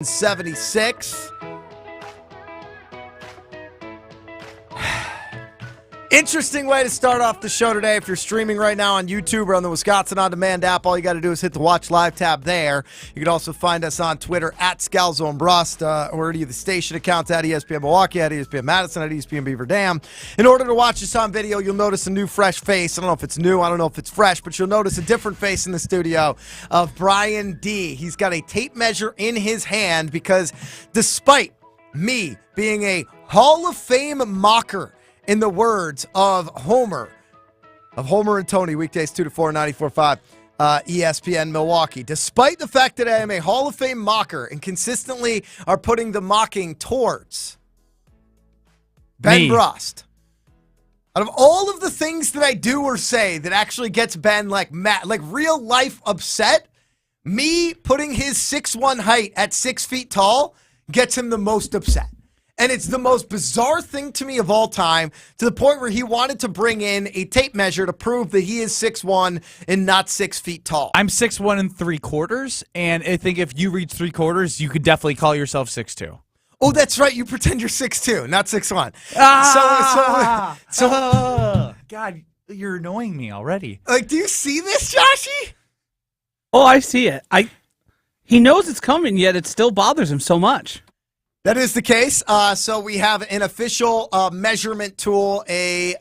176. Interesting way to start off the show today. If you're streaming right now on YouTube or on the Wisconsin On Demand app, all you got to do is hit the Watch Live tab there. You can also find us on Twitter at Scalzo and Brust, or any of the station accounts at ESPN Milwaukee, at ESPN Madison, at ESPN Beaver Dam. In order to watch us on video, you'll notice a new fresh face. I don't know if it's new, I don't know if it's fresh, but you'll notice a different face in the studio of Brian D. He's got a tape measure in his hand because despite me being a Hall of Fame mocker, in the words of Homer and Tony, weekdays 2 to 4, 94.5, ESPN Milwaukee. Despite the fact that I am a Hall of Fame mocker and consistently are putting the mocking towards Ben Brust, out of all of the things that I do or say that actually gets Ben like real life upset, me putting his 6'1" height at 6 feet tall gets him the most upset. And it's the most bizarre thing to me of all time, to the point where he wanted to bring in a tape measure to prove that he is 6'1" and not 6 feet tall. I'm 6'1 3/4, and I think if you reach 3/4, you could definitely call yourself 6'2". Oh, that's right. You pretend you're 6'2", not 6'1". God, you're annoying me already. Like, do you see this, Joshy? Oh, I see it. He knows it's coming, yet it still bothers him so much. That is the case. So we have an official measurement tool, a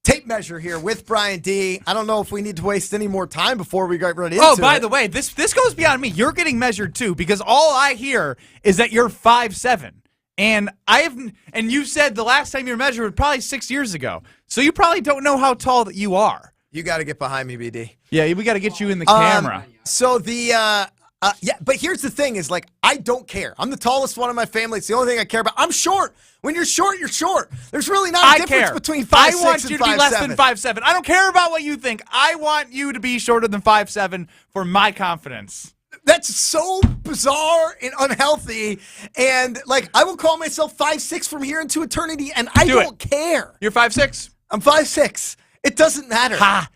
tape measure here with Brian D. I don't know if we need to waste any more time before we get right into it. Oh, by the way, this goes beyond me. You're getting measured too, because all I hear is that you're 5'7". And you said the last time you were measured was probably 6 years ago. So you probably don't know how tall that you are. You got to get behind me, BD. Yeah, we got to get you in the camera. So but here's the thing is, like, I don't care. I'm the tallest one in my family. It's the only thing I care about. I'm short. When you're short, you're short. There's really not a difference between 5'6" and 5'7". I want you to be less than 5'7". I don't care about what you think. I want you to be shorter than 5'7" for my confidence. That's so bizarre and unhealthy. And, like, I will call myself 5'6" from here into eternity, and I don't care. You're 5'6"? I'm 5'6". It doesn't matter. Ha!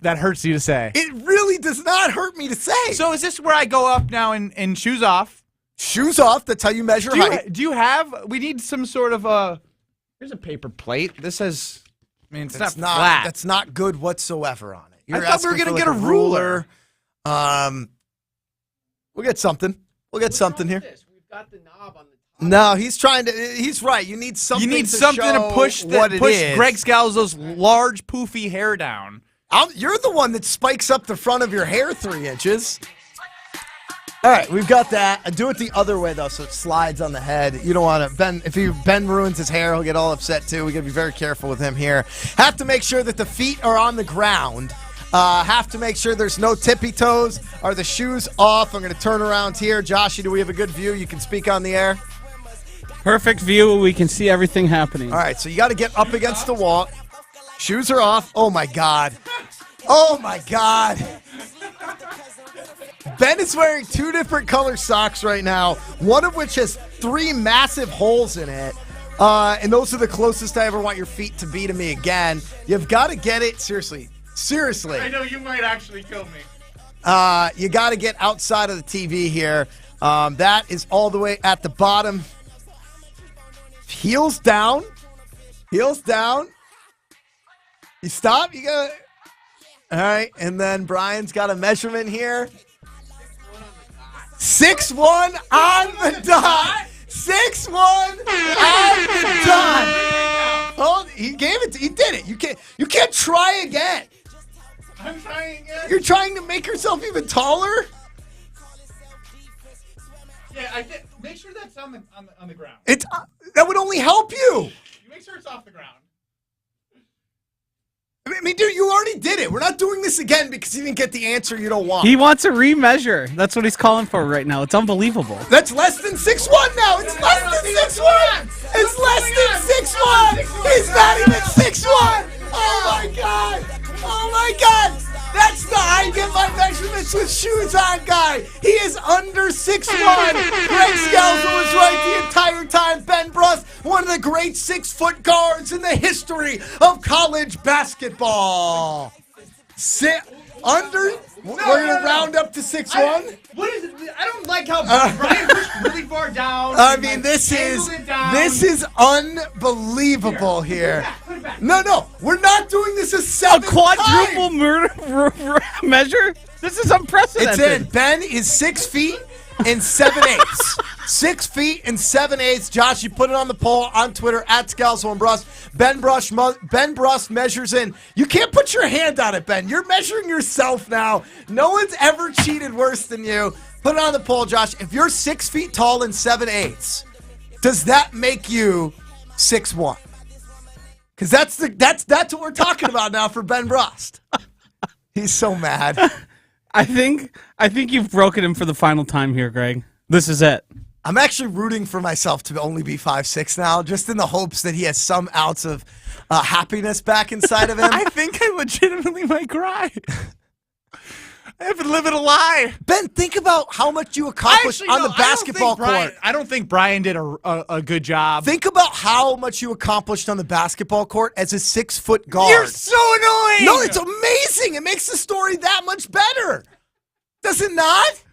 That hurts you to say. It really does not hurt me to say. So is this where I go up now and shoes off? Shoes off. That's how you measure height. Do you have? We need some sort of here's a paper plate. This has. I mean, it's not flat. That's not good whatsoever on it. I thought we were gonna get a ruler. We'll get something. We'll get something here. We've got the knob on the top. No, he's trying to. He's right. You need something. You need something to push Greg Scalzo's large poofy hair down. You're the one that spikes up the front of your hair 3 inches. All right, we've got that. I do it the other way, though, so it slides on the head. You don't want to. Ben ruins his hair, he'll get all upset, too. We got to be very careful with him here. Have to make sure that the feet are on the ground. Have to make sure there's no tippy toes. Are the shoes off? I'm going to turn around here. Joshy, do we have a good view? You can speak on the air. Perfect view. We can see everything happening. All right, so you got to get up against the wall. Shoes are off. Oh, my God. Oh, my God. Ben is wearing 2 different color socks right now, one of which has 3 massive holes in it. And those are the closest I ever want your feet to be to me again. You've got to get it. Seriously. I know you might actually kill me. You got to get outside of the TV here. That is all the way at the bottom. Heels down. Heels down. You stop. You got to. All right. And then Brian's got a measurement here. 6'1" on the dot. 6'1" on the dot. Oh, he gave it. He did it. You can't try again. I'm trying again. You're trying to make yourself even taller? Yeah, make sure that's on the ground. That would only help you. You make sure it's off the ground. I mean, dude, you already did it. We're not doing this again because you didn't get the answer you don't want. He wants a remeasure. That's what he's calling for right now. It's unbelievable. That's less than 6'1" now. It's less than 6'1". It's less than 6'1". He's not even 6'1". Oh, my God. Oh, my God. That's the I get my measurements with shoes on guy. He is under 6'1". Greg Scalzo was right the entire time. Ben Brust, one of the great 6-foot guards in the history of college basketball. Under? We're going to round up to 6'1"? What is it? I don't like how Brian pushed really far down. I mean, this is unbelievable here. No, we're not doing this a A seventh quadruple time. measure? This is unprecedented. It's in. Ben is 6 feet and 7/8. 6 feet and 7/8. Josh, you put it on the poll on Twitter at Scalzo and Brust. Ben Brust measures in. You can't put your hand on it, Ben. You're measuring yourself now. No one's ever cheated worse than you. Put it on the poll, Josh. If you're 6 feet tall and 7/8, does that make you 6'1"? Because that's what we're talking about now for Ben Brust. He's so mad. I think you've broken him for the final time here, Greg. This is it. I'm actually rooting for myself to only be 5'6" now, just in the hopes that he has some ounce of happiness back inside of him. I think I legitimately might cry. I have been living a lie. Ben, think about how much you accomplished on the basketball court. I don't think Brian did a good job. Think about how much you accomplished on the basketball court as a 6-foot guard. You're so annoying. No, it's amazing. It makes the story that much better. Does it not?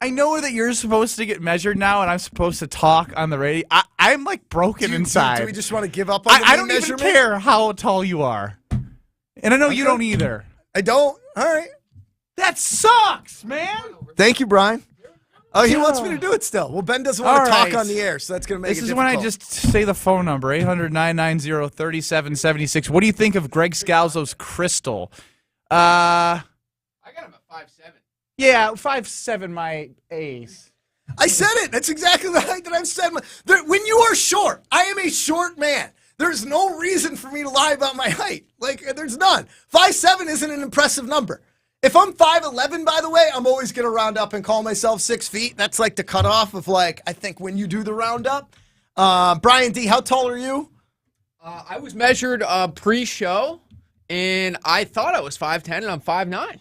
I know that you're supposed to get measured now, and I'm supposed to talk on the radio. I'm like broken inside. Do we just want to give up on the I don't even measurement? care how tall you are, and I know you don't either. I don't. All right. That sucks, man. Thank you, Brian. Oh, he wants me to do it still. Well, Ben doesn't want to talk on the air, so that's going to make it difficult. This is difficult. when I just say the phone number, 800-990-3776. What do you think of Greg Scalzo's crystal? I got him at 5'7". Yeah, 5'7", my ace. I said it. That's exactly the height that I've said. When you are short, I am a short man. There's no reason for me to lie about my height. Like, there's none. 5'7" isn't an impressive number. If I'm 5'11", by the way, I'm always going to round up and call myself 6 feet. That's like the cutoff of, like, I think when you do the roundup. Brian D., how tall are you? I was measured pre-show, and I thought I was 5'10", and I'm 5'9".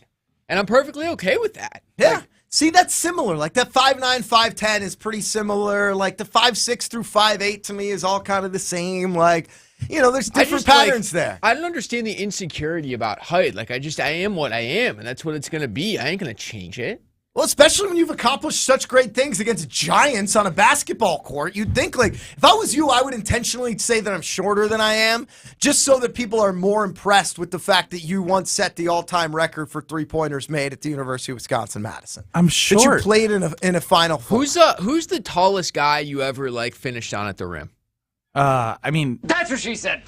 And I'm perfectly okay with that. Yeah. See, that's similar. Like, that 5'9", 5'10" is pretty similar. Like, the 5'6" through 5'8" to me is all kind of the same. Like, you know, there's different patterns there. I don't understand the insecurity about height. Like, I am what I am, and that's what it's going to be. I ain't going to change it. Well, especially when you've accomplished such great things against giants on a basketball court. You'd think, like, if I was you, I would intentionally say that I'm shorter than I am, just so that people are more impressed with the fact that you once set the all-time record for three-pointers made at the University of Wisconsin-Madison. I'm That short. you played in a Final Four. Who's the tallest guy you ever, like, finished on at the rim? I mean, That's what she said.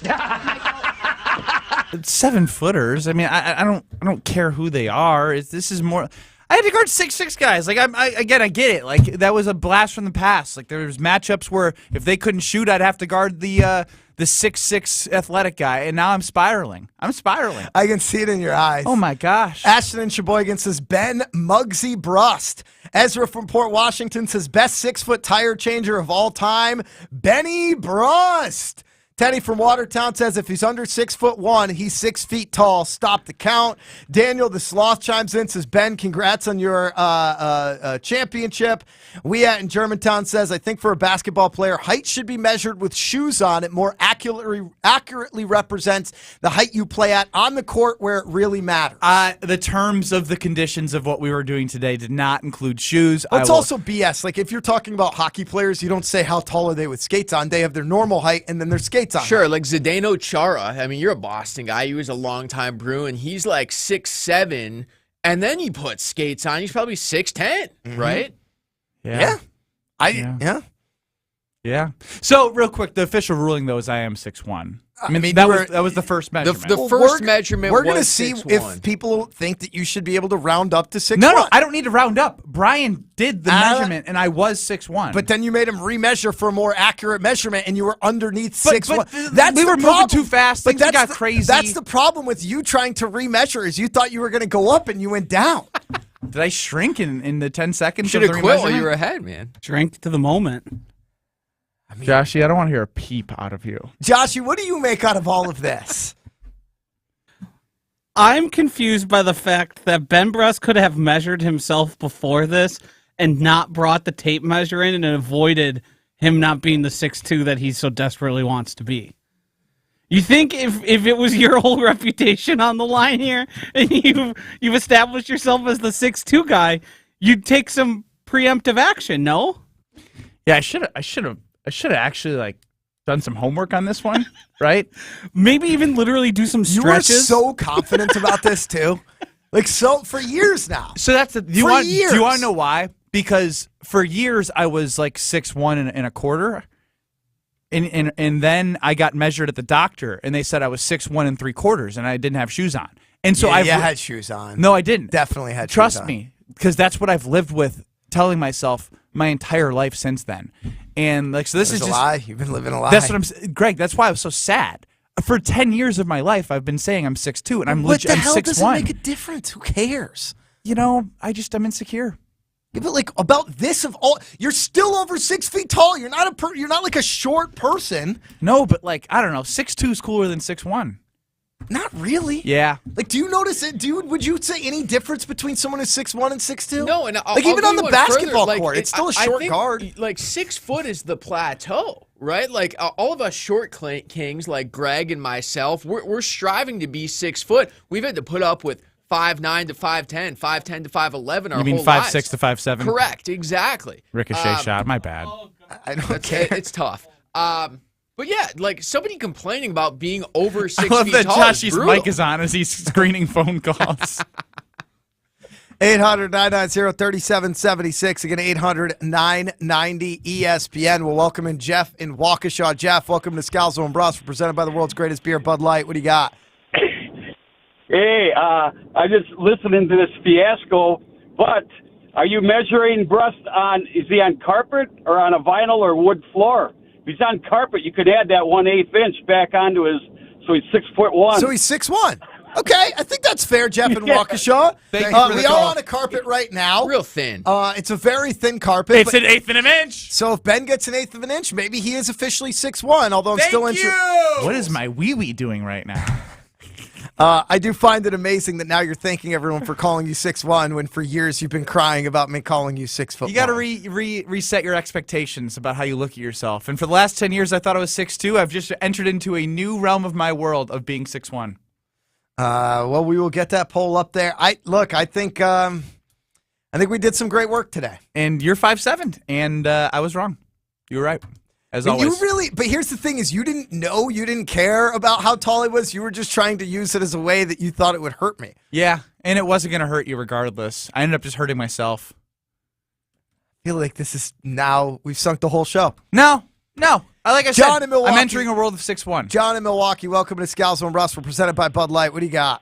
7-footers. I mean, I don't care who they are. This is more. I had to guard 6'6" guys. Like, I get it. Like, that was a blast from the past. Like, there was matchups where if they couldn't shoot, I'd have to guard the 6'6" athletic guy, and now I'm spiraling. I can see it in your eyes. Oh my gosh. Ashton and Sheboygan says Ben Muggsy Brust. Ezra from Port Washington says best 6-foot tire changer of all time, Benny Brust. Teddy from Watertown says if he's under 6'1", he's 6 feet tall. Stop the count. Daniel the Sloth chimes in, says, Ben, congrats on your championship. Weat in Germantown says, I think for a basketball player, height should be measured with shoes on. It more accurately represents the height you play at on the court where it really matters. The terms of the conditions of what we were doing today did not include shoes. It's also BS. Like, if you're talking about hockey players, you don't say how tall are they with skates on. They have their normal height and then their skates on. Sure, like Zdeno Chara. I mean, you're a Boston guy. He was a longtime Bruin. He's like 6'7", and then you put skates on. He's probably 6'10", right? Yeah. Yeah. So, real quick, the official ruling, though, is I am 6'1". I mean, that was the first measurement. The first measurement We're was going to see 6'1". if people think that you should be able to round up to 6'1". No, I don't need to round up. Brian did the measurement, and I was 6'1". But then you made him remeasure for a more accurate measurement, and you were underneath 6'1". We were moving too fast. Things got crazy. That's the problem with you trying to remeasure is you thought you were going to go up, and you went down. Did I shrink in the 10 seconds Should of the have quit while remeasurement? you were ahead, man. Drink to the moment. Joshy, I don't want to hear a peep out of you. Joshy, what do you make out of all of this? I'm confused by the fact that Ben Brust could have measured himself before this and not brought the tape measure in and avoided him not being the 6'2" that he so desperately wants to be. You think if it was your whole reputation on the line here, and you've established yourself as the 6'2" guy, you'd take some preemptive action, no? Yeah, I should have actually done some homework on this one, right? Maybe even literally do some You were stretches. so confident about this too. For years now. So that's do you For want years. do you want to know why? Because for years I was like 6'1" and a quarter. And then I got measured at the doctor, and they said I was 6'1" and 3/4, and I didn't have shoes on. And so I had shoes on. No, I didn't. Definitely had Trust shoes on. me, because that's what I've lived with, telling myself my entire life since then. And so this is There's just a lie. You've been living a lie. That's what Greg. That's why I was so sad. For 10 years of my life, I've been saying I'm 6'2", and I'm legit. I'm 6'1". What the hell does it make a difference? Who cares? I'm insecure. Yeah, but about this of all, you're still over 6 feet tall. You're not you're not like a short person. No, but I don't know. 6'2" is cooler than 6'1". Not really. Yeah. Do you notice it? Would you say any difference between someone who's 6'1" and 6'2"? No, and I'll even go on the one basketball further. court, it's still a I short think, guard. 6 foot is the plateau, right? All of us short kings, like Greg and myself, we're striving to be 6 foot. We've had to put up with 5'9" to 5'10", 5'10" to 5'11" our You mean whole 5'6" lives. to 5'7"? Correct, exactly. Ricochet shot. My bad. I don't care. It's tough. But yeah, somebody complaining about being over 6 I love feet that tall is Joshy's brutal. mic is on as he's screening phone calls. 800-990-3776. Again, 800-990-ESPN. We'll welcome in Jeff in Waukesha. Jeff, welcome to Scalzo and Brust, presented by the world's greatest beer, Bud Light. What do you got? Hey, I just listening to this fiasco, but are you measuring Brust is he on carpet or on a vinyl or wood floor? If he's on carpet, you could add that 1/8 inch back onto so he's 6'1". So he's 6'1". Okay, I think that's fair, Jeff in Waukesha. Thank you for the we call. are on a carpet right now. Real thin. It's a very thin carpet. It's but- an eighth of an inch. So if Ben gets an eighth of an inch, maybe he is officially 6'1", although I'm still Thank interested. you. What is my wee-wee doing right now? I do find it amazing that now you're thanking everyone for calling you 6'1", when for years you've been crying about me calling you 6 foot. You got to reset your expectations about how you look at yourself. And for the last 10 years, I thought I was 6'2". I've just entered into a new realm of my world of being 6'1". Well, we will get that poll up there. I think we did some great work today. And you're 5'7", and I was wrong. You were right, as And always. but here's the thing: is you didn't care about how tall he was. You were just trying to use it as a way that you thought it would hurt me. Yeah, and it wasn't going to hurt you regardless. I ended up just hurting myself. I feel like this is now we've sunk the whole show. No. Like I John said, in Milwaukee. I'm entering a world of 6'1". John in Milwaukee, welcome to Scalzo and Brust. We're presented by Bud Light. What do you got?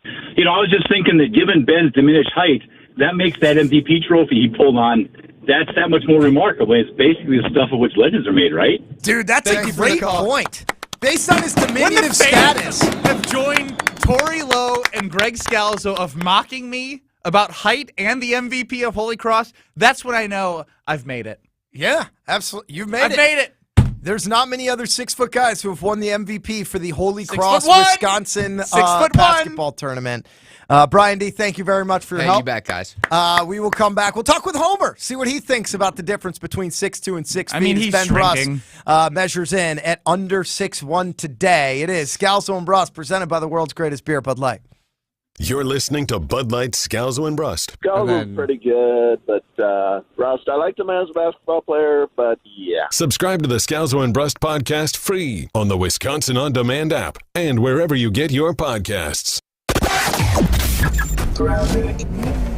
I was just thinking that given Ben's diminished height, that makes that MVP trophy he pulled on, that's that much more remarkable. It's basically the stuff of which legends are made, right? Dude, that's Thank a you for the great call. point. Based on his When the diminutive fans status. have joined Tori Lowe and Greg Scalzo of mocking me about height and the MVP of Holy Cross, that's when I know I've made it. Yeah, absolutely. You've made I've it. made it. There's not many other 6 foot guys who have won the MVP for the Holy 6'1", Cross Wisconsin 6'1". basketball tournament. Brian D., thank you very much for your Hey, help. you back, guys. We will come back. We'll talk with Homer, see what he thinks about the difference between 6'2" and 6 feet. I mean, as he's Ben shrinking. Brust measures in at under 6'1" today. It is Scalzo and Brust, presented by the world's greatest beer, Bud Light. You're listening to Bud Light, Scalzo and Brust. Scalzo's pretty good, but Brust, I liked him as a basketball player, but yeah. Subscribe to the Scalzo and Brust podcast free on the Wisconsin On Demand app and wherever you get your podcasts.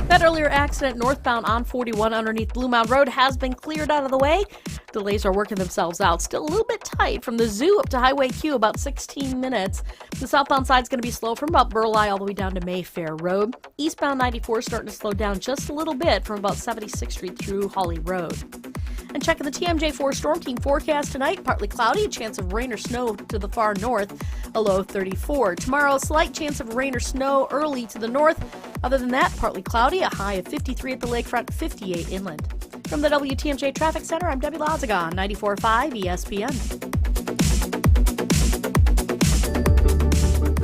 That earlier accident northbound on 41 underneath Blue Mound Road has been cleared out of the way. Delays are working themselves out. Still a little bit tight from the zoo up to Highway Q, about 16 minutes. The southbound side is going to be slow from about Burleigh all the way down to Mayfair Road. Eastbound 94 starting to slow down just a little bit from about 76th Street through Holly Road. And checking the TMJ4 Storm Team forecast tonight, partly cloudy, a chance of rain or snow to the far north, a low 34. Tomorrow, a slight chance of rain or snow early to the north. Other than that, partly cloudy, a high of 53 at the lakefront, 58 inland. From the WTMJ Traffic Center, I'm Debbie Lazaga on 94.5 ESPN.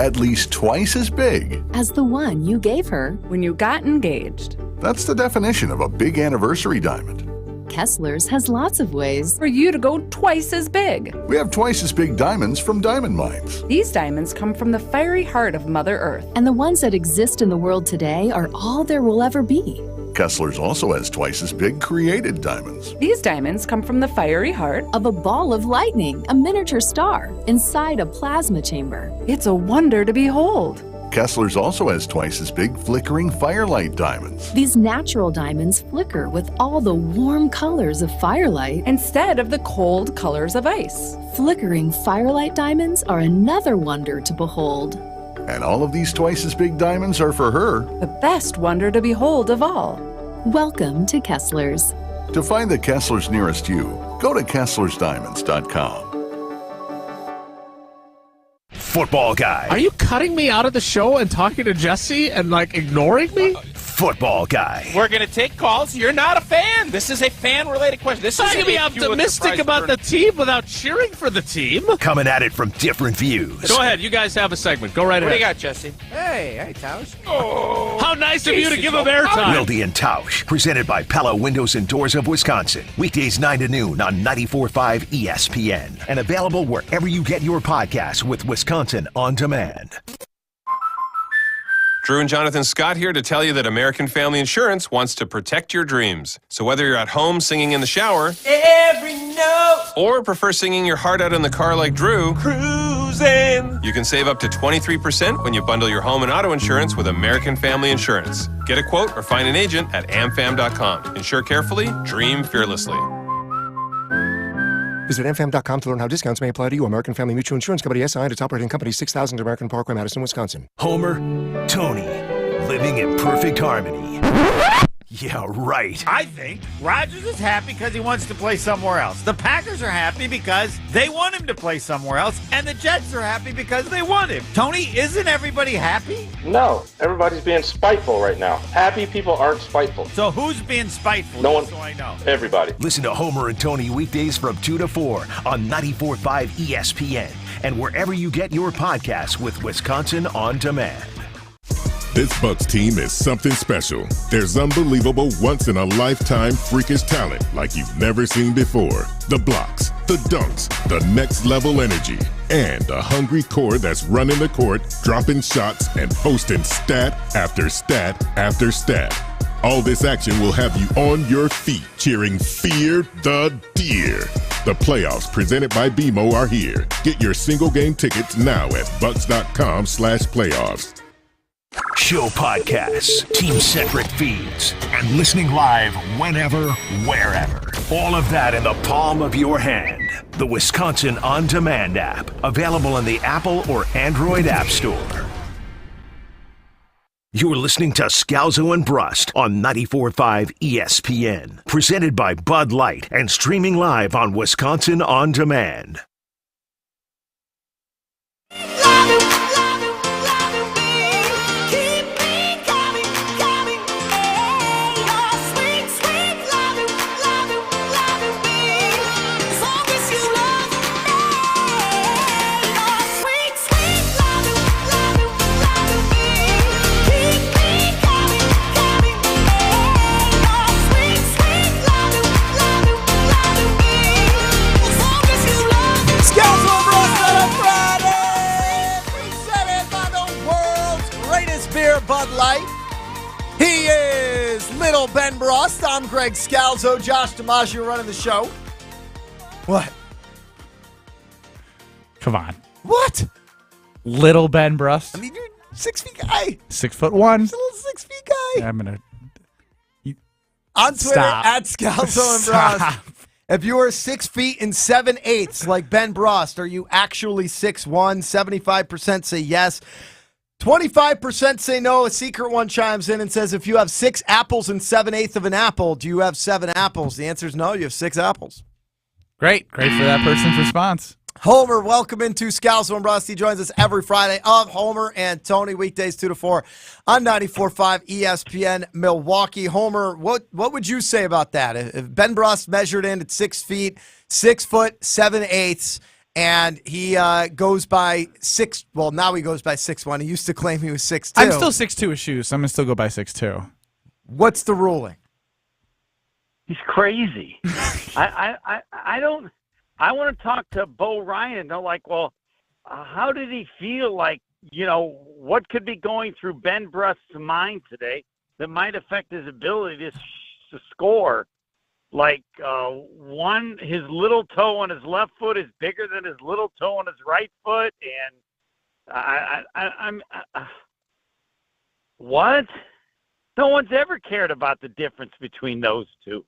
At least twice as big. As the one you gave her when you got engaged. That's the definition of a big anniversary diamond. Kessler's has lots of ways for you to go twice as big. We have twice as big diamonds from diamond mines. These diamonds come from the fiery heart of Mother Earth. And the ones that exist in the world today are all there will ever be. Kessler's also has twice as big created diamonds. These diamonds come from the fiery heart of a ball of lightning, a miniature star, inside a plasma chamber. It's a wonder to behold. Kessler's also has twice as big flickering firelight diamonds. These natural diamonds flicker with all the warm colors of firelight instead of the cold colors of ice. Flickering firelight diamonds are another wonder to behold. And all of these twice as big diamonds are for her. The best wonder to behold of all. Welcome to Kessler's. To find the Kessler's nearest you, go to Kessler'sDiamonds.com. Football guy. Are you cutting me out of the show and talking to Jesse and ignoring me? Football guy. We're going to take calls. You're not a fan. This is a fan-related question. This is to be optimistic about the team without cheering for the team. Coming at it from different views. Go ahead. You guys have a segment. Go right ahead. What do you got, Jesse? Hey, Tausch. Oh, how nice of you to give him airtime. Wilde and Tausch, presented by Pella Windows and Doors of Wisconsin. Weekdays 9 to noon on 94.5 ESPN. And available wherever you get your podcasts with Wisconsin On Demand. Drew and Jonathan Scott here to tell you that American Family Insurance wants to protect your dreams. So whether you're at home singing in the shower, every note, or prefer singing your heart out in the car like Drew, cruising, you can save up to 23% when you bundle your home and auto insurance with American Family Insurance. Get a quote or find an agent at amfam.com. Insure carefully, dream fearlessly. Visit amfam.com to learn how discounts may apply to you. American Family Mutual Insurance Company, SI, and its operating company, 6000 American Parkway, Madison, Wisconsin. Homer, Tony, living in perfect harmony. Yeah, right. I think Rodgers is happy because he wants to play somewhere else. The Packers are happy because they want him to play somewhere else. And the Jets are happy because they want him. Tony, isn't everybody happy? No, everybody's being spiteful right now. Happy people aren't spiteful. So who's being spiteful? No one. So I know. Everybody. Listen to Homer and Tony weekdays from 2 to 4 on 94.5 ESPN and wherever you get your podcasts with Wisconsin On Demand. This Bucks team is something special. There's unbelievable once-in-a-lifetime freakish talent like you've never seen before. The blocks, the dunks, the next-level energy, and a hungry core that's running the court, dropping shots, and posting stat after stat after stat. All this action will have you on your feet cheering Fear the Deer. The playoffs presented by BMO are here. Get your single-game tickets now at bucks.com/playoffs. Show podcasts, team-centric feeds, and listening live whenever, wherever. All of that in the palm of your hand. The Wisconsin On Demand app, available in the Apple or Android App Store. You're listening to Scalzo and Brust on 94.5 ESPN, presented by Bud Light and streaming live on Wisconsin On Demand. Bud Light. He is Little Ben Brust. I'm Greg Scalzo. Josh DiMaggio running the show. What? Come on. What? Little Ben Brust. I mean, you're 6 feet guy. 6'1". He's a little 6 feet guy. I'm gonna on Twitter Stop. at Scalzo and Brust. If you are 6 feet and 7/8 like Ben Brust, are you actually 6'1"? 75% say yes. 25% say no. A secret one chimes in and says, if you have 6 apples and 7/8 of an apple, do you have 7 apples? The answer is no, you have 6 apples. Great for that person's response. Homer, welcome into Scalzo and Brust. He joins us every Friday of Homer and Tony, weekdays 2 to 4 on 94.5 ESPN Milwaukee. Homer, what would you say about that? If Ben Brust measured in at 6 feet, 6 foot, 7/8, and he goes by 6. Well, now he goes by 6'1". He used to claim he was 6'2". I'm still 6'2" with shoes, so I'm going to still go by 6'2". What's the ruling? He's crazy. I don't. I want to talk to Bo Ryan. They're like, well, how did he feel? Like, what could be going through Ben Brust's mind today that might affect his ability to score? Like, his little toe on his left foot is bigger than his little toe on his right foot, and I'm what? No one's ever cared about the difference between those two.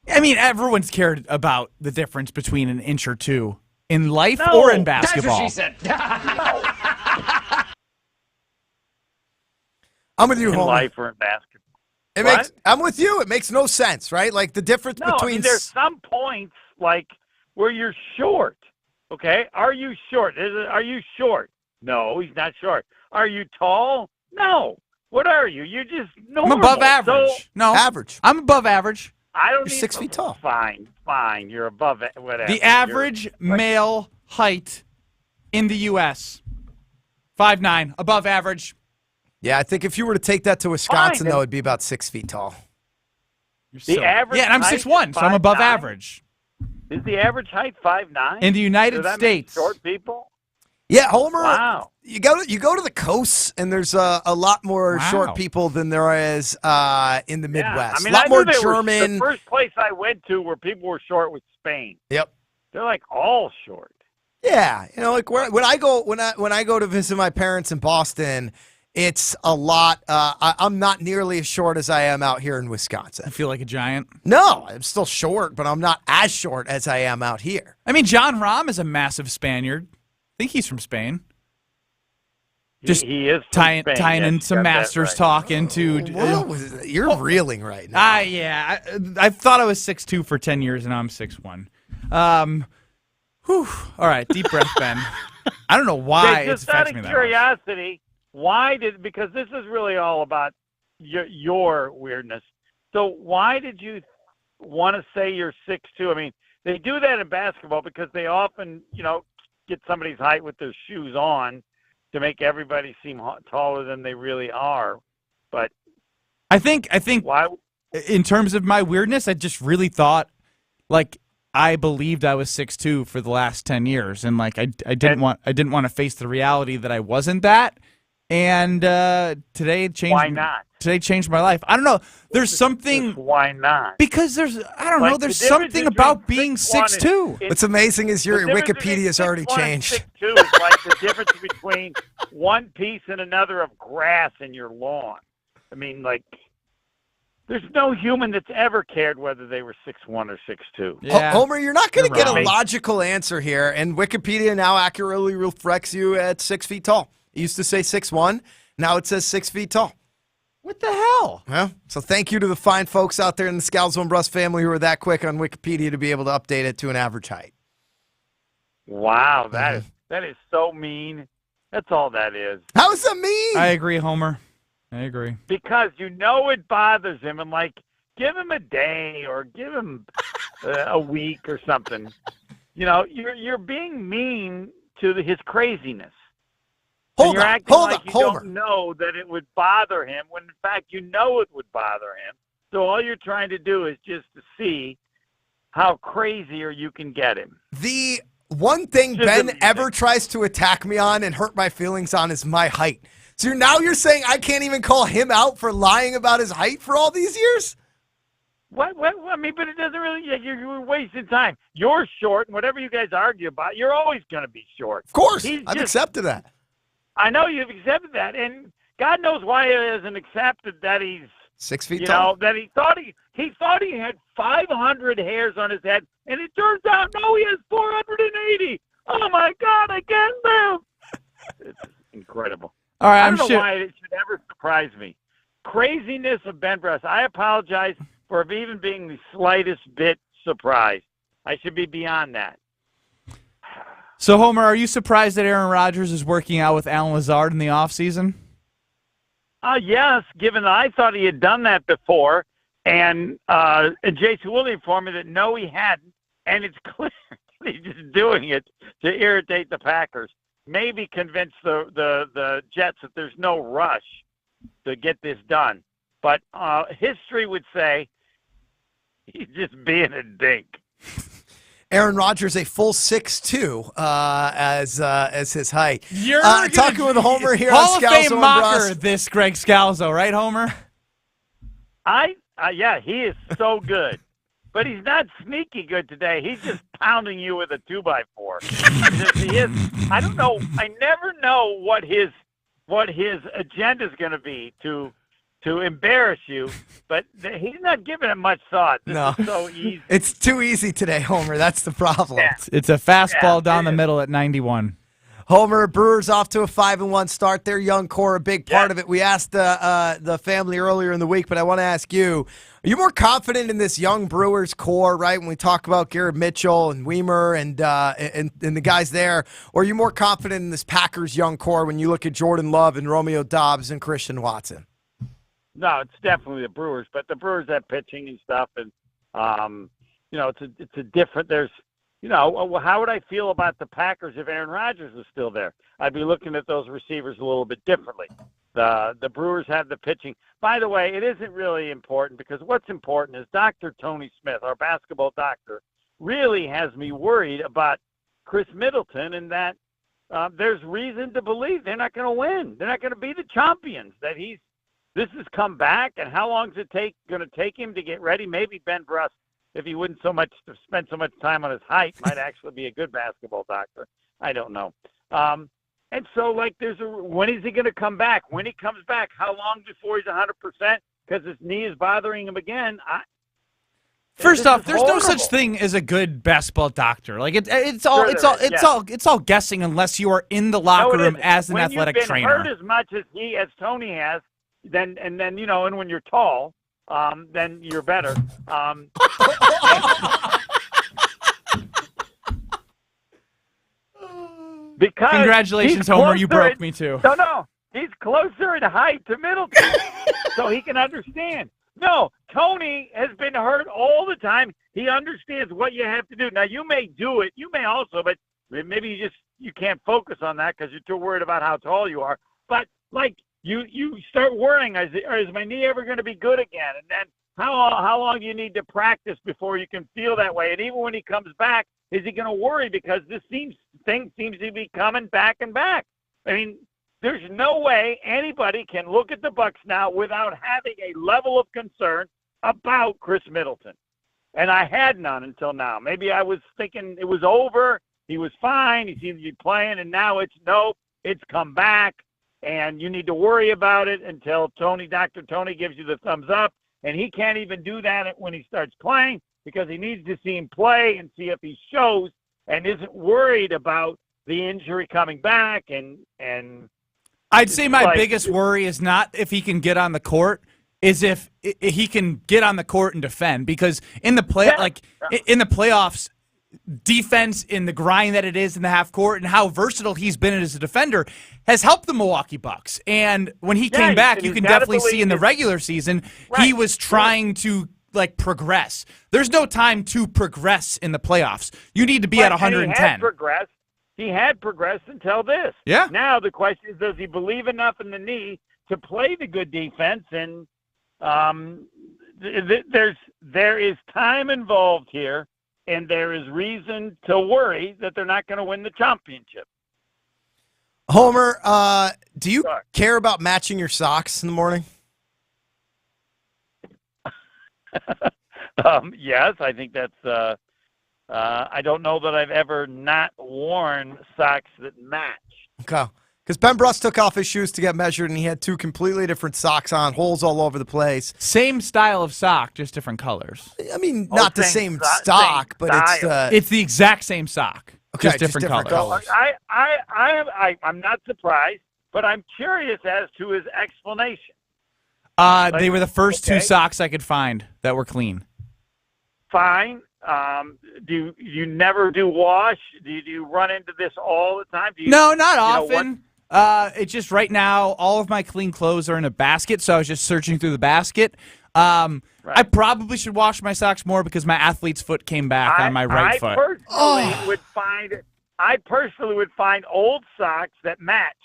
I mean, everyone's cared about the difference between an inch or two in life or in basketball. That's what she said. I'm with you, in Homer. life or in basketball. I'm with you. It makes no sense, right? Like the difference between. I mean, there's some points like where you're short. Okay, are you short? Are you short? No, he's not short. Are you tall? No. What are you? You're just normal. I'm above average. So, no, average. I'm above average. I don't. You're 6 feet tall. Fine. You're above it. Whatever. The average male height in the U.S. 5'9", above average. Yeah, I think if you were to take that to Wisconsin, though, it'd be about 6 feet tall. Average. Yeah, and I'm 6'1", so I'm above average. Is the average height 5'9"? In the United Does that States. mean short people. Yeah, Homer. Wow. You go to the coasts, and there's a lot more short people than there is in the Midwest. I mean, a lot I more knew German. The first place I went to where people were short was Spain. Yep. They're like all short. Yeah, like when I go to visit my parents in Boston, it's a lot. I'm not nearly as short as I am out here in Wisconsin. I feel like a giant. No, I'm still short, but I'm not as short as I am out here. I mean, John Rahm is a massive Spaniard. I think he's from Spain. Just he is tying Spain. in some Masters talk into. You're reeling right now. Yeah. I thought I was 6'2" for 10 years, and now I'm 6'1". All right, deep breath, Ben. I don't know why it's affecting me that much. Just out of curiosity, because this is really all about your weirdness. So why did you want to say you're 6'2"? I mean, they do that in basketball because they often, get somebody's height with their shoes on to make everybody seem taller than they really are. But I think why? In terms of my weirdness, I just really thought like I believed I was 6'2" for the last 10 years, and like I didn't want to face the reality that I wasn't that. And today changed. Why not? Today changed my life. I don't know. There's something. Why not? Because there's There's something about being 6'2". What's amazing is your Wikipedia's already changed. 6'2" is like the difference between one piece and another of grass in your lawn. I mean, like, there's no human that's ever cared whether they were 6'1" or 6'2". Yeah. Homer, you're not going to get right. a logical answer here, and Wikipedia now accurately reflects you at 6 feet tall. It used to say 6'1", now it says 6 feet tall. What the hell? Yeah. So thank you to the fine folks out there in the Scalzo and Brust family who were that quick on Wikipedia to be able to update it to an average height. Wow, that is so mean. That's all that is. How is that mean? I agree, Homer. I agree. Because it bothers him, and like, give him a day or give him a week or something. You're being mean to his craziness. You're acting like you don't know that it would bother him, when in fact you know it would bother him. So all you're trying to do is just to see how crazier you can get him. The one thing Ben ever tries to attack me on and hurt my feelings on is my height. So now you're saying I can't even call him out for lying about his height for all these years? What? I mean, but it doesn't really. You're wasting time. You're short, and whatever you guys argue about, you're always going to be short. Of course, I've accepted that. I know you've accepted that, and God knows why he hasn't accepted that he's 6 feet tall. That he thought he had 500 hairs on his head, and it turns out no, he has 480. Oh my God, I can't live. It's incredible. All right, I don't know why it should ever surprise me. Craziness of Ben Brust. I apologize for even being the slightest bit surprised. I should be beyond that. So, Homer, are you surprised that Aaron Rodgers is working out with Alan Lazard in the offseason? Yes, given that I thought he had done that before, and Jason Willie informed me that no, he hadn't, and it's clear he's just doing it to irritate the Packers. Maybe convince the Jets that there's no rush to get this done. But history would say He's just being a dink. Aaron Rodgers a full 6'2" as his height. You're talking with Homer here Hall on of Scalzo Fame and mocker, Brust. this Greg Scalzo, right, Homer? Yeah, he is so good. But he's not sneaky good today. He's just pounding you with a 2x4. He is. I don't know. I never know what his agenda is going to be to embarrass you. But he's not giving it much thought. This is so easy. It's too easy today, Homer. That's the problem. Yeah. It's a fastball down the middle at 91. Homer, Brewers off to a 5-1 start. Their young core, a big part of it. We asked the family earlier in the week, but I want to ask you, are you more confident in this young Brewers core, right, when we talk about Garrett Mitchell and Weimer and the guys there, or are you more confident in this Packers young core when you look at Jordan Love and Romeo Doubs and Christian Watson? No, it's definitely the Brewers, but the Brewers have pitching and stuff, and it's a different. There's, how would I feel about the Packers if Aaron Rodgers was still there? I'd be looking at those receivers a little bit differently. The Brewers have the pitching. By the way, it isn't really important because what's important is Dr. Tony Smith, our basketball doctor, really has me worried about Chris Middleton and that there's reason to believe they're not going to win. They're not going to be the champions. This has come back, and how long is it going to take him to get ready? Maybe Ben Brust, if he wouldn't spend so much time on his height, might actually be a good basketball doctor. I don't know. And so, when is he going to come back? When he comes back, how long before he's 100%? Because his knee is bothering him again. First off, there's no such thing as a good basketball doctor. Like it's all guessing unless you are in the locker room as an athletic trainer. When you've been hurt as much as Tony has, then and when you're tall, then you're better. Because congratulations, Homer, you broke me too. No, he's closer in height to Middleton, so he can understand. No, Tony has been hurt all the time. He understands what you have to do. Now, you may do it. You may also, but maybe you can't focus on that because you're too worried about how tall you are. But, you start worrying, is my knee ever going to be good again? And then how long do you need to practice before you can feel that way? And even when he comes back, is he going to worry because this thing seems to be coming back and back? I mean, there's no way anybody can look at the Bucs now without having a level of concern about Chris Middleton. And I had none until now. Maybe I was thinking it was over. He was fine. He seemed to be playing. And now it's come back. And you need to worry about it until Dr. Tony gives you the thumbs up. And he can't even do that when he starts playing because he needs to see him play and see if he shows and isn't worried about the injury coming back. And I'd say my biggest worry is not if he can get on the court, is if he can get on the court and defend. Because in the playoffs, defense in the grind that it is in the half court and how versatile he's been as a defender has helped the Milwaukee Bucks. And when he came back, you can definitely see in the regular season he was trying to progress. There's no time to progress in the playoffs. You need to be at 110. He had progressed until this. Yeah. Now the question is, does he believe enough in the knee to play the good defense? And there is time involved here. And there is reason to worry that they're not going to win the championship. Homer, do you care about matching your socks in the morning? Yes, I think that's I don't know that I've ever not worn socks that match. Okay. Because Ben Brust took off his shoes to get measured, and he had two completely different socks on, holes all over the place. Same style of sock, just different colors. I mean, not the same stock, but it's the exact same sock, okay, just different colors. I'm not surprised, but I'm curious as to his explanation. They were the first two socks I could find that were clean. Fine. Do you never do wash? Do you run into this all the time? No, not often. It's just right now, all of my clean clothes are in a basket, so I was just searching through the basket. I probably should wash my socks more because my athlete's foot came back on my right foot. I personally would find old socks that match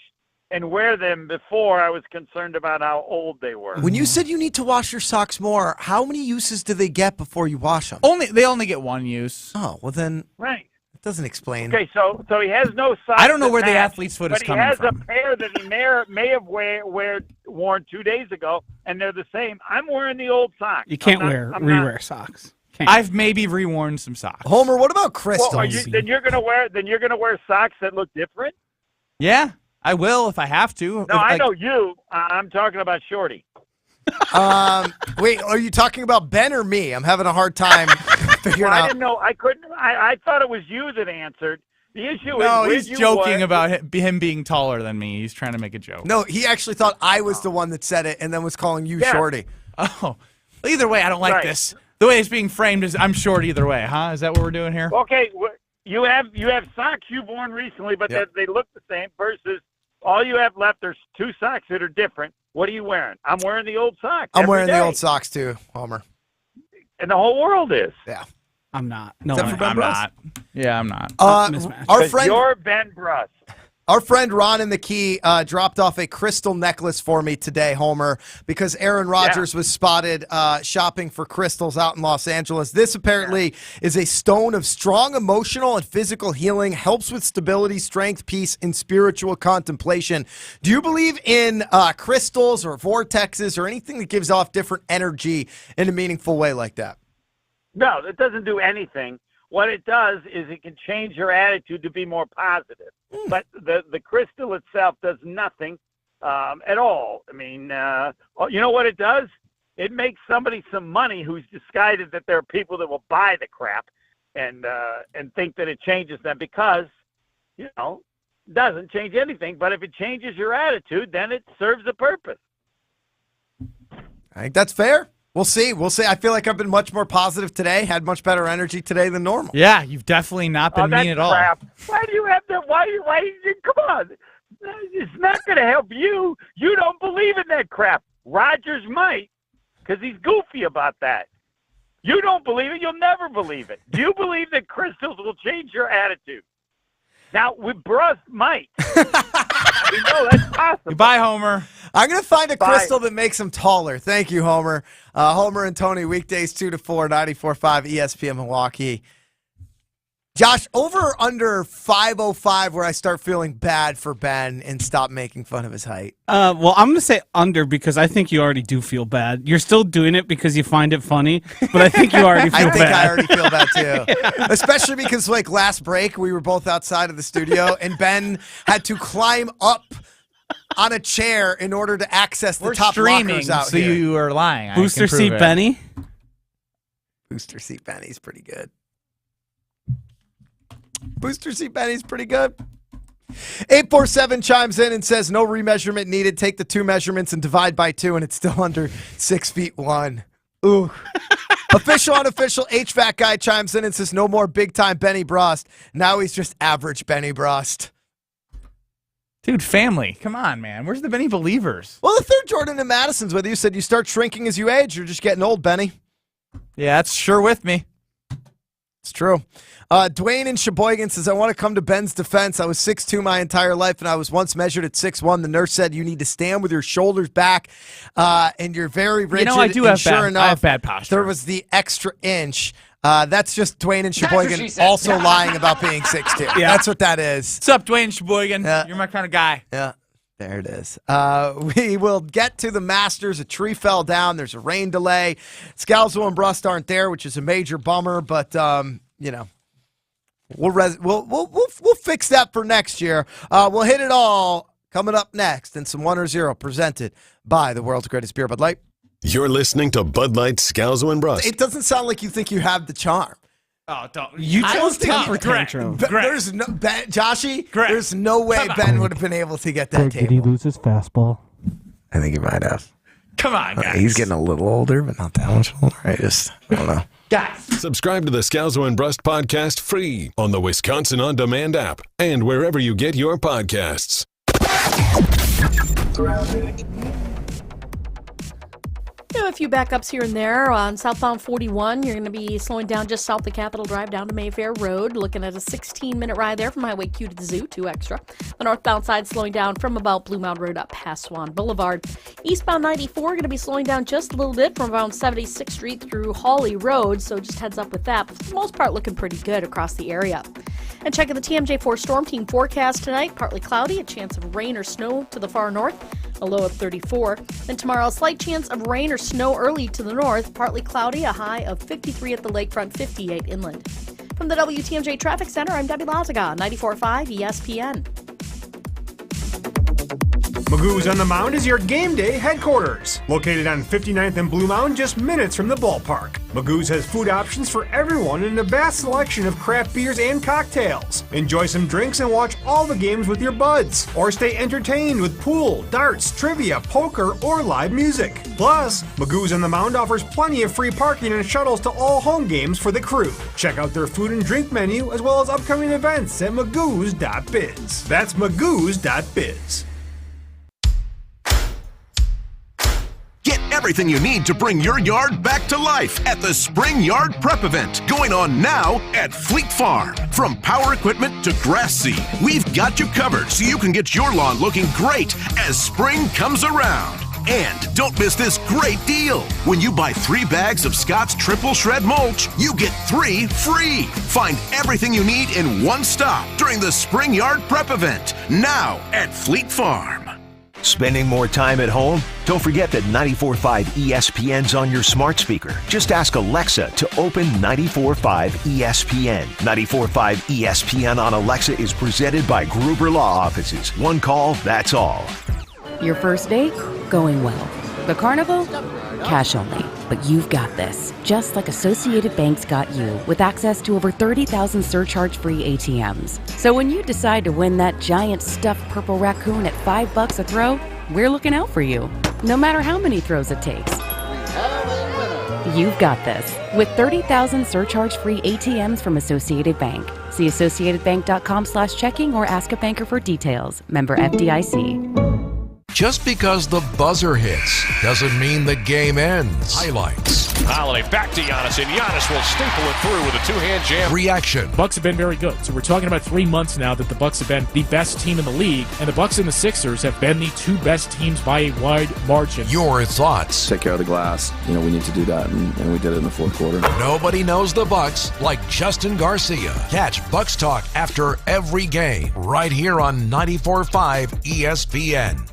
and wear them. Before, I was concerned about how old they were. When you said you need to wash your socks more, how many uses do they get before you wash them? They only get one use. Oh, well then, right. It doesn't explain. Okay, so he has no socks. I don't know where the match, athlete's foot is coming But he from. has a pair that he may have worn 2 days ago, and they're the same. I'm wearing the old socks. You can't rewear socks. Can't. I've maybe reworn some socks. Homer, what about crystals? Well, then you're gonna wear socks that look different. Yeah, I will if I have to. No, I know you. I'm talking about Shorty. Wait, are you talking about Ben or me? I'm having a hard time figuring out. I didn't know. I couldn't. I thought it was you that answered. The issue No, is he's joking about him being taller than me. He's trying to make a joke. No, he actually thought I was the one that said it and then was calling you Shorty. Oh, either way, I don't like this. The way it's being framed is I'm short either way, huh? Is that what we're doing here? Okay, you have socks you've worn recently, but they look the same. Versus all you have left, there's 2 socks that are different. What are you wearing? I'm wearing the old socks. I'm wearing every the day. old socks too, Homer. And the whole world is. Yeah. I'm not. No, Except for Ben I'm Brust? not. Yeah, I'm not. Our friend, you're Ben Brust. Our friend Ron in the Key dropped off a crystal necklace for me today, Homer, because Aaron Rodgers was spotted shopping for crystals out in Los Angeles. This apparently is a stone of strong emotional and physical healing, helps with stability, strength, peace, and spiritual contemplation. Do you believe in crystals or vortexes or anything that gives off different energy in a meaningful way like that? No, it doesn't do anything. What it does is it can change your attitude to be more positive. But the crystal itself does nothing at all. I mean, you know what it does? It makes somebody some money who's decided that there are people that will buy the crap and think that it changes them because, it doesn't change anything. But if it changes your attitude, then it serves a purpose. I think that's fair. We'll see. I feel like I've been much more positive today, had much better energy today than normal. Yeah, you've definitely not been mean at all. Why do you have that? Why come on. It's not going to help you. You don't believe in that crap. Rodgers might because he's goofy about that. You don't believe it. You'll never believe it. Do you believe that crystals will change your attitude? Now, with Brust, might. No, that's possible. Goodbye, Homer. I'm going to find a crystal that makes him taller. Thank you, Homer. Homer and Tony, weekdays 2 to 4, 94.5 ESPN Milwaukee. Josh, over or under 505 where I start feeling bad for Ben and stop making fun of his height? Well, I'm going to say under because I think you already do feel bad. You're still doing it because you find it funny, but I think you already feel bad. I think I already feel bad too. Yeah. Especially because last break we were both outside of the studio and Ben had to climb up on a chair in order to access the top lockers out so here. You are lying. Booster seat Benny? Booster seat Benny's pretty good. Booster seat Benny's pretty good. 847 chimes in and says no remeasurement needed. Take the 2 measurements and divide by 2 and it's still under 6'1". Ooh. Official, unofficial HVAC guy chimes in and says no more big time Benny Brust. Now he's just average Benny Brust. Dude, family. Come on, man. Where's the Benny believers? Well, the third Jordan and Madison's with you. Said you start shrinking as you age. You're just getting old, Benny. Yeah, that's sure with me. It's true. Dwayne in Sheboygan says, I want to come to Ben's defense. I was 6'2" my entire life, and I was once measured at 6'1". The nurse said you need to stand with your shoulders back, and you're very rigid. I do have sure enough, I have bad posture. There was the extra inch. That's just Dwayne in Sheboygan also lying about being 6'2". Yeah. That's what that is. What's up, Dwayne Sheboygan? You're my kind of guy. Yeah. There it is. We will get to the Masters. A tree fell down. There's a rain delay. Scalzo and Brust aren't there, which is a major bummer. But we'll fix that for next year. We'll hit it all coming up next, and some 1 or 0 presented by the world's greatest beer, Bud Light. You're listening to Bud Light, Scalzo, and Brust. It doesn't sound like you think you have the charm. Oh, don't. You I chose don't temper think- tantrum. There's no Ben, Joshy. Greg. There's no way Ben would have been able to get that table. Did he lose his fastball? I think he might have. Come on, guys. He's getting a little older, but not that much older. I don't know. Guys. Subscribe to the Scalzo and Brust podcast free on the Wisconsin On Demand app and wherever you get your podcasts. A few backups here and there. On southbound 41, you're going to be slowing down just south of Capitol Drive down to Mayfair Road. Looking at a 16-minute ride there from Highway Q to the Zoo, 2 extra. The northbound side slowing down from about Blue Mound Road up past Swan Boulevard. Eastbound 94 going to be slowing down just a little bit from around 76th Street through Hawley Road, so just heads up with that. But for the most part, looking pretty good across the area. And checking the TMJ4 Storm Team forecast tonight, partly cloudy, a chance of rain or snow to the far north, a low of 34. Then tomorrow, a slight chance of rain or snow early to the north, partly cloudy, a high of 53 at the lakefront, 58 inland. From the WTMJ Traffic Center, I'm Debbie Lazaga, 94.5 ESPN. Magoo's on the Mound is your game day headquarters. Located on 59th and Blue Mound, just minutes from the ballpark. Magoo's has food options for everyone and a vast selection of craft beers and cocktails. Enjoy some drinks and watch all the games with your buds. Or stay entertained with pool, darts, trivia, poker, or live music. Plus, Magoo's on the Mound offers plenty of free parking and shuttles to all home games for the crew. Check out their food and drink menu as well as upcoming events at magoos.biz. That's magoos.biz. Get everything you need to bring your yard back to life at the Spring Yard Prep event going on now at Fleet Farm. From power equipment to grass seed, we've got you covered so you can get your lawn looking great as spring comes around. And don't miss this great deal. When you buy 3 bags of Scott's Triple Shred Mulch, you get 3 free. Find everything you need in one stop during the Spring Yard Prep event now at Fleet Farm. Spending more time at home? Don't forget that 94.5 ESPN's on your smart speaker. Just ask Alexa to open 94.5 ESPN. 94.5 ESPN on Alexa is presented by Gruber Law Offices. One call, that's all. Your first date? Going well. The carnival? Cash only. But you've got this. Just like Associated Bank's got you, with access to over 30,000 surcharge-free ATMs. So when you decide to win that giant stuffed purple raccoon at $5 a throw, we're looking out for you. No matter how many throws it takes. You've got this. With 30,000 surcharge-free ATMs from Associated Bank. See associatedbank.com/checking or ask a banker for details. Member FDIC. Just because the buzzer hits doesn't mean the game ends. Highlights. Holiday back to Giannis, and Giannis will staple it through with a two-hand jam. Reaction. Bucks have been very good. So we're talking about 3 months now that the Bucks have been the best team in the league, and the Bucks and the Sixers have been the 2 best teams by a wide margin. Your thoughts. Take care of the glass. We need to do that, and we did it in the fourth quarter. Nobody knows the Bucks like Justin Garcia. Catch Bucks Talk after every game right here on 94.5 ESPN.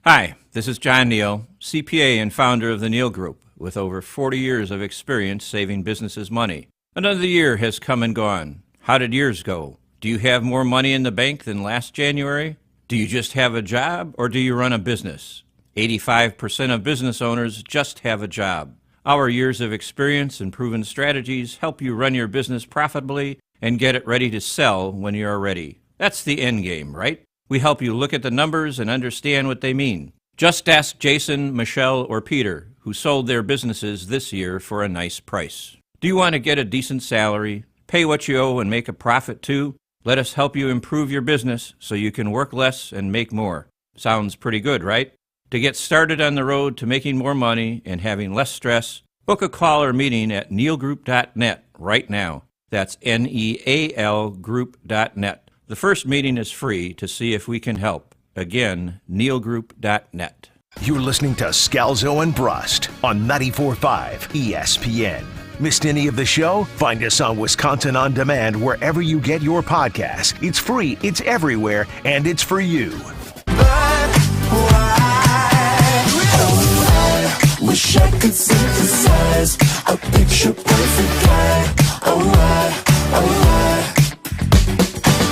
Hi, this is John Neal, CPA and founder of the Neal Group, with over 40 years of experience saving businesses money. Another year has come and gone. How did yours go? Do you have more money in the bank than last January? Do you just have a job, or do you run a business? 85% of business owners just have a job. Our years of experience and proven strategies help you run your business profitably and get it ready to sell when you are ready. That's the end game, right? We help you look at the numbers and understand what they mean. Just ask Jason, Michelle, or Peter, who sold their businesses this year for a nice price. Do you want to get a decent salary, pay what you owe, and make a profit too? Let us help you improve your business so you can work less and make more. Sounds pretty good, right? To get started on the road to making more money and having less stress, book a call or meeting at nealgroup.net right now. That's NEAL group.net. The first meeting is free to see if we can help. Again, nealgroup.net. You're listening to Scalzo and Brust on 94.5 ESPN. Missed any of the show? Find us on Wisconsin On Demand wherever you get your podcasts. It's free, it's everywhere, and it's for you. Wish I could synthesize a picture perfect guy. Oh,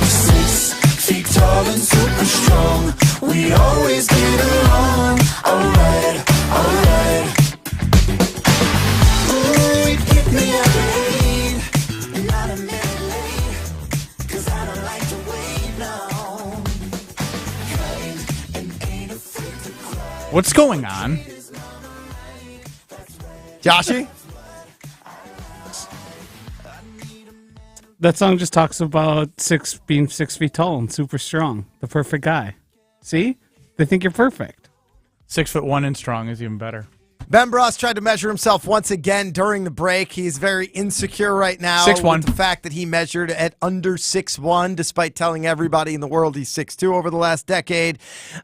6 feet tall and super strong. We always get along. Alright. Ooh, it hit me at the 8. Not a minute late. 'Cause I don't like to wait long. Kind and ain't afraid to cry. What's going on? Joshy? That song just talks about being 6 feet tall and super strong. The perfect guy. See? They think you're perfect. 6'1" and strong is even better. Ben Brust tried to measure himself once again during the break. He's very insecure right now 6'1". with the fact that he measured at under 6'1", despite telling everybody in the world he's 6'2" over the last decade.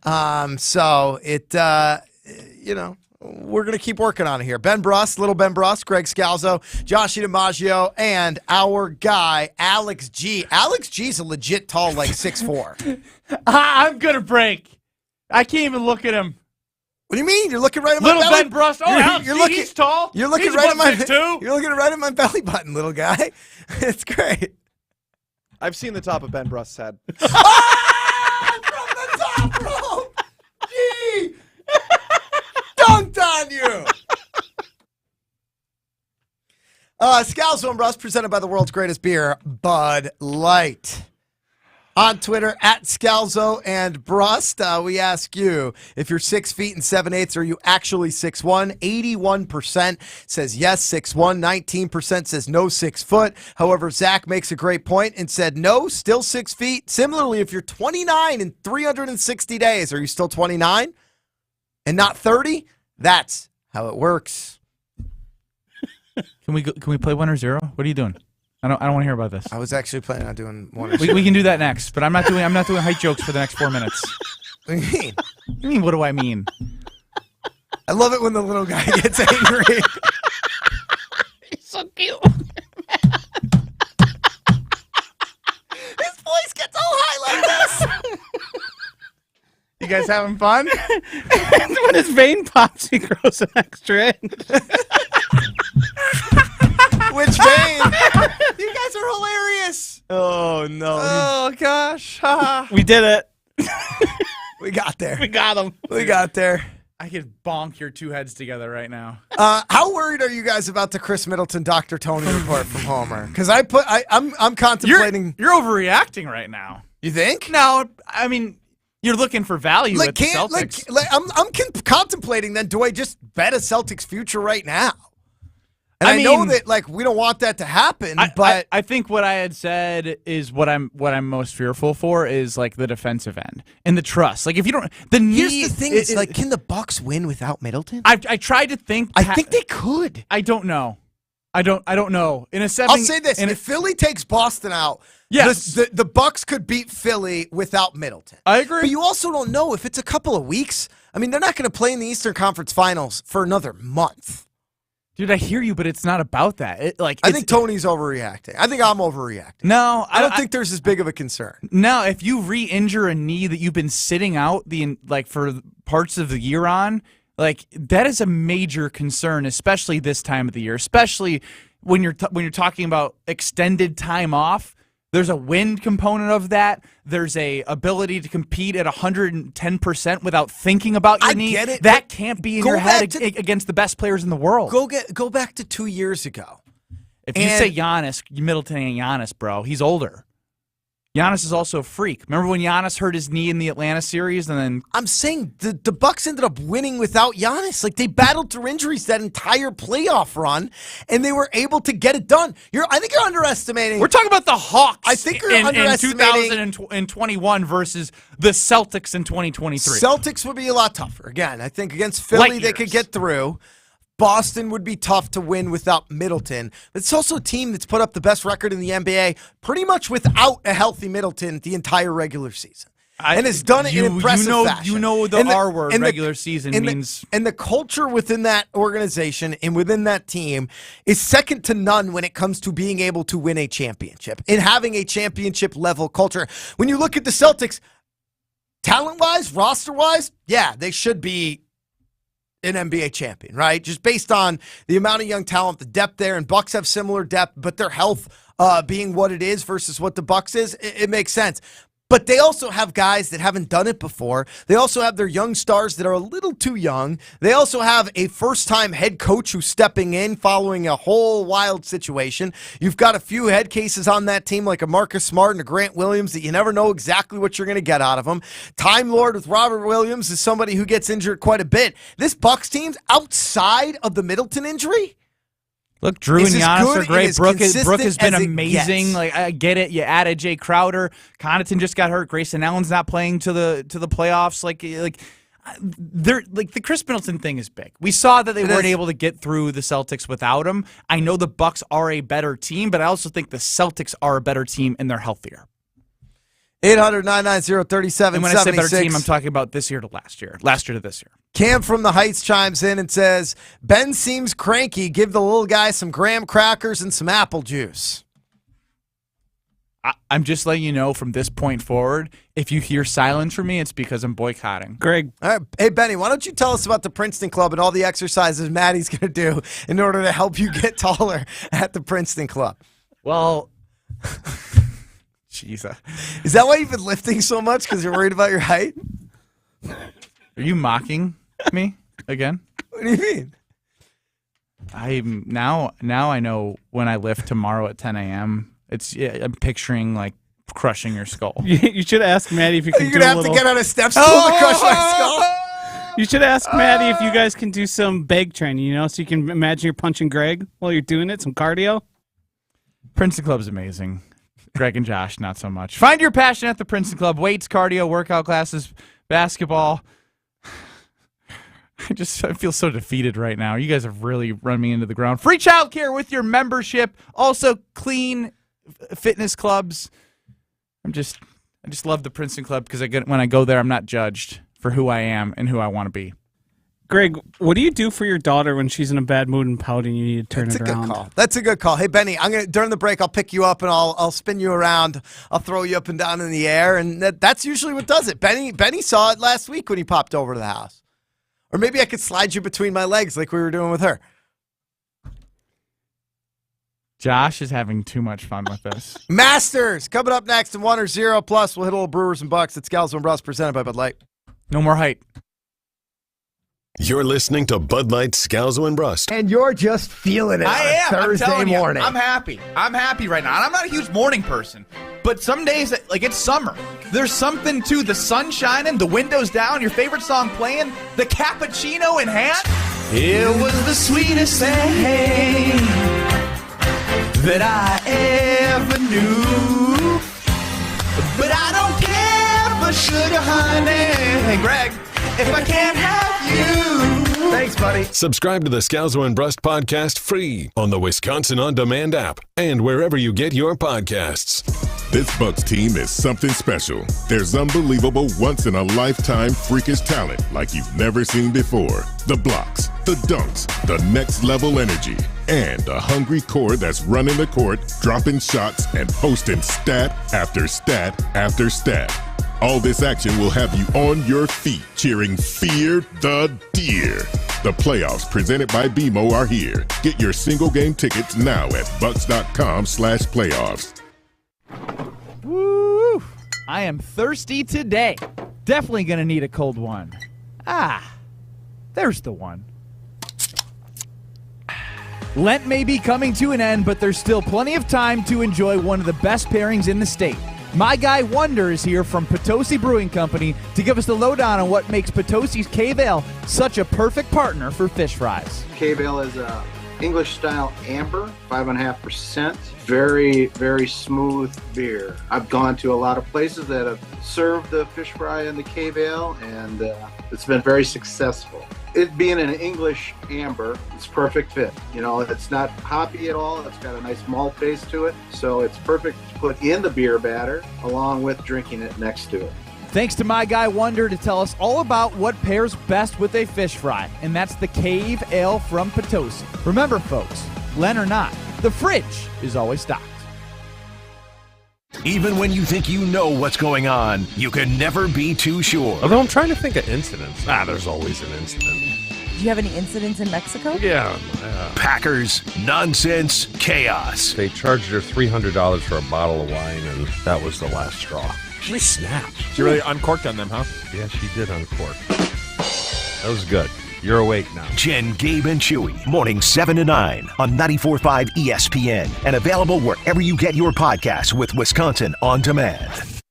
So it, we're going to keep working on it here. Ben Brust, little Ben Brust, Greg Scalzo, Josh DiMaggio, and our guy, Alex G. Alex G's a legit tall, like 6'4". I'm going to break. I can't even look at him. What do you mean? You're looking right at my belly. Little Ben Brust. Oh, he's tall. You're looking He's right at my. 6'2". You're looking right at my belly button, little guy. It's great. I've seen the top of Ben Brust's head. From the top rope. Gee, dunked on you. Scalzo and Brust, presented by the world's greatest beer, Bud Light. On Twitter, at Scalzo and Brust, we ask you, if you're 6 feet and 7/8, are you actually 6'1"? 81% says yes, 6'1". 19% says no, 6 foot. However, Zach makes a great point and said no, still 6 feet. Similarly, if you're 29 in 360 days, are you still 29 and not 30? That's how it works. Can we play 1 or 0? What are you doing? I don't want to hear about this. I was actually planning on doing 1 or 0. We can do that next, but I'm not doing height jokes for the next 4 minutes. What do you mean? You mean, what do I mean? I love it when the little guy gets angry. He's so cute. His voice gets all high like this. You guys having fun? When his vein pops, he grows an extra inch. Which vein? You guys are hilarious. Oh, no. Oh, gosh. We did it. We got there. We got him. We got there. I could bonk your two heads together right now. How worried are you guys about the Chris Middleton Dr. Tony report from Homer? Because I'm contemplating. You're overreacting right now. You think? No, I mean, you're looking for value at the Celtics. I'm contemplating then, do I just bet a Celtics future right now? And I know that we don't want that to happen, but I think what I had said is what I'm most fearful for is the defensive end and the trust. If you don't, here's the thing: can the Bucks win without Middleton? I tried to think. I think they could. I don't know. I don't know. In a 7, I'll say this: if Philly takes Boston out, yes, the Bucks could beat Philly without Middleton. I agree. But you also don't know if it's a couple of weeks. I mean, they're not going to play in the Eastern Conference Finals for another month. Dude, I hear you, but it's not about that. I think Tony's overreacting. I think I'm overreacting. No, I don't think there's as big of a concern. No, if you re-injure a knee that you've been sitting out for parts of the year on, that is a major concern, especially this time of the year. Especially when you're talking about extended time off. There's a wind component of that. There's a ability to compete at 110% without thinking about your knee. Get it, that can't be in your head against the best players in the world. Go back to 2 years ago. If you say Giannis, Middleton ain't Giannis, bro. He's older. Giannis is also a freak. Remember when Giannis hurt his knee in the Atlanta series, and then I'm saying the Bucks ended up winning without Giannis. They battled through injuries that entire playoff run, and they were able to get it done. I think you're underestimating. We're talking about the Hawks. I think you're underestimating in 2021 versus the Celtics in 2023. Celtics would be a lot tougher. Again, I think against Philly they could get through. Boston would be tough to win without Middleton. But it's also a team that's put up the best record in the NBA pretty much without a healthy Middleton the entire regular season. And has done it in impressive fashion. You know the R word, regular season means. And the culture within that organization and within that team is second to none when it comes to being able to win a championship and having a championship-level culture. When you look at the Celtics, talent-wise, roster-wise, yeah, they should be an NBA champion, right? Just based on the amount of young talent, the depth there, and Bucks have similar depth, but their health being what it is versus what the Bucks is, it makes sense. But they also have guys that haven't done it before. They also have their young stars that are a little too young. They also have a first-time head coach who's stepping in following a whole wild situation. You've got a few head cases on that team like a Marcus Smart and a Grant Williams that you never know exactly what you're going to get out of them. Time Lord with Robert Williams is somebody who gets injured quite a bit. This Bucks team's outside of the Middleton injury. Look, Drew and Giannis are great. Brooke has been amazing. I get it. You added Jay Crowder. Connaughton just got hurt. Grayson Allen's not playing to the playoffs. the Chris Middleton thing is big. We saw that they weren't able to get through the Celtics without him. I know the Bucks are a better team, but I also think the Celtics are a better team and they're healthier. 800-990-3776. And when I say better team, I'm talking about this year to last year to this year. Cam from the Heights chimes in and says, Ben seems cranky. Give the little guy some graham crackers and some apple juice. I'm just letting you know from this point forward, if you hear silence from me, it's because I'm boycotting. Greg. All right. Hey, Benny, why don't you tell us about the Princeton Club and all the exercises Maddie's going to do in order to help you get taller at the Princeton Club? Well, Jesus. Is that why you've been lifting so much? Because you're worried about your height? Are you mocking me again? What do you mean? I'm now I know when I lift tomorrow at 10 a.m., I'm picturing like crushing your skull. You should ask Maddie if you can. You're gonna have to get on a step stool to crush my skull. You should ask Maddie if you guys can do some bag training. So you can imagine you're punching Greg while you're doing it. Some cardio. Princeton Club's amazing. Greg and Josh, not so much. Find your passion at the Princeton Club. Weights, cardio, workout classes, basketball. I feel so defeated right now. You guys have really run me into the ground. Free childcare with your membership. Also, clean fitness clubs. I just love the Princeton Club because when I go there, I'm not judged for who I am and who I want to be. Greg, what do you do for your daughter when she's in a bad mood and pouting? You need to turn it around. That's a good call. Hey, Benny, during the break, I'll pick you up and I'll spin you around. I'll throw you up and down in the air, and that's usually what does it. Benny saw it last week when he popped over to the house. Or maybe I could slide you between my legs like we were doing with her. Josh is having too much fun with this. Masters coming up next in 1 or 0 plus. We'll hit a little Brewers and Bucks. It's Scalzo and Brust presented by Bud Light. No more height. You're listening to Bud Light, Scalzo and Brust. And you're just feeling it on a Thursday morning. I'm happy. I'm happy right now. And I'm not a huge morning person. But some days, like it's summer. There's something to the sun shining, the windows down, your favorite song playing, the cappuccino in hand. It was the sweetest thing that I ever knew. But I don't care for sugar, honey. Hey, Greg, if I can't have you. Thanks, buddy. Subscribe to the Scalzo and Brust podcast free on the Wisconsin On Demand app and wherever you get your podcasts. This Bucks team is something special. There's unbelievable once-in-a-lifetime freakish talent like you've never seen before. The blocks, the dunks, the next-level energy, and a hungry core that's running the court, dropping shots, and posting stat after stat after stat. All this action will have you on your feet cheering Fear the Deer. The playoffs presented by BMO are here. Get your single game tickets now at bucks.com/playoffs. Woo! I am thirsty today. Definitely gonna need a cold one. There's the one. Lent may be coming to an end, but there's still plenty of time to enjoy one of the best pairings in the state. My guy Wonder is here from Potosi Brewing Company to give us the lowdown on what makes Potosi's Cave Ale such a perfect partner for fish fries. Cave Ale is a English-style amber, 5.5%. Very, very smooth beer. I've gone to a lot of places that have served the fish fry and the Cave Ale, and it's been very successful. It being an English amber, it's perfect fit. It's not hoppy at all. It's got a nice malt taste to it, so it's perfect to put in the beer batter along with drinking it next to it. Thanks to my guy Wonder to tell us all about what pairs best with a fish fry, and that's the Cave Ale from Potosi. Remember, folks, Lent or not, the fridge is always stocked. Even when you think you know what's going on, you can never be too sure. Although I'm trying to think of incidents. There's always an incident. Do you have any incidents in Mexico? Yeah. Packers, nonsense, chaos. They charged her $300 for a bottle of wine, and that was the last straw. She snapped. She really uncorked on them, huh? Yeah, she did uncork. That was good. You're awake now. Jen, Gabe, and Chewy, morning 7 to 9 on 94.5 ESPN and available wherever you get your podcasts with Wisconsin On Demand.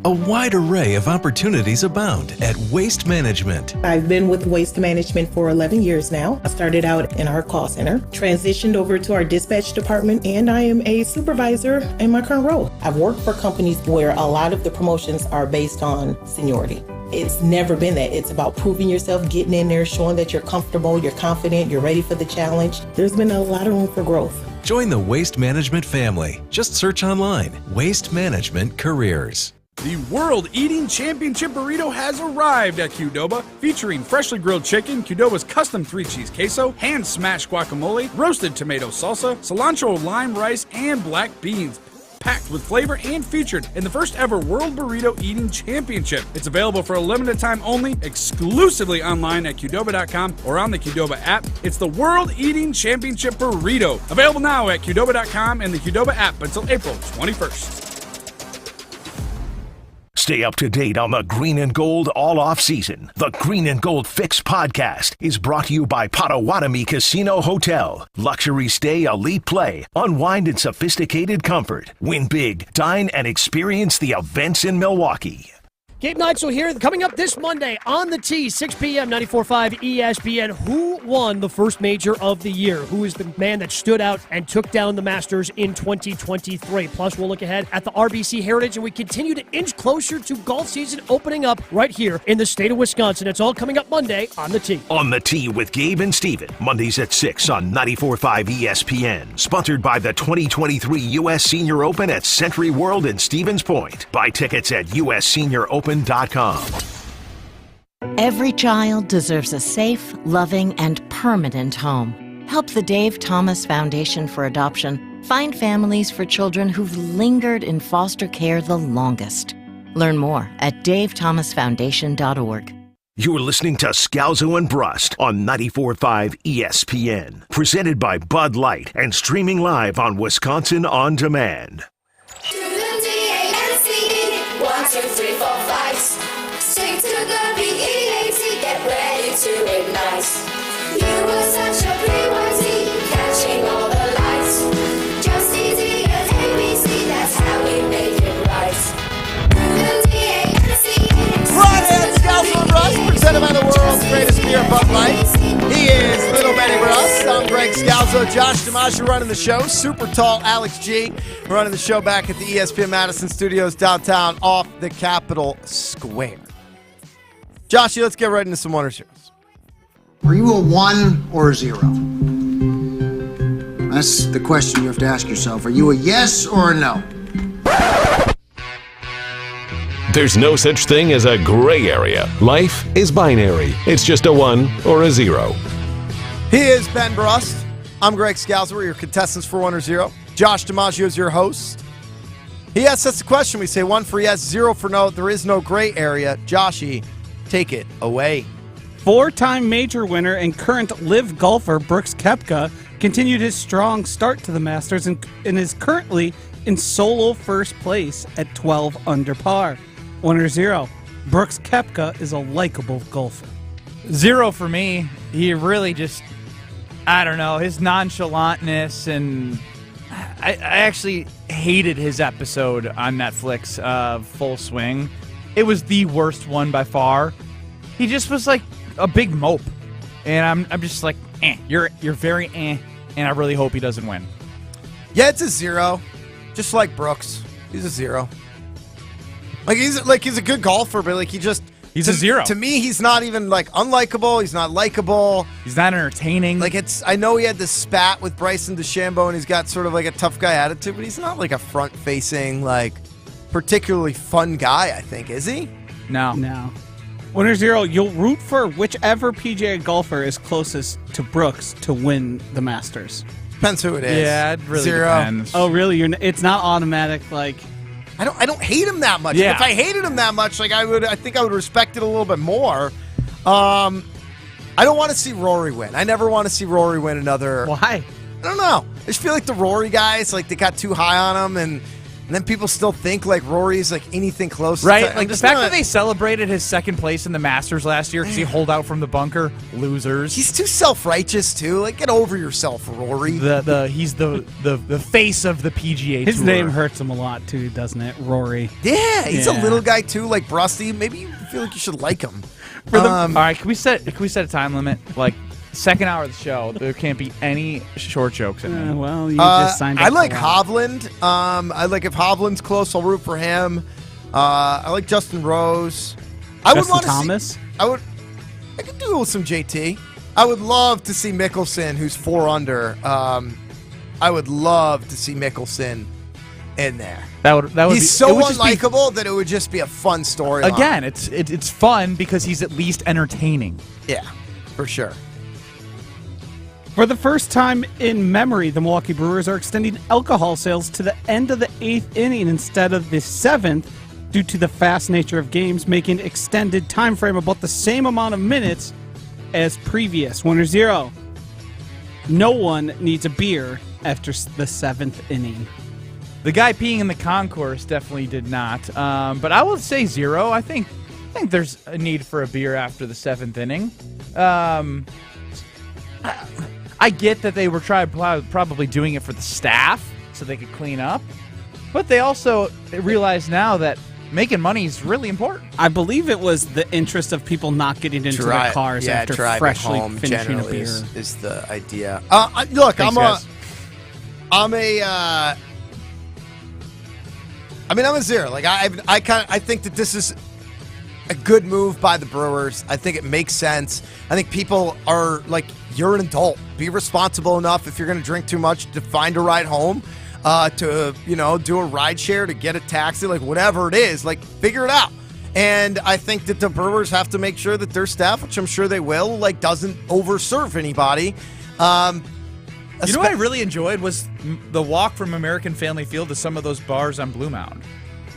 A wide array of opportunities abound at Waste Management. I've been with Waste Management for 11 years now. I started out in our call center, transitioned over to our dispatch department, and I am a supervisor in my current role. I've worked for companies where a lot of the promotions are based on seniority. It's never been that. It's about proving yourself, getting in there, showing that you're comfortable, you're confident, you're ready for the challenge. There's been a lot of room for growth. Join the Waste Management family. Just search online, Waste Management Careers. The World Eating Championship Burrito has arrived at Qdoba, featuring freshly grilled chicken, Qdoba's custom 3-cheese queso, hand-smashed guacamole, roasted tomato salsa, cilantro lime rice, and black beans. Packed with flavor and featured in the first ever World Burrito Eating Championship. It's available for a limited time only, exclusively online at Qdoba.com or on the Qdoba app. It's the World Eating Championship Burrito. Available now at Qdoba.com and the Qdoba app until April 21st. Stay up to date on the green and gold all off season. The Green and Gold Fix podcast is brought to you by Potawatomi Casino Hotel. Luxury stay, elite play, unwind in sophisticated comfort. Win big, dine, and experience the events in Milwaukee. Gabe Neitzel here. Coming up this Monday on the T, 6 p.m., 94.5 ESPN. Who won the first major of the year? Who is the man that stood out and took down the Masters in 2023? Plus, we'll look ahead at the RBC Heritage, and we continue to inch closer to golf season opening up right here in the state of Wisconsin. It's all coming up Monday on the T. On the T with Gabe and Steven. Mondays at 6 on 94.5 ESPN. Sponsored by the 2023 U.S. Senior Open at Century World in Stevens Point. Buy tickets at ussenioropen.com. Every child deserves a safe, loving, and permanent home. Help the Dave Thomas Foundation for Adoption find families for children who've lingered in foster care the longest. Learn more at davethomasfoundation.org. You're listening to Scalzo and Brust on 94.5 ESPN. Presented by Bud Light and streaming live on Wisconsin On Demand. 1, 2, 3, 4, 5. Stick to the BEAT, get ready to ignite. You were such a pre-worthy, catching all the lights. Just easy as ABC, that's how we make it right. Friday at Scalzo and Brust, presented by the world's greatest beer, Bud Light. He is Little Benny Brust. I'm Greg Scalzo. Josh DiMaggio running the show. Super tall Alex G running the show back at the ESPN Madison Studios downtown off the Capitol Square. Joshy, let's get right into some 1 or 0s. Are you a 1 or a 0? That's the question you have to ask yourself. Are you a yes or a no? There's no such thing as a gray area. Life is binary. It's just a 1 or a 0. He is Ben Brust. I'm Greg Scalzo. We're your contestants for 1 or 0. Josh DiMaggio is your host. He asks us the question. We say 1 for yes, 0 for no. There is no gray area. Joshy, take it away. 4-time major winner and current live golfer Brooks Koepka continued his strong start to the Masters and is currently in solo first place at 12 under par. 1 or 0. Brooks Koepka is a likable golfer. 0 for me. He really just, I don't know, his nonchalantness, and I actually hated his episode on Netflix, Full Swing. It was the worst one by far. He just was like a big mope, and I'm just like, you're very and I really hope he doesn't win. Yeah, it's a 0, just like Brooks. He's a 0. He's a good golfer, but he's a 0. To me, he's not even unlikable. He's not likable. He's not entertaining. I know he had this spat with Bryson DeChambeau, and he's got sort of a tough guy attitude, but he's not a front-facing, particularly fun guy, I think, is he? No. 1 or 0, you'll root for whichever PGA golfer is closest to Brooks to win the Masters. Depends who it is. Yeah, it really 0. depends. Oh, really? It's not automatic, I don't hate him that much. Yeah. If I hated him that much, I think I would respect it a little bit more. I don't want to see Rory win. I never want to see Rory win another. Why? I don't know. I just feel like the Rory guys, they got too high on him, and then people still think Rory's anything close. Right? The fact that they celebrated his second place in the Masters last year because he holed out from the bunker. Losers. He's too self-righteous too. Get over yourself, Rory. He's the face of the PGA His Tour. name hurts him a lot too, doesn't it? Rory. Yeah, he's a little guy too, like Brusty. Maybe you feel like you should like him. All right, can we set a time limit? Second hour of the show, there can't be any short jokes in it. Well, you just signed up. I like Hovland. I like if Hovland's close, I'll root for him. I like Justin Rose. I would Justin want to Thomas. see. I could do some JT. I would love to see Mickelson, who's 4 under. I would love to see Mickelson in there. That would He's be, so it would just be- unlikable that it would just be a fun story. Again, it's fun because he's at least entertaining. Yeah, for sure. For the first time in memory, the Milwaukee Brewers are extending alcohol sales to the end of the 8th inning instead of the 7th due to the fast nature of games, making extended time frame about the same amount of minutes as previous. 1-0. No one needs a beer after the 7th inning. The guy peeing in the concourse definitely did not. But I will say 0. I think there's a need for a beer after the 7th inning. I get that they were probably doing it for the staff so they could clean up, but they also realize now that making money is really important. I believe it was the interest of people not getting into their cars after freshly finishing a beer. Is the idea. Look, Thanks, I'm a 0. Like I think that this is a good move by the Brewers. I think it makes sense. I think people are like, you're an adult. Be responsible enough if you're going to drink too much to find a ride home, to do a ride share, to get a taxi, like whatever it is, like figure it out. And I think that the Brewers have to make sure that their staff, which I'm sure they will, like doesn't overserve anybody. You know what I really enjoyed was the walk from American Family Field to some of those bars on Blue Mound.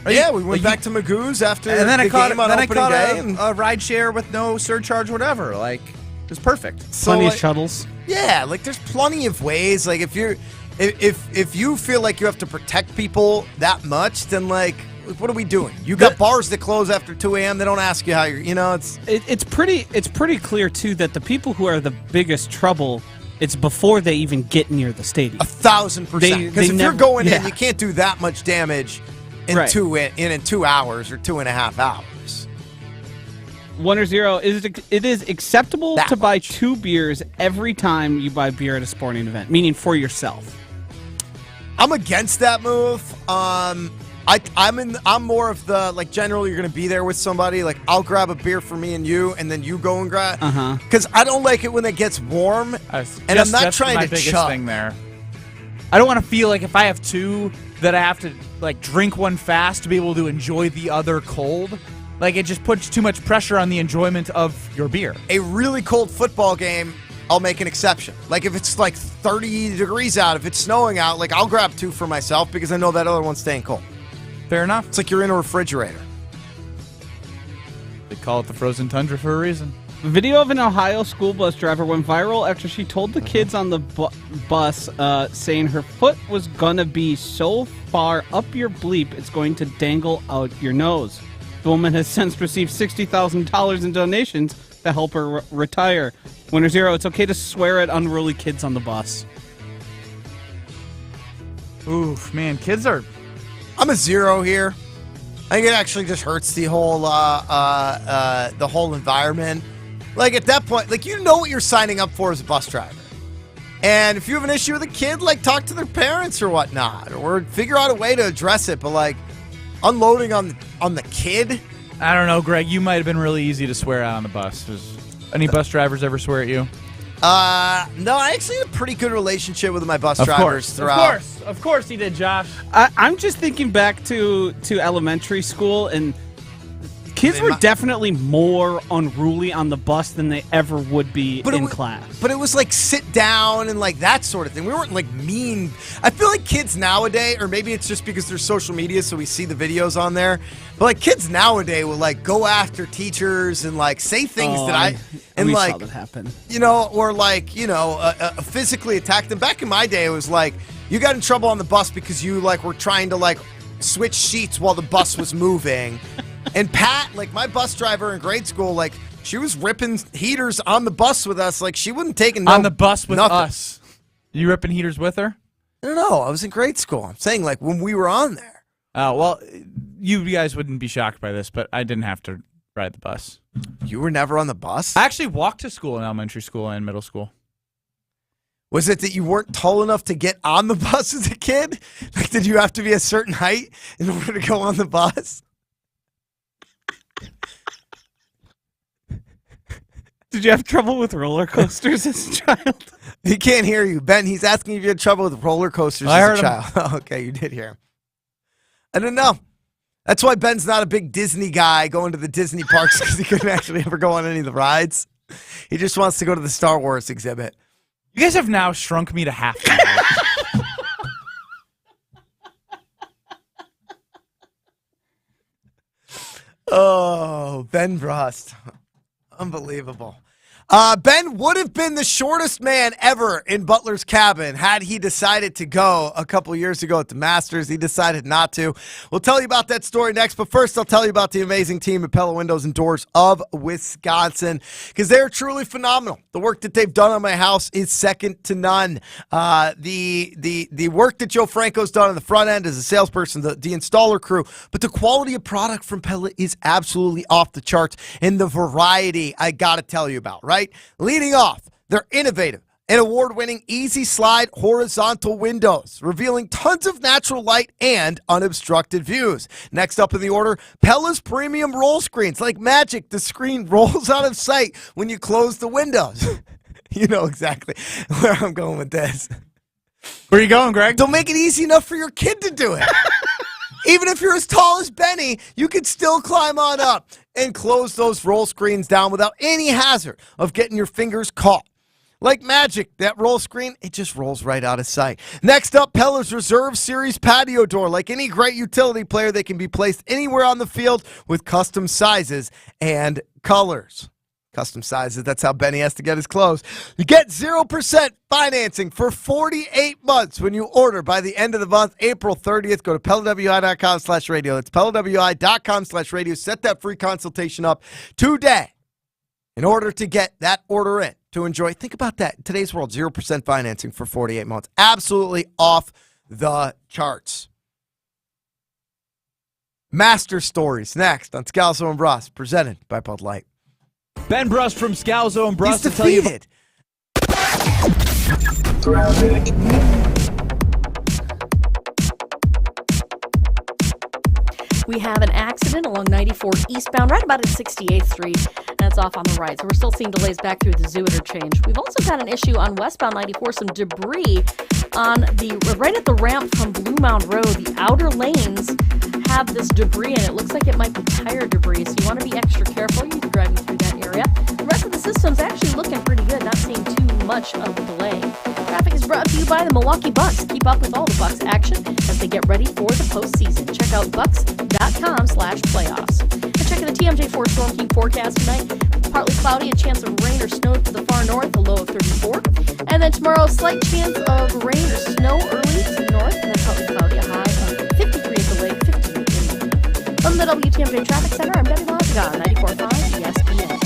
Right? Yeah, we went back to Magoo's after and then the I caught, game on then I opening caught day. a ride share with no surcharge, whatever. Like, it was perfect. Plenty of shuttles. Yeah, like there's plenty of ways. Like if you feel like you have to protect people that much, then like what are we doing? You got bars that close after 2 a.m. They don't ask you how you're. It's pretty clear too that the people who are the biggest trouble, it's before they even get near the stadium. 1,000%. Because if you're going in, you can't do that much damage in Right. 2 hours or 2.5 hours. 1-0. It is acceptable to buy 2 beers every time you buy beer at a sporting event, meaning for yourself. I'm against that move. I'm more of the, like, generally you're going to be there with somebody. Like, I'll grab a beer for me and you, and then you go and grab. Because I don't like it when it gets warm, and I'm not trying my to biggest chug. thing there. I don't want to feel like if I have 2 that I have to like drink one fast to be able to enjoy the other cold. Like it just puts too much pressure on the enjoyment of your beer. A really cold football game, I'll make an exception. Like if it's like 30 degrees out, if it's snowing out, like I'll grab 2 for myself because I know that other one's staying cold. Fair enough. It's like you're in a refrigerator. They call it the frozen tundra for a reason. Video of an Ohio school bus driver went viral after she told the kids on the bus saying her foot was gonna be so far up your bleep it's going to dangle out your nose. The woman has since received $60,000 in donations to help her retire. 1-0. It's okay to swear at unruly kids on the bus. Oof, man, kids are... I'm a 0 here. I think it actually just hurts the whole environment. Like at that point, like you know what you're signing up for as a bus driver. And if you have an issue with a kid, like talk to their parents or whatnot, or figure out a way to address it. But like unloading on the kid. I don't know, Greg. You might have been really easy to swear at on the bus. Does any bus drivers ever swear at you? No, I actually had a pretty good relationship with my bus drivers throughout. Of course he did, Josh. I'm just thinking back to elementary school, and kids were definitely more unruly on the bus than they ever would be in class. But it was like sit down and like that sort of thing. We weren't like mean. I feel like kids nowadays, or maybe it's just because there's social media so we see the videos on there, but like kids nowadays will like go after teachers and like say things we like saw that happen. Or like, physically attack them. Back in my day, it was like you got in trouble on the bus because you like were trying to like switch seats while the bus was moving. And Pat, like my bus driver in grade school, like she was ripping heaters on the bus with us. Like she wouldn't take on the bus with nothing. us. You ripping heaters with her? I don't know. I was in grade school. I'm saying like when we were on there. Well, you guys wouldn't be shocked by this, but I didn't have to ride the bus. You were never on the bus? I actually walked to school in elementary school and middle school. Was it that you weren't tall enough to get on the bus as a kid? Like, did you have to be a certain height in order to go on the bus? Did you have trouble with roller coasters as a child? He can't hear you. Ben, he's asking if you had trouble with roller coasters I as heard a child. Okay, you did hear him. I didn't know. That's why Ben's not a big Disney guy going to the Disney parks because he couldn't actually ever go on any of the rides. He just wants to go to the Star Wars exhibit. You guys have now shrunk me to half. Oh, Ben Brust. Unbelievable. Ben would have been the shortest man ever in Butler's cabin had he decided to go a couple years ago at the Masters. He decided not to. We'll tell you about that story next, but first I'll tell you about the amazing team at Pella Windows and Doors of Wisconsin because they're truly phenomenal. The work that they've done on my house is second to none. The work that Joe Franco's done on the front end as a salesperson, the installer crew, but the quality of product from Pella is absolutely off the charts, and the variety I got to tell you about, right? Leading off, they're innovative and award-winning easy slide horizontal windows, revealing tons of natural light and unobstructed views. Next up in the order, Pella's premium roll screens. Like magic, the screen rolls out of sight when you close the windows. You know exactly where I'm going with this. Where are you going, Greg? Don't make it easy enough for your kid to do it. Even if you're as tall as Benny, you can still climb on up and close those roll screens down without any hazard of getting your fingers caught. Like magic, that roll screen, it just rolls right out of sight. Next up, Pella's Reserve Series patio door. Like any great utility player, they can be placed anywhere on the field with custom sizes and colors. Custom sizes, that's how Benny has to get his clothes. You get 0% financing for 48 months when you order by the end of the month, April 30th. Go to PellaWI.com/radio. That's PellaWI.com/radio. Set that free consultation up today in order to get that order in to enjoy. Think about that. In today's world, 0% financing for 48 months. Absolutely off the charts. Master Stories next on Scalzo and Brust, presented by Bud Light. Ben Brust from Scalzo and Brust He's to tell you. defeated. We have an accident along 94 eastbound, right about at 68th Street. That's off on the right. So we're still seeing delays back through the zoo interchange. We've also got an issue on westbound 94, some debris on the right at the ramp from Blue Mound Road. The outer lanes have this debris, and it looks like it might be tire debris. So you want to be extra careful. You're driving through that area. The rest of the system's actually looking pretty good. Not seeing too much of a delay. Traffic is brought to you by the Milwaukee Bucks. Keep up with all the Bucks action as they get ready for the postseason. Check out bucks.com/playoffs. And check out the TMJ4 Storm King forecast tonight. Partly cloudy, a chance of rain or snow to the far north, a low of 34. And then tomorrow, slight chance of rain or snow early to the north, and then partly cloudy, a high of 53 at the lake, 58 in the evening. From the WTMJ Traffic Center, I'm Debbie Lonzagon, 94.5 ESPN.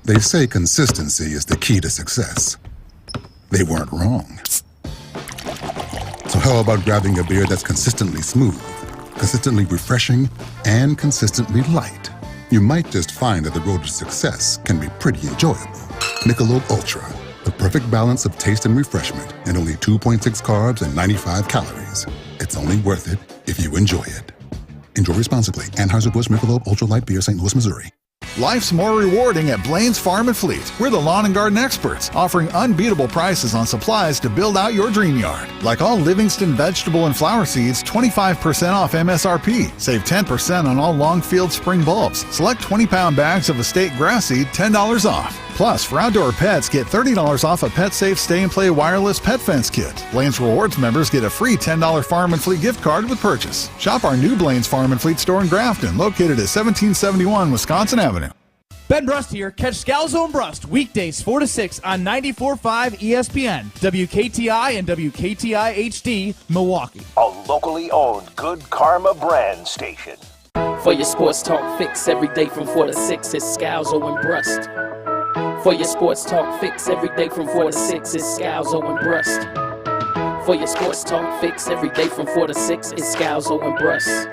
They say consistency is the key to success. They weren't wrong. So how about grabbing a beer that's consistently smooth, consistently refreshing, and consistently light? You might just find that the road to success can be pretty enjoyable. Michelob Ultra, the perfect balance of taste and refreshment, and only 2.6 carbs and 95 calories. It's only worth it if you enjoy it. Enjoy responsibly. Anheuser-Busch Michelob Ultra Light Beer, St. Louis, Missouri. Life's more rewarding at Blaine's Farm and Fleet. We're the lawn and garden experts, offering unbeatable prices on supplies to build out your dream yard. Like all Livingston vegetable and flower seeds, 25% off MSRP. Save 10% on all Longfield spring bulbs. Select 20-pound bags of estate grass seed, $10 off. Plus, for outdoor pets, get $30 off a PetSafe Stay and Play wireless pet fence kit. Blaine's Rewards members get a free $10 Farm and Fleet gift card with purchase. Shop our new Blaine's Farm and Fleet store in Grafton, located at 1771 Wisconsin Avenue. Ben Brust here. Catch Scalzo and Brust weekdays 4 to 6 on 94.5 ESPN, WKTI and WKTI HD, Milwaukee. A locally owned Good Karma brand station. For your sports talk fix every day from 4 to 6, it's Scalzo and Brust. For your sports talk fix every day from 4 to 6, it's Scalzo and Brust. For your sports talk fix every day from 4 to 6, it's Scalzo and Brust.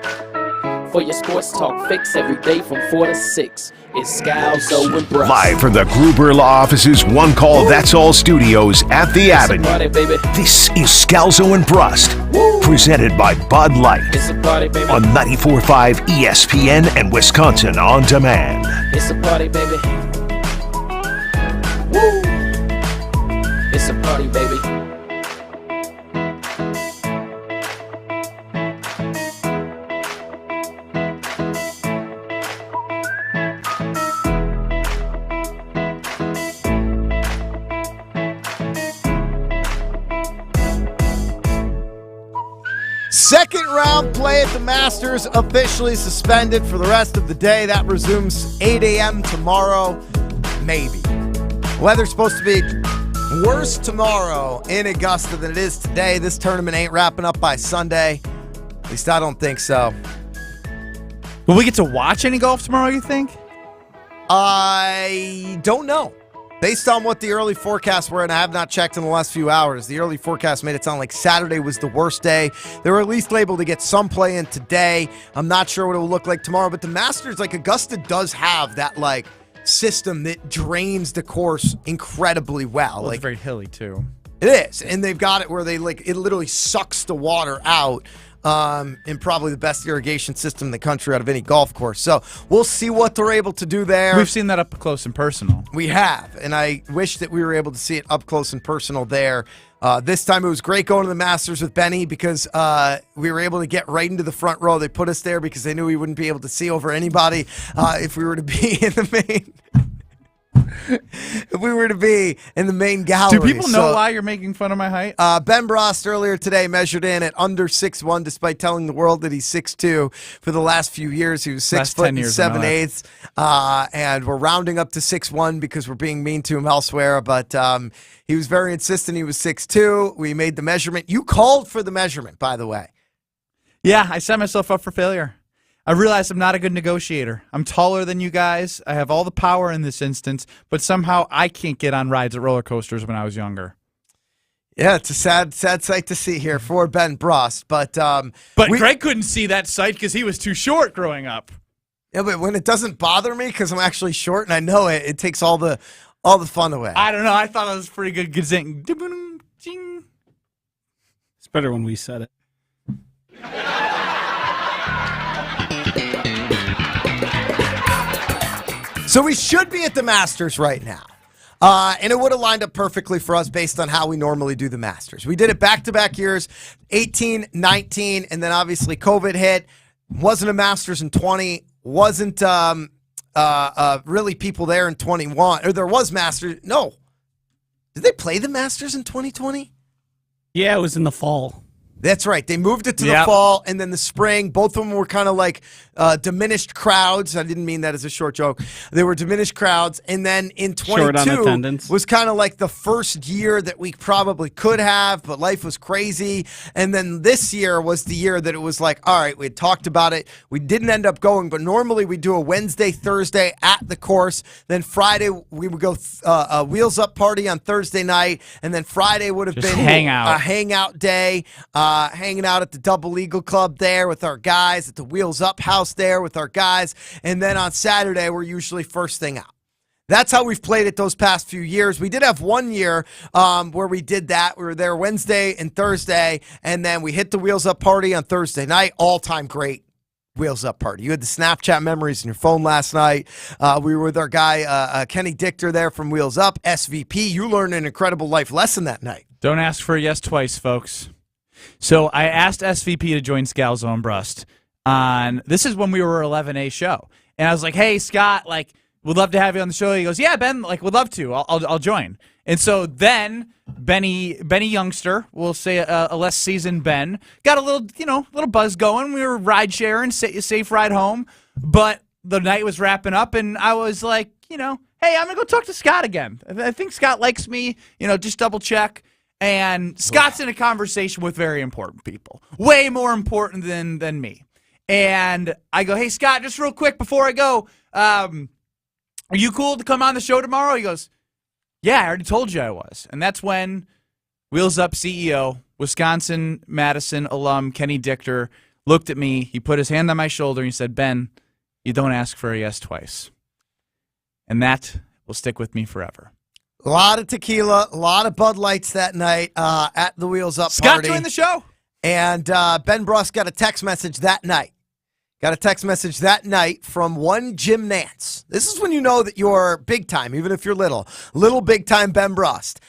For your sports talk fix every day from 4 to 6. It's Scalzo and Brust. Live from the Gruber Law Office's One Call That's All studios at the Avenue. Party, baby. This is Scalzo and Brust, presented by Bud Light It's a party, baby. on 94.5 ESPN and Wisconsin On Demand. It's a party, baby. Woo! It's a party, baby. Second round play at the Masters officially suspended for the rest of the day. That resumes 8 a.m. tomorrow, maybe. Weather's supposed to be worse tomorrow in Augusta than it is today. This tournament ain't wrapping up by Sunday. At least I don't think so. Will we get to watch any golf tomorrow, you think? I don't know. Based on what the early forecasts were, and I have not checked in the last few hours, the early forecast made it sound like Saturday was the worst day. They were at least able to get some play in today. I'm not sure what it will look like tomorrow, but the Masters, like Augusta does have that like system that drains the course incredibly well. It's very hilly too. It is, and they've got it where they like it literally sucks the water out. And probably the best irrigation system in the country out of any golf course. So we'll see what they're able to do there. We've seen that up close and personal. We have, and I wish that we were able to see it up close and personal there. This time it was great going to the Masters with Benny because we were able to get right into the front row. They put us there because they knew we wouldn't be able to see over anybody if we were to be in the main. If we were to be in the main gallery. Do people know why you're making fun of my height? Ben Brust earlier today measured in at under 6'1", despite telling the world that he's 6'2". For the last few years, he was 6 foot and 7/8. And we're rounding up to 6'1" because we're being mean to him elsewhere. But he was very insistent he was 6'2". We made the measurement. You called for the measurement, by the way. Yeah, I set myself up for failure. I realize I'm not a good negotiator. I'm taller than you guys. I have all the power in this instance, but somehow I can't get on rides at roller coasters when I was younger. Yeah, it's a sad sight to see here for Ben Brust. But Greg couldn't see that sight because he was too short growing up. Yeah, but when it doesn't bother me because I'm actually short and I know it, it takes all the fun away. I don't know. I thought it was pretty good. It's better when we said it. So we should be at the Masters right now. And it would have lined up perfectly for us based on how we normally do the Masters. We did it back-to-back years, 18, 19, and then obviously COVID hit. Wasn't a Masters in 20. Wasn't really people there in 21. Or there was Masters. No. Did they play the Masters in 2020? Yeah, it was in the fall. That's right. They moved it to the fall and then the spring. Both of them were kind of like diminished crowds. I didn't mean that as a short joke. They were diminished crowds. And then in 22 was kind of like the first year that we probably could have, but life was crazy. And then this year was the year that it was like, all right, we had talked about it. We didn't end up going, but normally we do a Wednesday, Thursday at the course. Then Friday we would go a Wheels Up party on Thursday night. And then Friday would have been a hangout day. Hanging out at the Double Eagle Club there with our guys, at the Wheels Up house there with our guys, and then on Saturday, we're usually first thing out. That's how we've played it those past few years. We did have 1 year where we did that. We were there Wednesday and Thursday, and then we hit the Wheels Up party on Thursday night. All-time great Wheels Up party. You had the Snapchat memories in your phone last night. We were with our guy, Kenny Dichter there from Wheels Up, SVP. You learned an incredible life lesson that night. Don't ask for a yes twice, folks. So I asked SVP to join Scalzo and Brust on, this is when we were 11A show. And I was like, hey, Scott, like, would love to have you on the show. He goes, yeah, Ben, like, would love to. I'll join. And so then Benny Youngster, we'll say a less seasoned Ben, got a little buzz going. We were ride sharing, safe ride home. But the night was wrapping up, and I was like, hey, I'm going to go talk to Scott again. I think Scott likes me, just double check. And Scott's in a conversation with very important people, way more important than me. And I go, hey, Scott, just real quick before I go, are you cool to come on the show tomorrow? He goes, yeah, I already told you I was. And that's when Wheels Up CEO, Wisconsin-Madison alum Kenny Dichter looked at me, he put his hand on my shoulder, and he said, Ben, you don't ask for a yes twice. And that will stick with me forever. A lot of tequila, a lot of Bud Lights that night at the Wheels Up Scott party. joined the show. And Ben Brust got a text message that night. From one Jim Nance. This is when you know that you're big time, even if you're little. Little big time Ben Brust.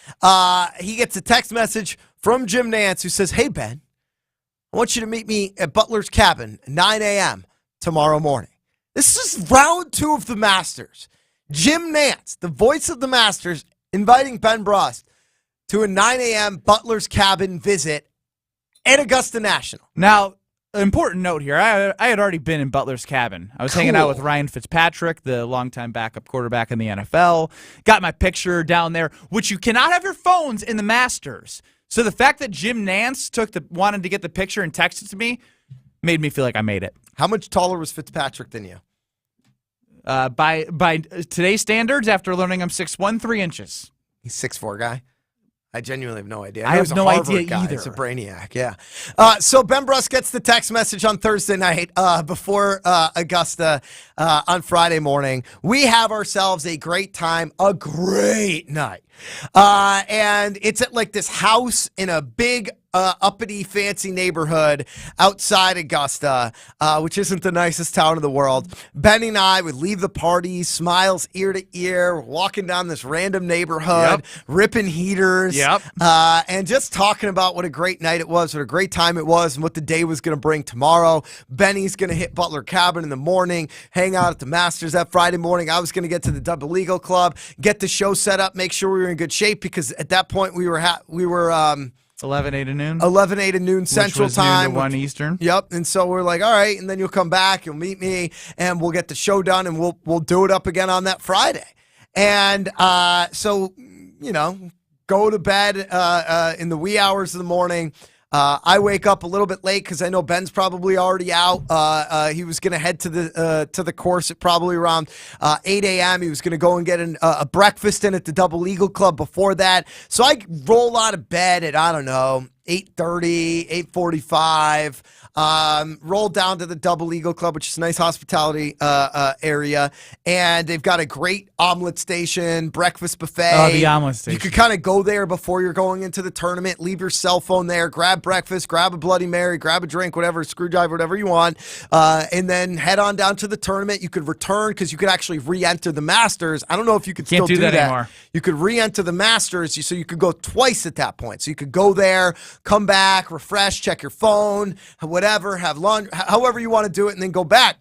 He gets a text message from Jim Nance who says, hey, Ben, I want you to meet me at Butler's Cabin, 9 a.m. tomorrow morning. This is round 2 of the Masters. Jim Nance, the voice of the Masters, inviting Ben Brust to a 9 a.m. Butler's Cabin visit at Augusta National. Now, an important note here. I had already been in Butler's Cabin. I was hanging out with Ryan Fitzpatrick, the longtime backup quarterback in the NFL. Got my picture down there, which you cannot have your phones in the Masters. So the fact that Jim Nance wanted to get the picture and texted to me made me feel like I made it. How much taller was Fitzpatrick than you? By today's standards, after learning I'm 6'1", 3 inches. He's 6'4" guy. I genuinely have no idea. I have no idea guy. either. He's a brainiac, yeah. So Ben Brust gets the text message on Thursday night before Augusta on Friday morning. We have ourselves a great time, a great night. And it's at like this house in a big uppity, fancy neighborhood outside Augusta, which isn't the nicest town in the world. Benny and I would leave the party, smiles ear to ear, walking down this random neighborhood, ripping heaters, and just talking about what a great night it was, what a great time it was, and what the day was going to bring tomorrow. Benny's going to hit Butler Cabin in the morning, hang out at the Masters that Friday morning. I was going to get to the Double Eagle Club, get the show set up, make sure we were in good shape, because at that point we were 11 a to noon. 11 a to noon Central Time. 1 Eastern. Yep. And so we're like, all right, and then you'll come back, you'll meet me, and we'll get the show done, and we'll do it up again on that Friday. And so, go to bed in the wee hours of the morning. I wake up a little bit late because I know Ben's probably already out. He was going to head to the course at probably around 8 a.m. He was going to go and get a breakfast in at the Double Eagle Club before that. So I roll out of bed at, 8:30, 8:45. Roll down to the Double Eagle Club, which is a nice hospitality area, and they've got a great omelet station, breakfast buffet. Oh, the omelet station. You could kind of go there before you're going into the tournament, leave your cell phone there, grab breakfast, grab a Bloody Mary, grab a drink, whatever, screwdriver, whatever you want, and then head on down to the tournament. You could return because you could actually re-enter the Masters. I don't know if you could still do that anymore. You could re-enter the Masters, so you could go twice at that point. So you could go there, come back, refresh, check your phone, whatever, have lunch, however you want to do it, and then go back.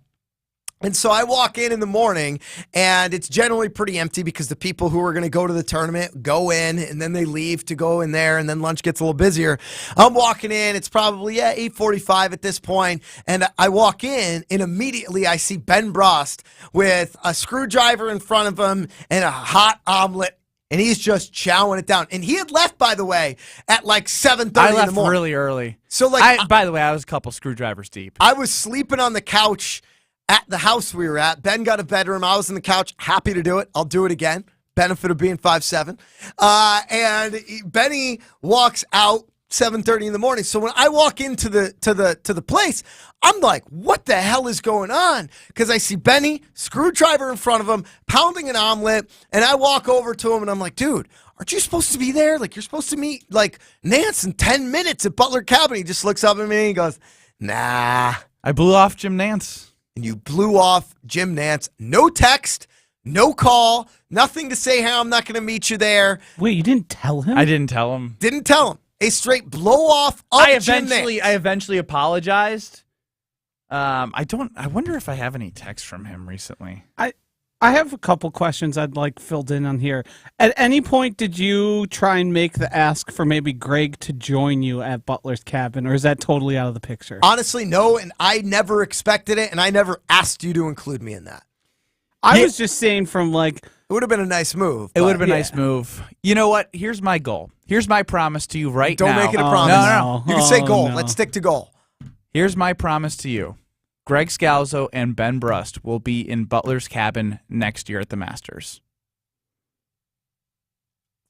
And so I walk in the morning, and it's generally pretty empty because the people who are going to go to the tournament go in, and then they leave to go in there, and then lunch gets a little busier. I'm walking in. It's probably 8:45 at this point, and I walk in, and immediately I see Ben Brust with a screwdriver in front of him and a hot omelet. And he's just chowing it down. And he had left, by the way, at like 7:30 in the morning. I left really early. So, by the way, I was a couple screwdrivers deep. I was sleeping on the couch at the house we were at. Ben got a bedroom. I was on the couch. Happy to do it. I'll do it again. Benefit of being 5'7". And Benny walks out 7:30 in the morning. So when I walk into the place, I'm like, what the hell is going on? Because I see Benny, screwdriver in front of him, pounding an omelet, and I walk over to him and I'm like, dude, aren't you supposed to be there? Like, you're supposed to meet like Nance in 10 minutes at Butler Cabin. He just looks up at me and he goes, nah. I blew off Jim Nance. And you blew off Jim Nance. No text, no call, nothing to say, hey, I'm not going to meet you there. Wait, you didn't tell him? I didn't tell him. Didn't tell him. A straight blow off of Jim Nance. I eventually apologized. I wonder if I have any texts from him recently. I have a couple questions I'd like filled in on here. At any point, did you try and make the ask for maybe Greg to join you at Butler's Cabin, or is that totally out of the picture? Honestly, no, and I never expected it, and I never asked you to include me in that. I was just saying from like... It would have been a nice move. It would have been a nice move. You know what? Here's my goal. Here's my promise to you right now. Don't make it a promise. No. You can say goal. No. Let's stick to goal. Here's my promise to you. Greg Scalzo and Ben Brust will be in Butler's Cabin next year at the Masters.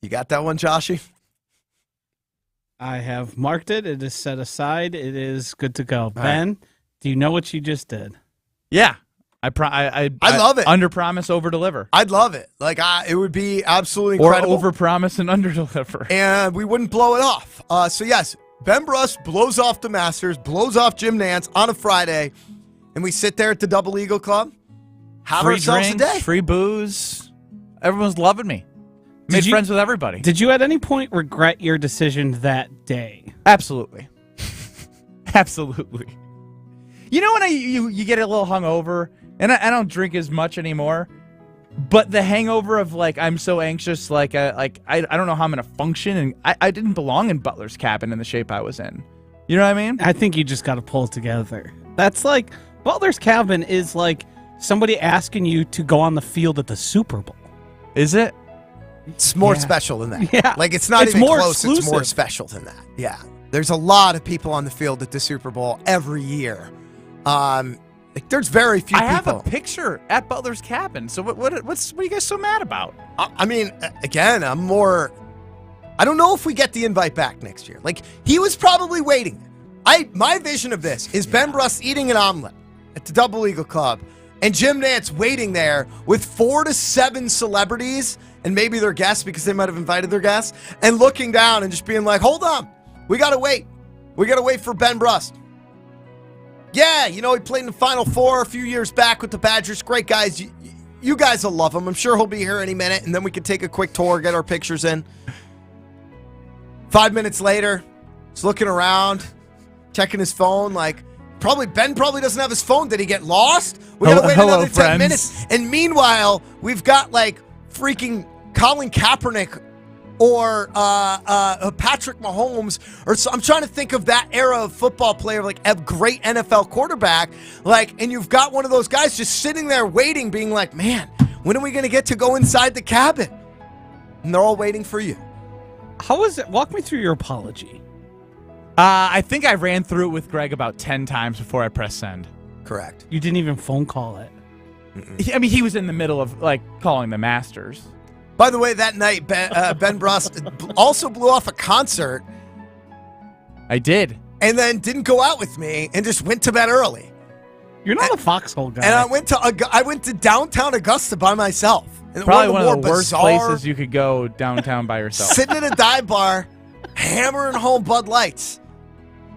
You got that one, Joshy? I have marked it. It is set aside. It is good to go. Ben, Do you know what you just did? Yeah. I love it. Under promise, over deliver. I'd love it. It would be absolutely incredible. Or over promise and under deliver. And we wouldn't blow it off. So yes, Ben Brust blows off the Masters, blows off Jim Nance on a Friday, and we sit there at the Double Eagle Club, have Free ourselves drinks, a day. free booze. Everyone's loving me. Made friends with everybody. Did you at any point regret your decision that day? Absolutely. Absolutely. You know when you get a little hungover, and I don't drink as much anymore, but the hangover of I'm so anxious, I don't know how I'm gonna function, and I didn't belong in Butler's cabin in the shape I was in. You know what I mean? I think you just got to pull it together. That's Butler's cabin is like somebody asking you to go on the field at the Super Bowl. Is it? It's more special than that. Yeah. It's not It's even more close. It's more exclusive. special than that. Yeah. There's a lot of people on the field at the Super Bowl every year. There's very few I people. have a picture at Butler's cabin. So what are you guys so mad about? I mean, again, I don't know if we get the invite back next year. He was probably waiting. My vision of this is Ben Brust eating an omelet at the Double Eagle Club and Jim Nance waiting there with 4 to 7 celebrities and maybe their guests because they might have invited their guests and looking down and just being like, hold on, we got to wait. We got to wait for Ben Brust. Yeah, he played in the Final Four a few years back with the Badgers. Great guys. You guys will love him. I'm sure he'll be here any minute, and then we can take a quick tour, get our pictures in. 5 minutes later, he's looking around, checking his phone. Ben probably doesn't have his phone. Did he get lost? We got to wait another 10 minutes. And meanwhile, we've got freaking Colin Kaepernick or Patrick Mahomes, I'm trying to think of that era of football player, a great NFL quarterback, and you've got one of those guys just sitting there waiting, being like, man, when are we going to get to go inside the cabin? And they're all waiting for you. How was it? Walk me through your apology. I think I ran through it with Greg about 10 times before I pressed send. Correct. You didn't even phone call it. I mean, he was in the middle of calling the Masters. By the way, that night, Ben Brust also blew off a concert. I did. And then didn't go out with me and just went to bed early. You're not a foxhole guy. And I went to downtown Augusta by myself. And Probably one of the worst bizarre places you could go downtown by yourself. Sitting at a dive bar, hammering home Bud Lights.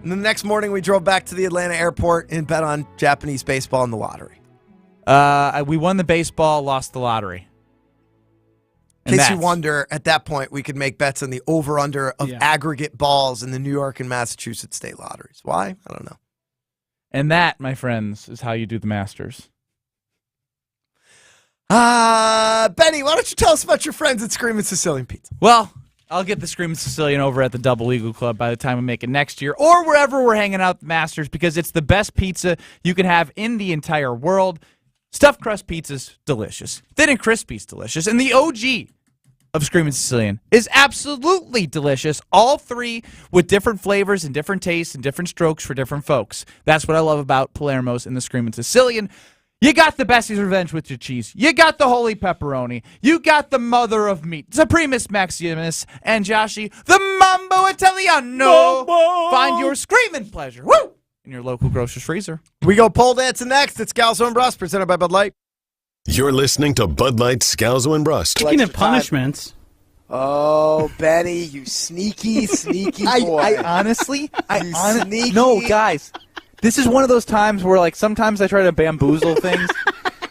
And the next morning, we drove back to the Atlanta airport and bet on Japanese baseball in the lottery. We won the baseball, lost the lottery. In case you wonder, at that point, we could make bets on the over-under of aggregate balls in the New York and Massachusetts state lotteries. Why? I don't know. And that, my friends, is how you do the Masters. Benny, why don't you tell us about your friends at Screamin' Sicilian Pizza? Well, I'll get the Screamin' Sicilian over at the Double Eagle Club by the time we make it next year, or wherever we're hanging out at the Masters, because it's the best pizza you can have in the entire world. Stuffed crust pizza's delicious. Thin and crispy's delicious. And the OG of Screamin' Sicilian is absolutely delicious. All three with different flavors and different tastes and different strokes for different folks. That's what I love about Palermo's and the Screamin' Sicilian. You got the Bessie's Revenge with your cheese. You got the Holy Pepperoni. You got the Mother of Meat, Supremus Maximus, and Joshi, the Mambo Italiano. Find your screaming pleasure. Woo! In your local grocer's freezer. We go pole dancing next. It's Scalzo and Brust, presented by Bud Light. You're listening to Bud Light, Scalzo, and Brust. Speaking of punishments. Oh, Benny, you sneaky boy. I honestly, no, guys. This is one of those times where, sometimes I try to bamboozle things.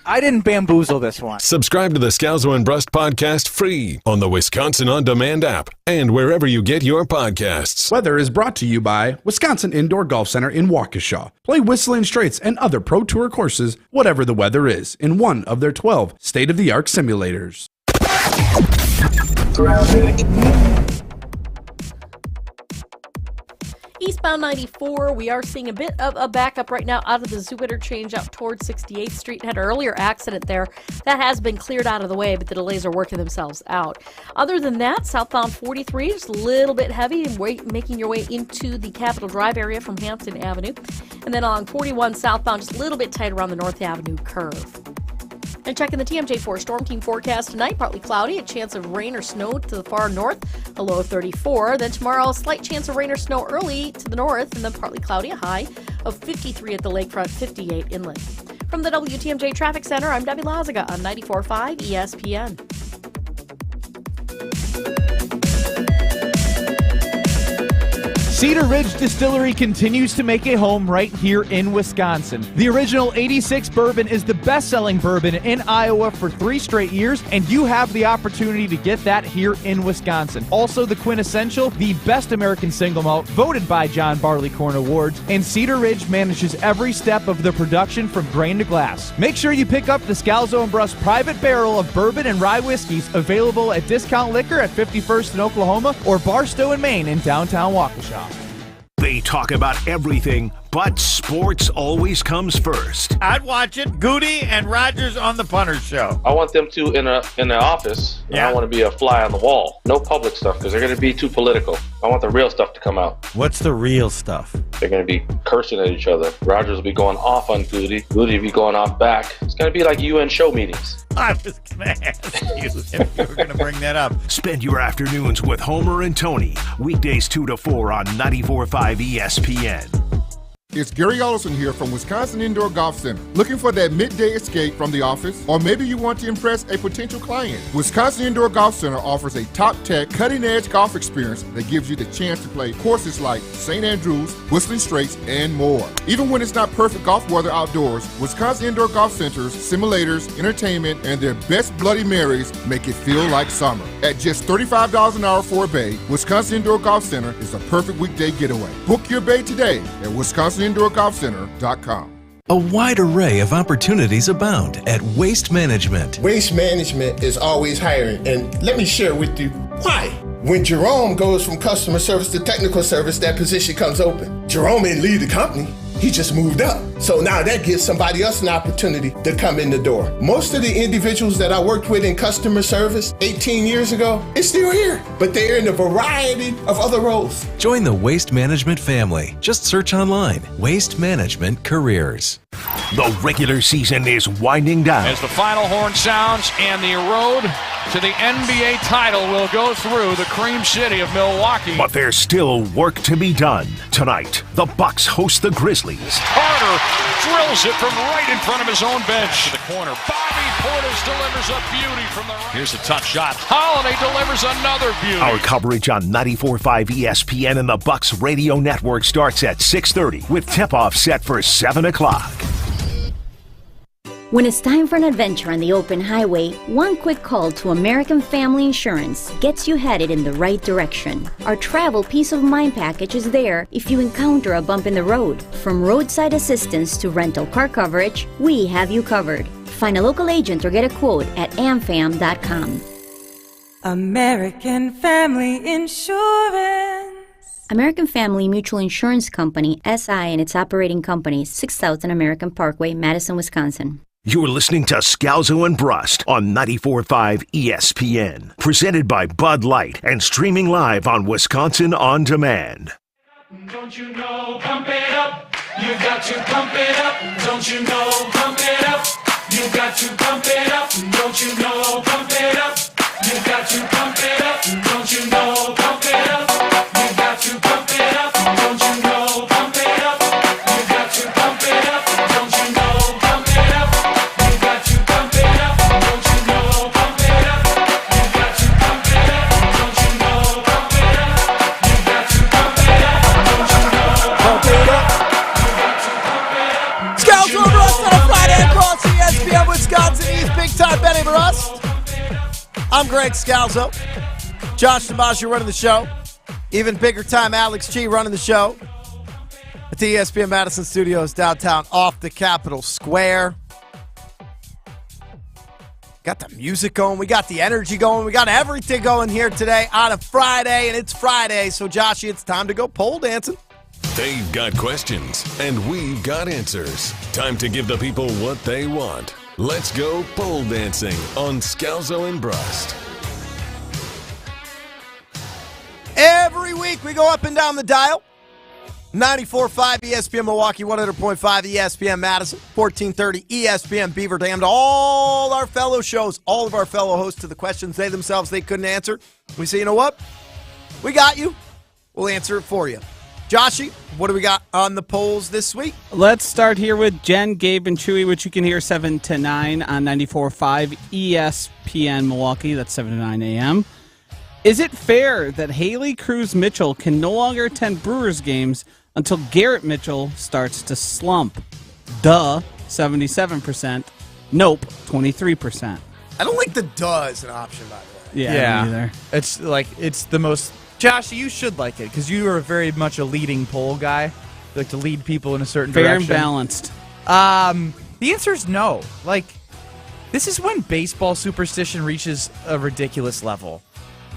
I didn't bamboozle this one. Subscribe to the Scalzo and Brust podcast free on the Wisconsin On Demand app and wherever you get your podcasts. Weather is brought to you by Wisconsin Indoor Golf Center in Waukesha. Play Whistling Straits and other Pro Tour courses, whatever the weather is, in one of their 12 state-of-the-art simulators. Eastbound 94, we are seeing a bit of a backup right now out of the Zoo interchange out towards 68th Street. Had an earlier accident there. That has been cleared out of the way, but the delays are working themselves out. Other than that, southbound 43 is a little bit heavy and making your way into the Capitol Drive area from Hampton Avenue. And then along 41 southbound, just a little bit tight around the North Avenue curve. And checking the TMJ4 Storm Team forecast tonight, partly cloudy, a chance of rain or snow to the far north, a low of 34. Then tomorrow, a slight chance of rain or snow early to the north, and then partly cloudy, a high of 53 at the lakefront, 58 inland. From the WTMJ Traffic Center, I'm Debbie Lazaga on 94.5 ESPN. Cedar Ridge Distillery continues to make a home right here in Wisconsin. The original 86 bourbon is the best-selling bourbon in Iowa for 3 straight years, and you have the opportunity to get that here in Wisconsin. Also, the quintessential, the best American single malt, voted by John Barleycorn Awards, and Cedar Ridge manages every step of the production from grain to glass. Make sure you pick up the Scalzo and Brust private barrel of bourbon and rye whiskeys, available at Discount Liquor at 51st in Oklahoma or Barstow in Maine in downtown Waukesha. They talk about everything, but sports always comes first. I'd watch it. Goody and Rogers on the Punter Show. I want them two in the office. Yeah. I want to be a fly on the wall. No public stuff because they're going to be too political. I want the real stuff to come out. What's the real stuff? They're going to be cursing at each other. Rogers will be going off on Goody. Goody will be going off back. It's going to be like UN show meetings. I was going to ask you if you were going to bring that up. Spend your afternoons with Homer and Tony. Weekdays 2 to 4 on 94.5 ESPN. It's Gary Ellison here from Wisconsin Indoor Golf Center. Looking for that midday escape from the office? Or maybe you want to impress a potential client? Wisconsin Indoor Golf Center offers a top-tech, cutting-edge golf experience that gives you the chance to play courses like St. Andrews, Whistling Straits, and more. Even when it's not perfect golf weather outdoors, Wisconsin Indoor Golf Center's simulators, entertainment, and their best Bloody Marys make it feel like summer. At just $35 an hour for a bay, Wisconsin Indoor Golf Center is the perfect weekday getaway. Book your bay today at WisconsinIndoorGolfCenter.com. A wide array of opportunities abound at Waste Management. Waste Management is always hiring, and let me share with you why. When Jerome goes from customer service to technical service, that position comes open. Jerome didn't leave the company. He just moved up. So now that gives somebody else an opportunity to come in the door. Most of the individuals that I worked with in customer service 18 years ago is still here, but they're in a variety of other roles. Join the Waste Management family. Just search online, Waste Management Careers. The regular season is winding down. As the final horn sounds and the road to the NBA title will go through the Cream City of Milwaukee. But there's still work to be done. Tonight, the Bucks host the Grizzlies. Carter drills it from right in front of his own bench. To the corner. Bobby Portis delivers a beauty from the right. Here's a tough shot. Holiday delivers another beauty. Our coverage on 94.5 ESPN and the Bucks radio network starts at 6:30 with tip-off set for 7 o'clock. When it's time for an adventure on the open highway, one quick call to American Family Insurance gets you headed in the right direction. Our travel peace of mind package is there if you encounter a bump in the road. From roadside assistance to rental car coverage, we have you covered. Find a local agent or get a quote at amfam.com. American Family Insurance. American Family Mutual Insurance Company, SI, and its operating company, 6000 American Parkway, Madison, Wisconsin. You're listening to Scalzo and Brust on 94.5 ESPN. Presented by Bud Light and streaming live on Wisconsin On Demand. Don't you know, pump it up. You've got to pump it up. Don't you know, pump it up. You've got to pump it up. Don't you know, pump it up. You've got to pump it up. Don't you know, pump it up. You've got to pump it up. Don't you know, pump it up. You've got to pump it up. Don't you know, pump it up. You've got to pump it up. Don't you know, pump it up. You've got to pump it up. Don't you know, pump it up. You've got to pump it up. Don't you know, pump it up. You've got to pump it up. Scalzo and Brust on a Friday across ESPN Wisconsin East. Big time Benny Brust. I'm Greg Scalzo. Josh DiMaggio running the show. Even bigger time Alex G running the show at the ESPN Madison Studios downtown off the Capitol Square. Got the music going. We got the energy going. We got everything going here today on a Friday, and it's Friday. So, Joshy, it's time to go pole dancing. They've got questions, and we've got answers. Time to give the people what they want. Let's go pole dancing on Scalzo and Brust. Every week we go up and down the dial. 94.5 ESPN Milwaukee, 100.5 ESPN Madison, 1430 ESPN Beaver Dam. To all our fellow shows, all of our fellow hosts to the questions they themselves they couldn't answer. We say, you know what? We got you. We'll answer it for you. Joshy, what do we got on the polls this week? Let's start here with Jen, Gabe, and Chewy, which you can hear 7 to 9 on 94.5 ESPN Milwaukee. That's 7 to 9 a.m. Is it fair that Haley Cruz Mitchell can no longer attend Brewers games until Garrett Mitchell starts to slump? Duh, 77%. Nope, 23%. I don't think the duh is an option, by the way. Yeah, me neither. It's like, it's the most... Josh, you should like it, because you are very much a leading poll guy. You like to lead people in a certain Fair direction. and balanced. The answer is no. Like, this is when baseball superstition reaches a ridiculous level.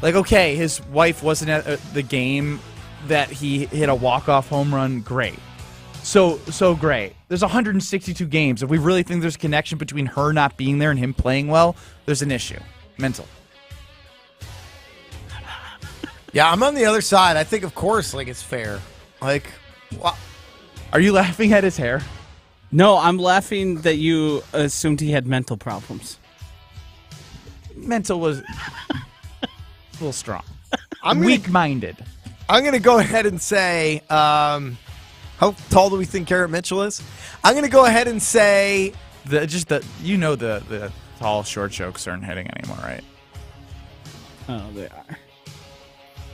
Like, okay, his wife wasn't at the game that he hit a walk-off home run. Great. So great. There's 162 games. If we really think there's a connection between her not being there and him playing well, there's an issue. Mental. Yeah, I'm on the other side. I think, of course, like, it's fair. Like, Are you laughing at his hair? No, I'm laughing that you assumed he had mental problems. Mental was a little strong. I'm weak-minded. I'm going to go ahead and say, how tall do we think Garrett Mitchell is? I'm going to go ahead and say... the tall, short jokes aren't hitting anymore, right? Oh, they are.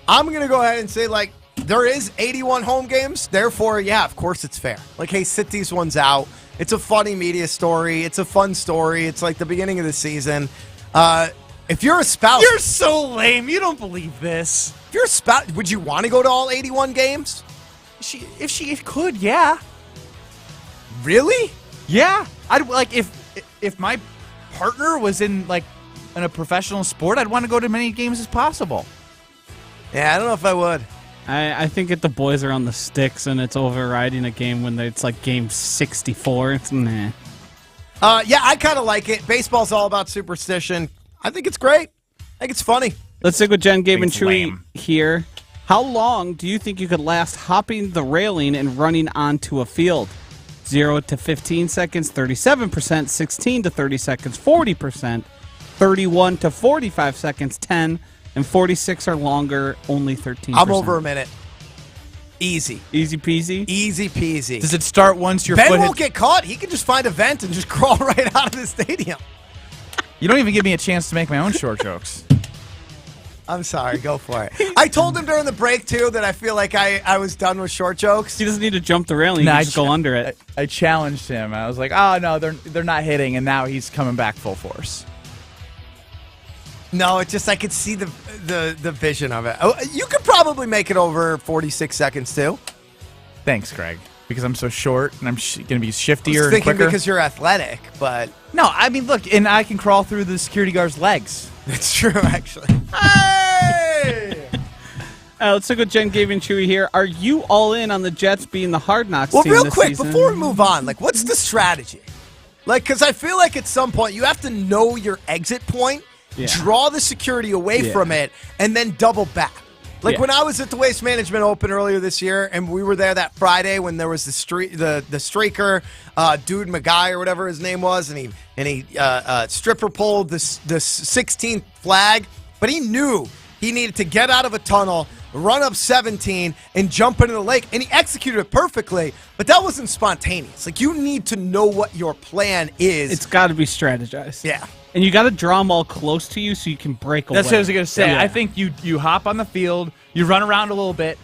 I'm going to go ahead and say, like, there is 81 home games. Therefore, yeah, of course it's fair. Like, hey, sit these ones out. It's a funny media story. It's a fun story. It's like the beginning of the season. If you're a spouse... You're so lame. You don't believe this. If you're a spouse, would you want to go to all 81 games? If she could, yeah. Really? Yeah. I'd like if my partner was in a professional sport, I'd want to go to as many games as possible. Yeah, I don't know if I would. I think if the boys are on the sticks and it's overriding a game when it's like game 64, it's nah. Yeah, I kind of like it. Baseball's all about superstition. I think it's great. I think it's funny. Let's stick with Jen, Gabe, and Chewy here. How long do you think you could last hopping the railing and running onto a field? 0 to 15 seconds, 37%, 16 to 30 seconds, 40%, 31 to 45 seconds, 10, and 46 or longer, only 13%. I'm over a minute. Easy. Easy peasy? Easy peasy. Does it start once your Ben foot won't get caught. He can just find a vent and just crawl right out of the stadium. You don't even give me a chance to make my own short jokes. I'm sorry. Go for it. I told him during the break, too, that I feel like I was done with short jokes. He doesn't need to jump the railing. He can just go under it. I challenged him. I was like, oh, no, they're not hitting, and now he's coming back full force. No, it's just I could see the vision of it. Oh, you could probably make it over 46 seconds, too. Thanks, Greg. Because I'm so short, and I'm going to be shiftier I was and thinking quicker. because you're athletic, but... No, I mean, look, and I can crawl through the security guard's legs. That's true, actually. Hey! Let's look at Jen, Gabe, and Chewy here. Are you all in on the Jets being the Hard Knocks Well, team real this quick, season? before we move on, like, what's the strategy? Like, because I feel like at some point you have to know your exit point, draw the security away from it, and then double back. Like when I was at the Waste Management Open earlier this year, and we were there that Friday when there was the streaker, Dude McGuy or whatever his name was, and he stripper pulled the 16th flag, but he knew he needed to get out of a tunnel, run up 17, and jump into the lake, and he executed it perfectly. But that wasn't spontaneous. Like you need to know what your plan is. It's got to be strategized. Yeah. And you got to draw them all close to you so you can break away. That's what I was going to say. Yeah. I think you hop on the field, you run around a little bit,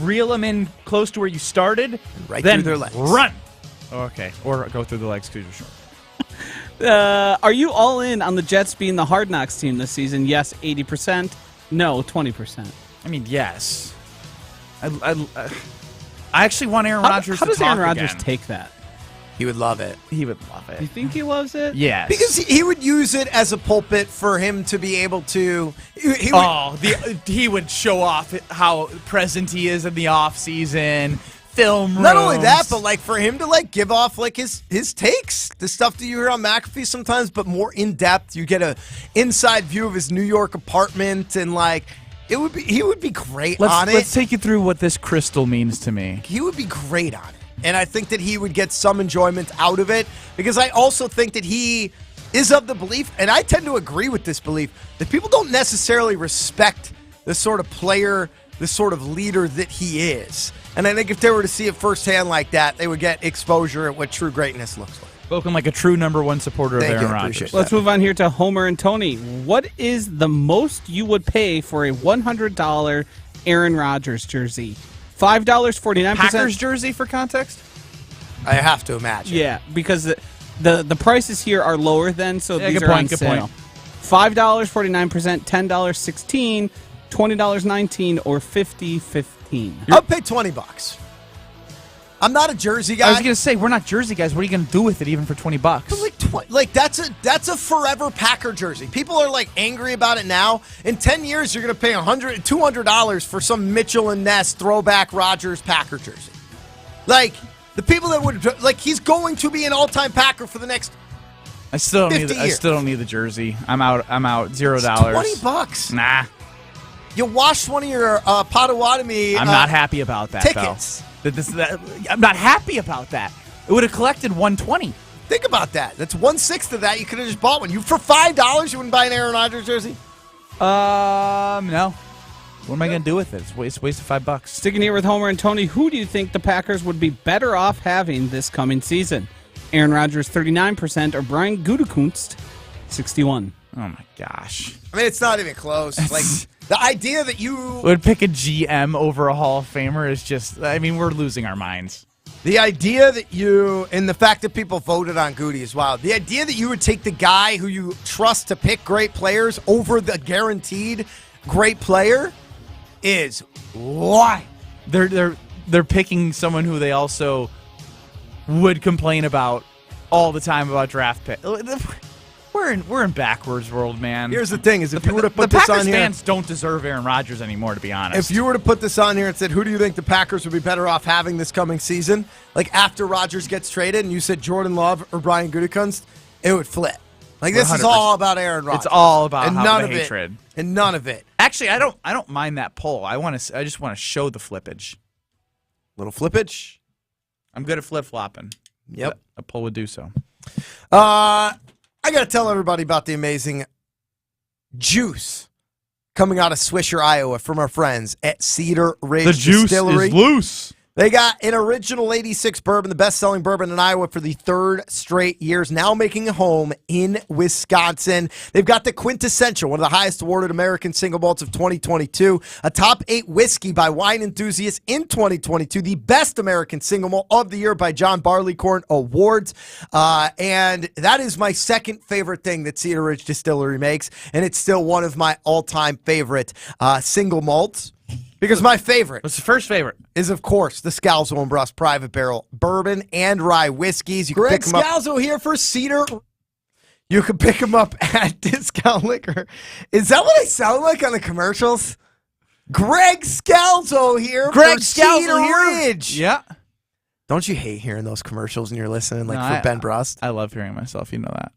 reel them in close to where you started, right then through their legs. Run. Okay. Or go through the legs because you're short. Are you all in on the Jets being the Hard Knocks team this season? Yes, 80%. No, 20%. I mean, yes. I actually want Aaron Rodgers to talk How does Aaron Rodgers again. take that? He would love it. He would love it. You think he loves it? Yes. Because he would use it as a pulpit for him to be able to... He would show off how present he is in the offseason, film rooms. Not only that, but like for him to like give off like his takes, the stuff that you hear on McAfee sometimes, but more in depth. You get a inside view of his New York apartment, and like He would be great Let's, on it. let's take you through what this crystal means to me. He would be great on it. And I think that he would get some enjoyment out of it because I also think that he is of the belief, and I tend to agree with this belief, that people don't necessarily respect the sort of player, the sort of leader that he is. And I think if they were to see it firsthand like that, they would get exposure at what true greatness looks like. Spoken like a true number one supporter of Aaron Rodgers. Let's move on here to Homer and Tony. What is the most you would pay for a $100 Aaron Rodgers jersey? $5.49. Packers jersey for context? I have to imagine. Yeah, because the prices here are lower than, so Yeah, these good are point, on good sale. point. $5.49, $10.16, $20.19, or $50.15. I'll pay $20. I'm not a jersey guy. I was going to say, we're not jersey guys. What are you going to do with it even for $20? But like that's a forever Packer jersey. People are like angry about it now. In 10 years, you're going to pay $200 for some Mitchell and Ness throwback Rodgers Packer jersey. Like the people that would like, he's going to be an all-time Packer for the next. I still don't 50 need. I years. still don't need the jersey. I'm out. $0. $20. Nah. You washed one of your Potawatomi. I'm not happy about that. Tickets. Though. I'm not happy about that. It would have collected $120. Think about that. That's 1/6 of that. You could have just bought one. You for $5, you wouldn't buy an Aaron Rodgers jersey. No. What am I going to do with it? It's waste of $5. Sticking here with Homer and Tony, who do you think the Packers would be better off having this coming season? Aaron Rodgers, 39%, or Brian Gutekunst, 61%. Oh my gosh. I mean, it's not even close. Like the idea that you would pick a GM over a Hall of Famer is just, I mean, we're losing our minds. The idea that you, and the fact that people voted on Goody as well, the idea that you would take the guy who you trust to pick great players over the guaranteed great player is why. They're picking someone who they also would complain about all the time about draft pick. We're in backwards world, man. Here's the thing: is if you were to put the this Packers on here, fans don't deserve Aaron Rodgers anymore. To be honest, if you were to put this on here and said, "Who do you think the Packers would be better off having this coming season?" Like after Rodgers gets traded, and you said Jordan Love or Brian Gutekunst, it would flip. Like this is 100%. all about Aaron Rodgers. It's all about and how none the of hatred. It, and none of it. Actually, I don't mind that poll. I just want to show the flippage. Little flippage. I'm good at flip flopping. Yep, a poll would do so. I got to tell everybody about the amazing juice coming out of Swisher, Iowa from our friends at Cedar Ridge The juice Distillery. is loose. They got an original 86 bourbon, the best-selling bourbon in Iowa for the third straight years, now making a home in Wisconsin. They've got the quintessential, one of the highest awarded American single malts of 2022, a top 8 whiskey by wine enthusiasts in 2022, the best American single malt of the year by John Barleycorn Awards, and that is my second favorite thing that Cedar Ridge Distillery makes, and it's still one of my all-time favorite single malts. Because my favorite. What's the first favorite? Is, of course, the Scalzo and Brust Private Barrel Bourbon and Rye Whiskeys. You can Greg pick them up. Scalzo here for Cedar. You can pick them up at Discount Liquor. Is that what I sound like on the commercials? Greg Scalzo here Greg for Scalzo Cedar here? Ridge. Yeah. Don't you hate hearing those commercials when you're listening, like No, for Ben Brust? I love hearing myself. You know that.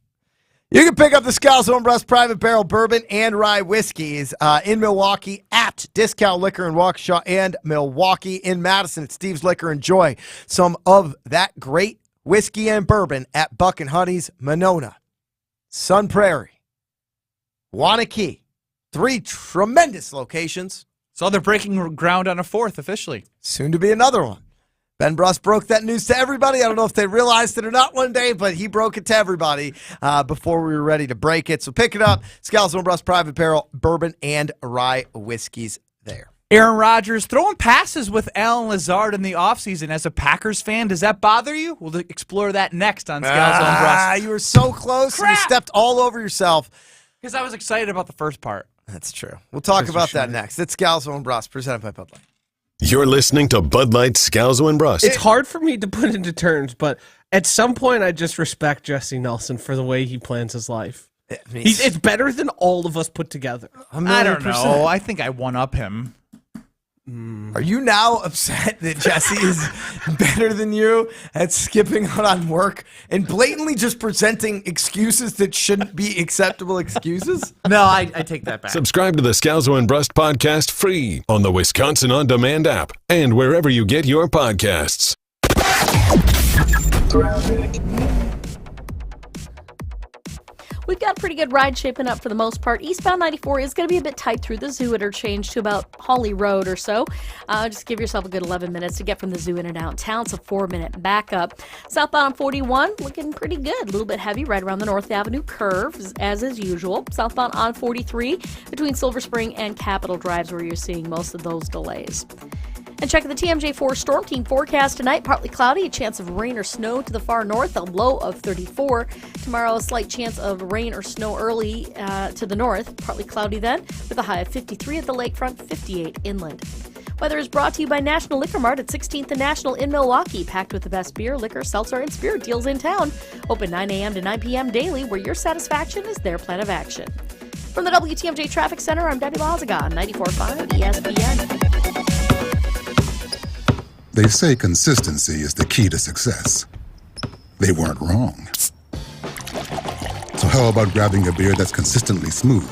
You can pick up the Scalzo and Brust Private Barrel Bourbon and Rye Whiskeys in Milwaukee at Discount Liquor in Waukesha and Milwaukee in Madison at Steve's Liquor. Enjoy some of that great whiskey and bourbon at Buck and Honey's, Monona, Sun Prairie, Wanakee. 3 tremendous locations. So they're breaking ground on a 4th officially. Soon to be another one. Ben Brust broke that news to everybody. I don't know if they realized it or not one day, but he broke it to everybody before we were ready to break it. So pick it up. Scalzo and Brust Private Barrel, Bourbon and Rye Whiskeys there. Aaron Rodgers throwing passes with Alan Lazard in the offseason. As a Packers fan, does that bother you? We'll explore that next on Scalzo and Brust. You were so close. And you stepped all over yourself. Because I was excited about the first part. That's true. We'll talk about that next. It's Scalzo and Brust, presented by Bud Light. You're listening to Bud Light, Scalzo, and Brust. It's hard for me to put into terms, but at some point I just respect Jesse Nelson for the way he plans his life. It's better than all of us put together. I don't know. I think I one-up him. Are you now upset that Jesse is better than you at skipping out on work and blatantly just presenting excuses that shouldn't be acceptable excuses? No, I take that back. Subscribe to the Scalzo and Brust podcast free on the Wisconsin On Demand app and wherever you get your podcasts. We've got a pretty good ride shaping up for the most part. Eastbound 94 is going to be a bit tight through the zoo interchange to about Holly Road or so. Just give yourself a good 11 minutes to get from the zoo into downtown. It's a 4-minute backup. Southbound on 41, looking pretty good. A little bit heavy right around the North Avenue curve, as is usual. Southbound on 43 between Silver Spring and Capitol Drives where you're seeing most of those delays. And check the TMJ4 Storm Team forecast tonight. Partly cloudy, a chance of rain or snow to the far north, a low of 34. Tomorrow, a slight chance of rain or snow early to the north. Partly cloudy then, with a high of 53 at the lakefront, 58 inland. Weather is brought to you by National Liquor Mart at 16th and National in Milwaukee. Packed with the best beer, liquor, seltzer, and spirit deals in town. Open 9 a.m. to 9 p.m. daily, where your satisfaction is their plan of action. From the WTMJ Traffic Center, I'm Debbie Lazaga on 94.5 ESPN. They say consistency is the key to success. They weren't wrong. So how about grabbing a beer that's consistently smooth,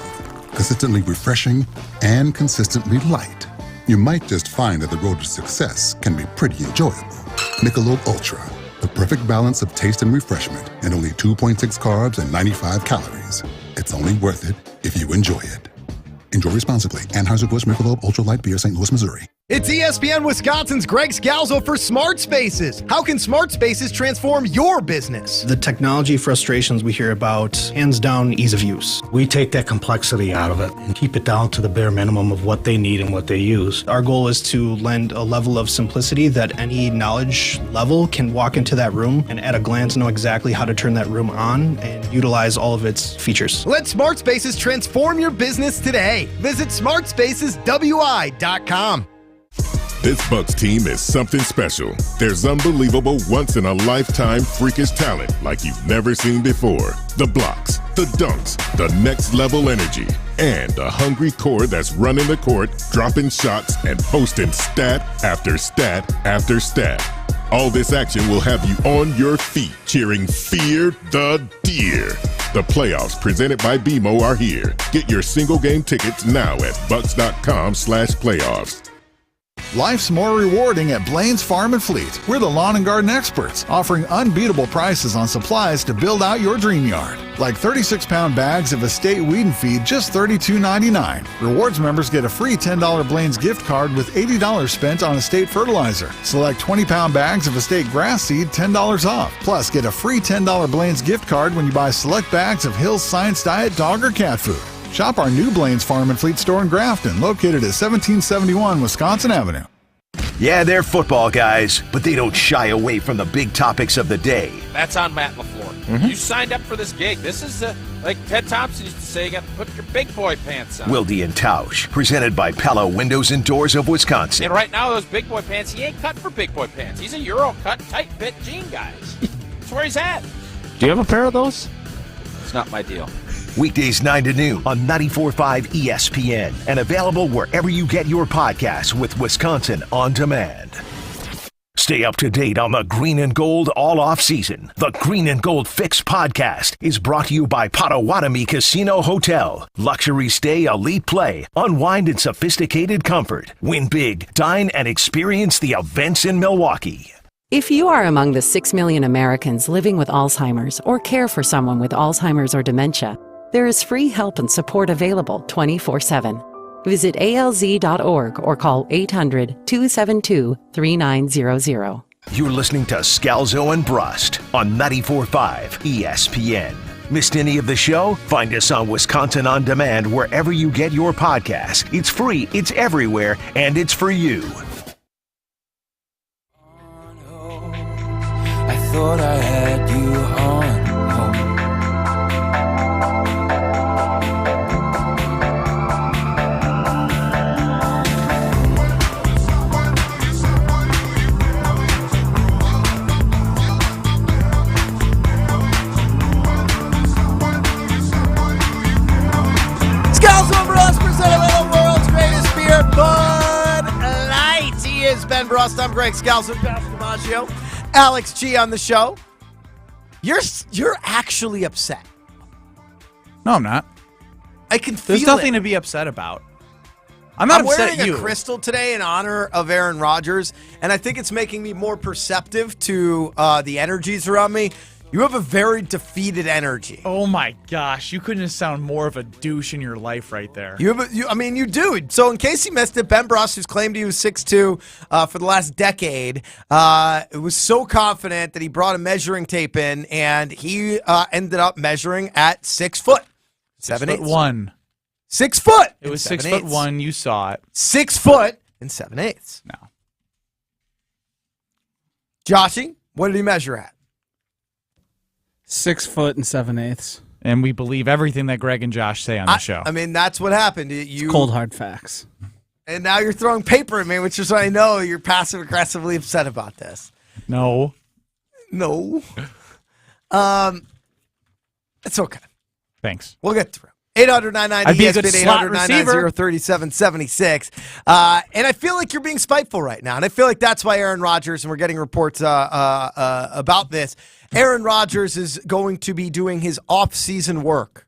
consistently refreshing, and consistently light? You might just find that the road to success can be pretty enjoyable. Michelob Ultra, the perfect balance of taste and refreshment, and only 2.6 carbs and 95 calories. It's only worth it if you enjoy it. Enjoy responsibly. Anheuser-Busch Michelob Ultra Light Beer, St. Louis, Missouri. It's ESPN Wisconsin's Greg Scalzo for Smart Spaces. How can Smart Spaces transform your business? The technology frustrations we hear about, hands down, ease of use. We take that complexity out of it and keep it down to the bare minimum of what they need and what they use. Our goal is to lend a level of simplicity that any knowledge level can walk into that room and at a glance know exactly how to turn that room on and utilize all of its features. Let Smart Spaces transform your business today. Visit smartspaceswi.com. This Bucks team is something special. There's unbelievable once-in-a-lifetime freakish talent like you've never seen before. The blocks, the dunks, the next-level energy, and a hungry core that's running the court, dropping shots, and posting stat after stat after stat. All this action will have you on your feet cheering Fear the Deer. The playoffs presented by BMO are here. Get your single-game tickets now at bucks.com/playoffs. Life's more rewarding at Blaine's Farm and Fleet. We're the lawn and garden experts, offering unbeatable prices on supplies to build out your dream yard. Like 36-pound bags of estate weed and feed, just $32.99. Rewards members get a free $10 Blaine's gift card with $80 spent on estate fertilizer. Select 20-pound bags of estate grass seed, $10 off. Plus, get a free $10 Blaine's gift card when you buy select bags of Hill's Science Diet dog or cat food. Shop our new Blaine's Farm and Fleet store in Grafton, located at 1771 Wisconsin Avenue. Yeah, they're football guys, but they don't shy away from the big topics of the day. That's on Matt LaFleur. You signed up for this gig. This is like Ted Thompson used to say, you got to put your big boy pants on. Wilde and Tausch, presented by Pella Windows and Doors of Wisconsin. And right now, those big boy pants, he ain't cut for big boy pants. He's a Euro cut, tight fit jean guy. That's where he's at. Do you have a pair of those? It's not my deal. Weekdays 9 to noon on 94.5 ESPN and available wherever you get your podcasts with Wisconsin On Demand. Stay up to date on the Green and Gold all off season. The Green and Gold Fix podcast is brought to you by Potawatomi Casino Hotel. Luxury stay, elite play, unwind in sophisticated comfort. Win big, dine and experience the events in Milwaukee. If you are among the 6 million Americans living with Alzheimer's or care for someone with Alzheimer's or dementia, there is free help and support available 24/7. Visit alz.org or call 800-272-3900. You're listening to Scalzo and Brust on 94.5 ESPN. Missed any of the show? Find us on Wisconsin On Demand wherever you get your podcasts. It's free, it's everywhere, and it's for you. I thought I had you on hold. Scalzo and Brust presented by the world's greatest beer, Bud Ben Brust. I'm Greg Scalzo, Pastor DiMaggio, Alex G on the show. You're actually upset. No, I'm not. I can feel There's nothing it. to be upset about. I'm not upset wearing at you. a crystal today in honor of Aaron Rodgers, and I think it's making me more perceptive to the energies around me. You have a very defeated energy. Oh my gosh, you couldn't sound more of a douche in your life right there. You do. So in case you missed it, Ben Brust, who's claimed he was 6'2" for the last decade, was so confident that he brought a measuring tape in, and he ended up measuring at 6 foot. 7'1". 6 foot. It was 6'1". You saw it. 6 foot and 7/8. No. Joshy, what did he measure at? 6 foot and 7/8. And we believe everything that Greg and Josh say on the show. I mean, that's what happened. You Cold hard facts. And now you're throwing paper at me, which is why I know you're passive aggressively upset about this. No. It's okay. Thanks. We'll get through. 800-990 I'd be a good ESPN, slot receiver. 800-990-3776. And I feel like you're being spiteful right now. And I feel like that's why Aaron Rodgers, and we're getting reports about this, Aaron Rodgers is going to be doing his off-season work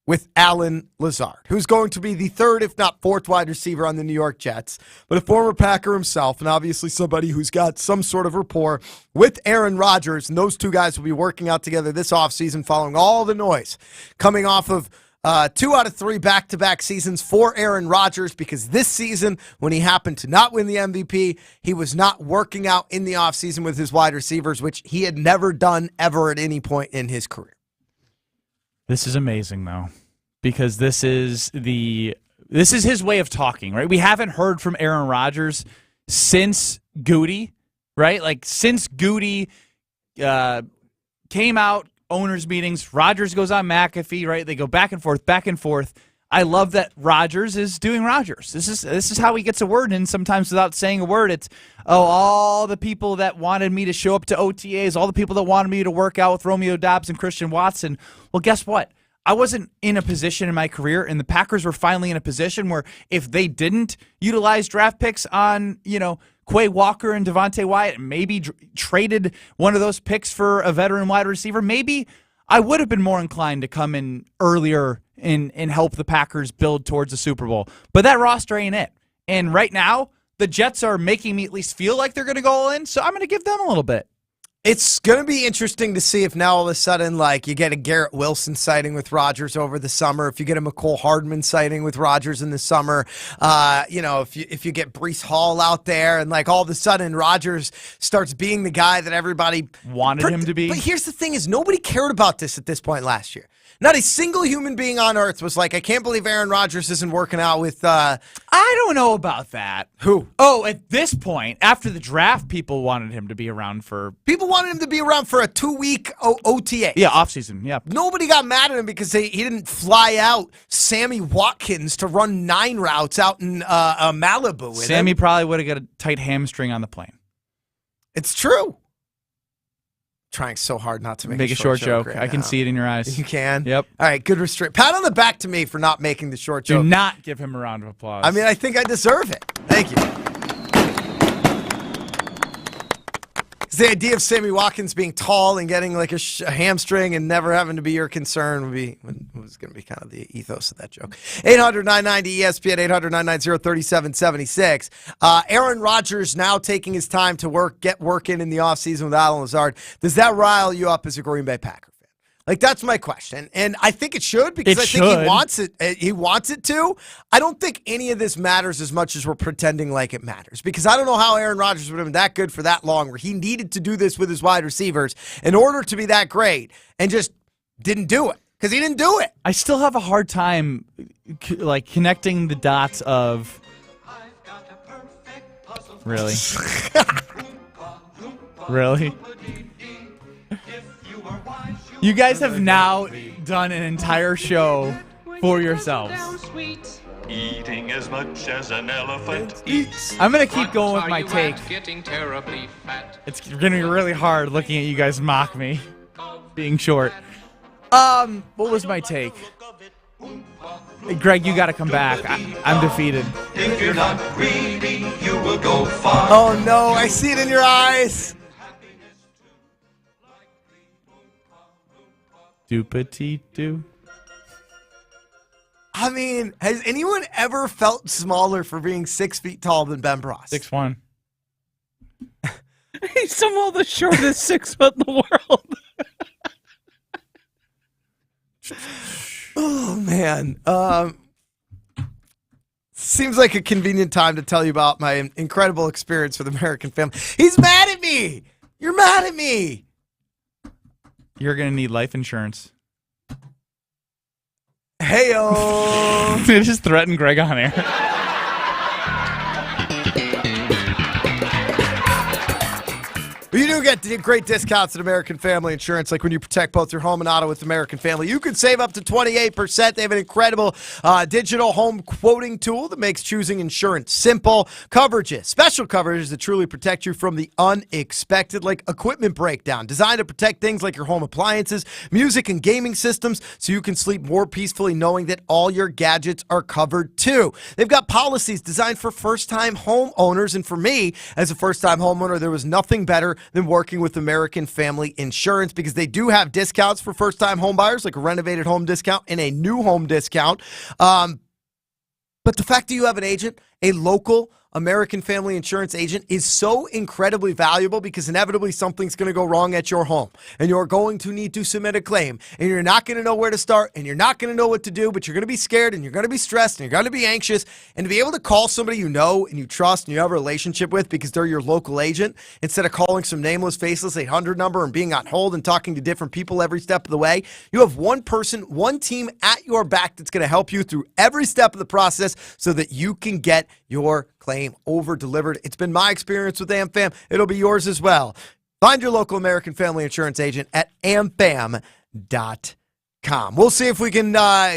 with Allen Lazard, who's going to be the third, if not fourth, wide receiver on the New York Jets, but a former Packer himself, and obviously somebody who's got some sort of rapport with Aaron Rodgers. And those two guys will be working out together this offseason following all the noise coming off of 2 out of 3 back-to-back seasons for Aaron Rodgers, because this season, when he happened to not win the MVP, he was not working out in the offseason with his wide receivers, which he had never done ever at any point in his career. This is amazing, though, because this is his way of talking, right? We haven't heard from Aaron Rodgers since Goody, right? Like, since Goody came out, owners meetings, Rodgers goes on McAfee, right? They go back and forth, back and forth. I love that Rodgers is doing Rodgers. This is how he gets a word in sometimes without saying a word. It's, all the people that wanted me to show up to OTAs, all the people that wanted me to work out with Romeo Doubs and Christian Watson. Well, guess what? I wasn't in a position in my career, and the Packers were finally in a position where if they didn't utilize draft picks on, Quay Walker and Devontae Wyatt, and maybe traded one of those picks for a veteran wide receiver, maybe I would have been more inclined to come in earlier and help the Packers build towards the Super Bowl. But that roster ain't it. And right now, the Jets are making me at least feel like they're going to go all in, so I'm going to give them a little bit. It's going to be interesting to see if now all of a sudden, like, you get a Garrett Wilson sighting with Rodgers over the summer, if you get a McCole Hardman sighting with Rodgers in the summer, if you get Breece Hall out there, and like all of a sudden Rodgers starts being the guy that everybody wanted him to be. But here's the thing: is nobody cared about this at this point last year. Not a single human being on earth was like, I can't believe Aaron Rodgers isn't working out with. I don't know about that. Who? Oh, at this point, after the draft, people wanted him to be around for. People wanted him to be around for a 2-week OTA. Yeah, offseason. Yeah. Nobody got mad at him because he didn't fly out Sammy Watkins to run 9 routes out in Malibu with Sammy him. probably would have got a tight hamstring on the plane. It's true. Trying so hard not to make a short joke. Right I can now. see it in your eyes. You can? Yep. All right, good restraint. Pat on the back to me for not making the short joke. Do not give him a round of applause. I mean, I think I deserve it. Thank you. The idea of Sammy Watkins being tall and getting like a hamstring and never having to be your concern was going to be kind of the ethos of that joke. 800-990-ESPN, 800-990-3776. Aaron Rodgers now taking his time to get work in the offseason with Allen Lazard. Does that rile you up as a Green Bay Packer fan? Like, that's my question. And I think it should, because I think he wants it. He wants it to. I don't think any of this matters as much as we're pretending like it matters, because I don't know how Aaron Rodgers would have been that good for that long, where he needed to do this with his wide receivers in order to be that great, and just didn't do it because he didn't do it. I still have a hard time connecting the dots of really. Really? You guys have now done an entire show for yourselves. Eating as much as an elephant eats. I'm going to keep going with my take. Getting terribly fat. It's going to be really hard looking at you guys mock me being short. What was my take? Greg, you got to come back. I'm defeated. If you're not greedy, you will go far. Oh no, I see it in your eyes. Do petite do. I mean, has anyone ever felt smaller for being 6 feet taller than Ben Brust? 6'1". He's somehow the shortest 6 foot in the world. Oh man. Seems like a convenient time to tell you about my incredible experience with American Family. He's mad at me. You're mad at me. You're going to need life insurance. Heyo. They just threatened Greg on air. You do get great discounts at American Family Insurance, like when you protect both your home and auto with American Family. You can save up to 28%. They have an incredible digital home quoting tool that makes choosing insurance simple. Coverages, special coverages that truly protect you from the unexpected, like equipment breakdown, designed to protect things like your home appliances, music, and gaming systems, so you can sleep more peacefully knowing that all your gadgets are covered too. They've got policies designed for first-time homeowners, and for me, as a first-time homeowner, there was nothing better than working with American Family Insurance, because they do have discounts for first-time home buyers, like a renovated home discount and a new home discount. But the fact that you have an agent, a local American Family Insurance agent, is so incredibly valuable, because inevitably something's going to go wrong at your home, and you're going to need to submit a claim, and you're not going to know where to start, and you're not going to know what to do, but you're going to be scared, and you're going to be stressed, and you're going to be anxious. And to be able to call somebody you know and you trust and you have a relationship with because they're your local agent, instead of calling some nameless, faceless 800 number and being on hold and talking to different people every step of the way, you have one person, one team at your back that's going to help you through every step of the process so that you can get your claim over delivered. It's been my experience with AmFam. It'll be yours as well. Find your local American Family Insurance agent at amfam.com. We'll see if we can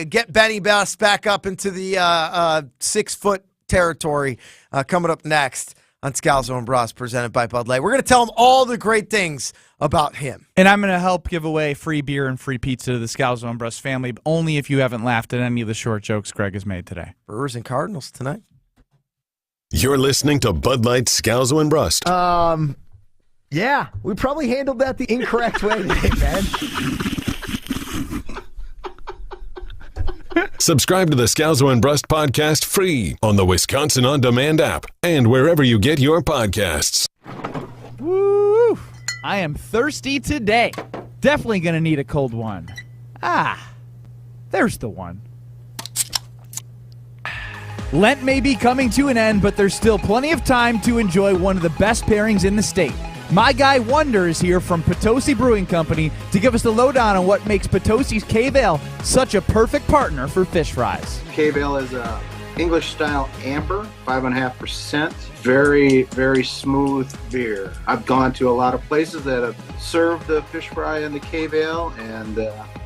get Benny Best back up into the 6 foot territory coming up next on Scalzo and Brust, presented by Bud Light. We're going to tell him all the great things about him. And I'm going to help give away free beer and free pizza to the Scalzo and Brust family, only if you haven't laughed at any of the short jokes Greg has made today. Brewers and Cardinals tonight. You're listening to Bud Light, Scalzo, and Brust. Yeah, we probably handled that the incorrect way today, man. Subscribe to the Scalzo and Brust podcast free on the Wisconsin On Demand app and wherever you get your podcasts. Woo! I am thirsty today. Definitely going to need a cold one. There's the one. Lent may be coming to an end, but there's still plenty of time to enjoy one of the best pairings in the state. My guy Wonder is here from Potosi Brewing Company to give us the lowdown on what makes Potosi's Cave Ale such a perfect partner for fish fries. Cave Ale is a English-style amber, 5.5%. Very, very smooth beer. I've gone to a lot of places that have served the fish fry and the Cave Ale, and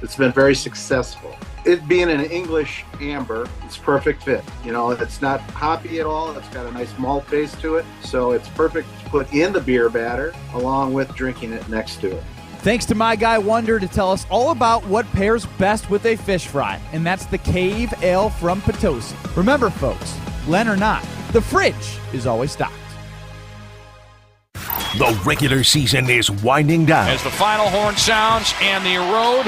it's been very successful. It being an English amber, it's perfect fit. You know, it's not hoppy at all. It's got a nice malt base to it, so it's perfect to put in the beer batter along with drinking it next to it. Thanks to my guy Wonder to tell us all about what pairs best with a fish fry, and that's the Cave Ale from Potosi. Remember, folks, Lent or not, the fridge is always stocked. The regular season is winding down. As the final horn sounds and the road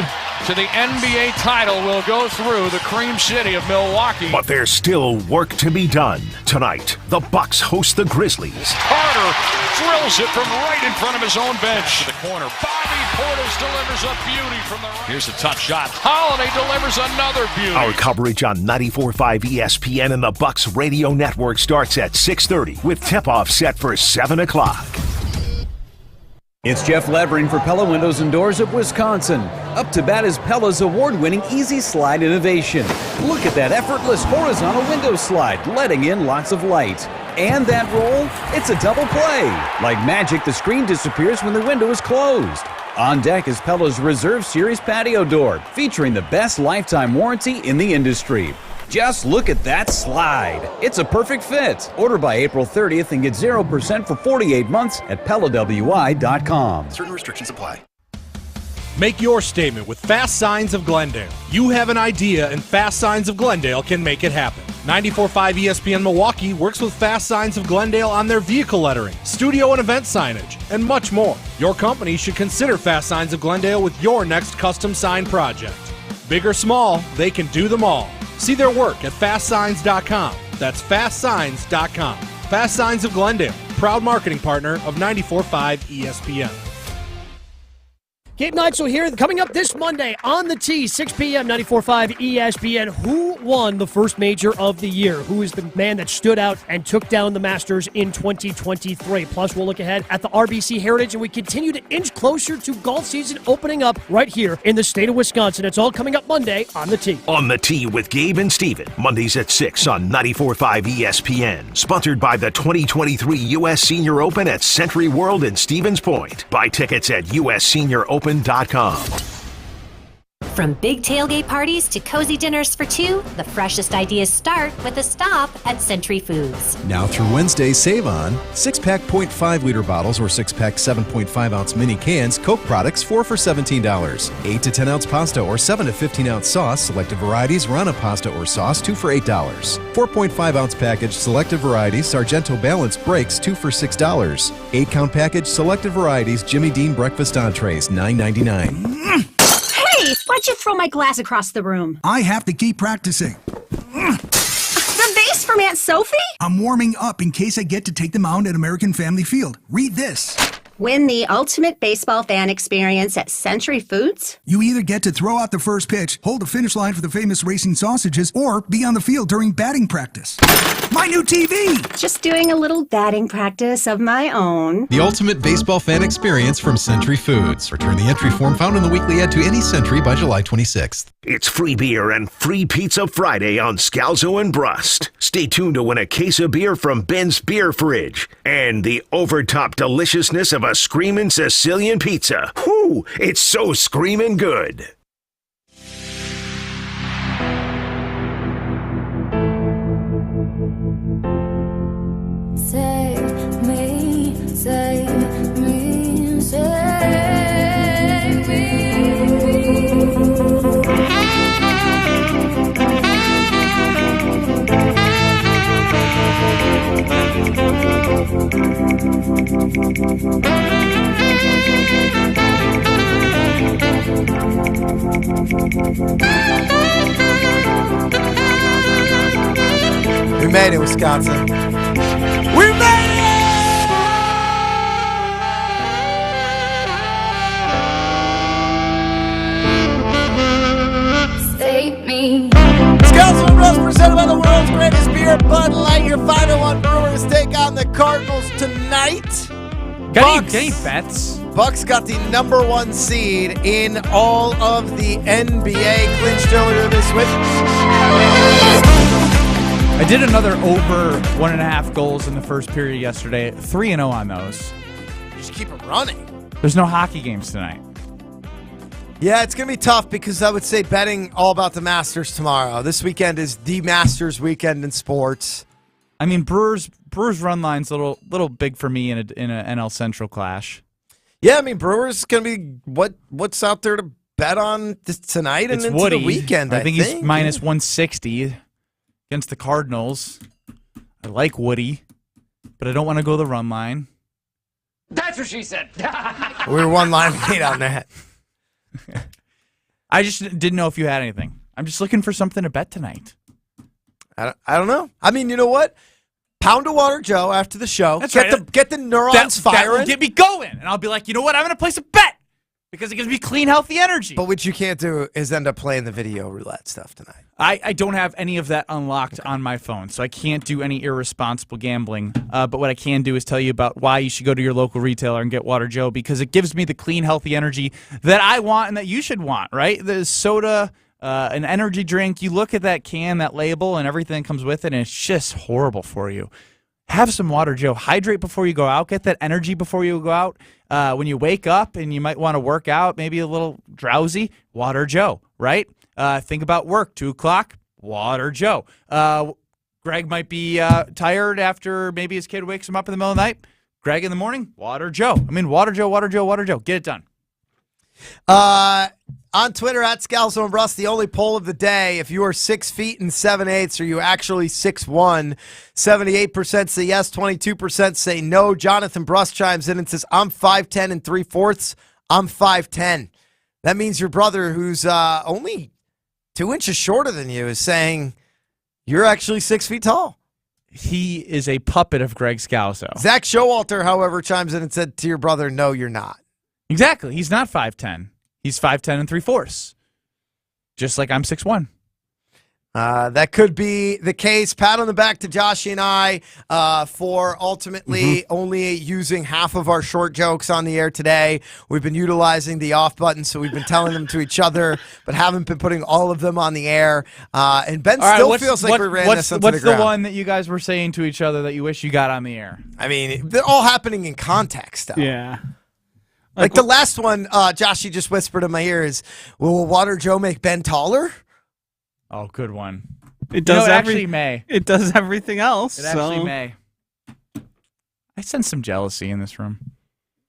to the NBA title will go through the Cream City of Milwaukee. But there's still work to be done. Tonight, the Bucks host the Grizzlies. Carter drills it from right in front of his own bench. To the corner. Bobby Portis delivers a beauty from the right. Here's a tough shot. Holiday delivers another beauty. Our coverage on 94.5 ESPN and the Bucks radio network starts at 6:30 with tip-off set for 7 o'clock. It's Jeff Levering for Pella Windows and Doors of Wisconsin. Up to bat is Pella's award-winning Easy Slide innovation. Look at that effortless horizontal window slide, letting in lots of light. And that roll, it's a double play. Like magic, the screen disappears when the window is closed. On deck is Pella's Reserve Series patio door, featuring the best lifetime warranty in the industry. Just look at that slide. It's a perfect fit. Order by April 30th and get 0% for 48 months at PellaWI.com. Certain restrictions apply. Make your statement with Fast Signs of Glendale. You have an idea, and Fast Signs of Glendale can make it happen. 94.5 ESPN Milwaukee works with Fast Signs of Glendale on their vehicle lettering, studio and event signage, and much more. Your company should consider Fast Signs of Glendale with your next custom sign project. Big or small, they can do them all. See their work at fastsigns.com. That's fastsigns.com. Fast Signs of Glendale, proud marketing partner of 94.5 ESPN. Game nights are here. Coming up this Monday on the T, 6 p.m., 94.5 ESPN. Who won the first major of the year? Who is the man that stood out and took down the Masters in 2023? Plus, we'll look ahead at the RBC Heritage, and we continue to inch closer to golf season opening up right here in the state of Wisconsin. It's all coming up Monday on the T. On the T with Gabe and Steven. Mondays at 6 on 94.5 ESPN. Sponsored by the 2023 U.S. Senior Open at Century World in Stevens Point. Buy tickets at USSeniorOpen.com. From big tailgate parties to cozy dinners for two, the freshest ideas start with a stop at Century Foods. Now through Wednesday, save on 6-pack 0.5-liter bottles or 6-pack 7.5-ounce mini cans, Coke products 4 for $17. 8 to 10-ounce pasta or 7 to 15-ounce sauce, selected varieties, Rana pasta or sauce, 2 for $8. 4.5-ounce package, selected varieties, Sargento Balanced Breaks, 2 for $6. 8-count package, selected varieties, Jimmy Dean Breakfast Entrees, $9.99. Hey, why'd you throw my glass across the room? I have to keep practicing. The vase from Aunt Sophie? I'm warming up in case I get to take them out at American Family Field. Read this. Win the ultimate baseball fan experience at Century Foods? You either get to throw out the first pitch, hold the finish line for the famous racing sausages, or be on the field during batting practice. My new TV! Just doing a little batting practice of my own. The ultimate baseball fan experience from Century Foods. Return the entry form found in the weekly ad to any Century by July 26th. It's free beer and free pizza Friday on Scalzo and Brust. Stay tuned to win a case of beer from Ben's Beer Fridge and the overtop deliciousness of a screamin' Sicilian pizza. Whew, it's so screamin' good. Save me, save me, save me. We made it, Wisconsin. We made it! Save me. Scalzo and Brust presented by the world's greatest beer, Bud Light. Your 501 Brewers take on the Cardinals tonight. Got any bets? Bucks got the number 1 seed in all of the NBA, clinched earlier this week. I did another over 1.5 goals in the first period yesterday. 3-0 on those. Just keep it running. There's no hockey games tonight. Yeah, it's going to be tough because I would say betting all about the Masters tomorrow. This weekend is the Masters weekend in sports. I mean, Brewers run line's a little big for me in a NL Central clash. Yeah, I mean, Brewers going to be what's out there to bet on tonight and into Woody. the weekend, I think. He's minus 160 against the Cardinals. I like Woody, but I don't want to go the run line. That's what she said. We were one line lead on that. I just didn't know if you had anything. I'm just looking for something to bet tonight. I don't know. I mean, you know what? Pound of water, Joe, after the show. That's get right. Get the neurons That firing. will get me going, and I'll be like, you know what? I'm going to place a bet because it gives me clean, healthy energy. But what you can't do is end up playing the video roulette stuff tonight. I don't have any of that unlocked on my phone, so I can't do any irresponsible gambling. But what I can do is tell you about why you should go to your local retailer and get Water Joe, because it gives me the clean, healthy energy that I want and that you should want, right? The soda, an energy drink, you look at that can, that label, and everything that comes with it, and it's just horrible for you. Have some Water Joe. Hydrate before you go out. Get that energy before you go out. When you wake up and you might want to work out, maybe a little drowsy, Water Joe, right? Think about work, 2 o'clock, Water Joe. Greg might be tired after maybe his kid wakes him up in the middle of the night. Greg in the morning, Water Joe. I mean, Water Joe, Water Joe, Water Joe. Get it done. On Twitter, at Scalzo and Brust, the only poll of the day, if you are 6 feet and 7/8, are you actually 6'1"? 78% say yes, 22% say no. Jonathan Brust chimes in and says, I'm 5'10" and 3/4. I'm 5'10". That means your brother, who's only 2 inches shorter than you, is saying you're actually 6 feet tall. He is a puppet of Greg Scalzo. Zach Showalter, however, chimes in and said to your brother, no, you're not. Exactly. He's not 5'10". He's 5'10" and 3/4. Just like I'm 6'1". That could be the case. Pat on the back to Joshy and I for ultimately only using half of our short jokes on the air today. We've been utilizing the off button, so we've been telling them to each other, but haven't been putting all of them on the air. And Ben still feels like we ran this into the ground. What's the one that you guys were saying to each other that you wish you got on the air? I mean, they're all happening in context, though. Yeah. Like the last one, Joshy just whispered in my ear is, will Water Joe make Ben taller? Oh, good one. It does actually may. It does everything else. It actually may. I sense some jealousy in this room.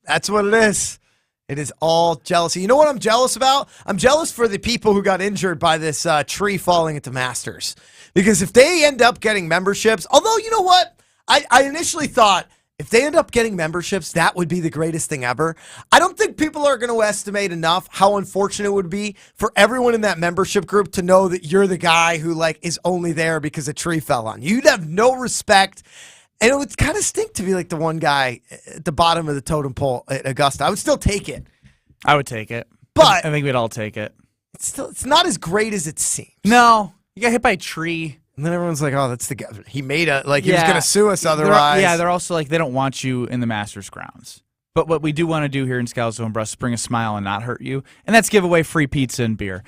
That's what it is. It is all jealousy. You know what I'm jealous about? I'm jealous for the people who got injured by this tree falling at the Masters. Because if they end up getting memberships, although, you know what? I initially thought, if they end up getting memberships, that would be the greatest thing ever. I don't think people are going to estimate enough how unfortunate it would be for everyone in that membership group to know that you're the guy who is only there because a tree fell on you. You'd have no respect. And it would kind of stink to be like the one guy at the bottom of the totem pole at Augusta. I would still take it. I would take it. But I think we'd all take it. It's not as great as it seems. No. You got hit by a tree. And then everyone's like, oh, that's the guy. He made he was going to sue us otherwise. They're also like, they don't want you in the Masters grounds. But what we do want to do here in Scalzo and Brust is bring a smile and not hurt you. And that's give away free pizza and beer.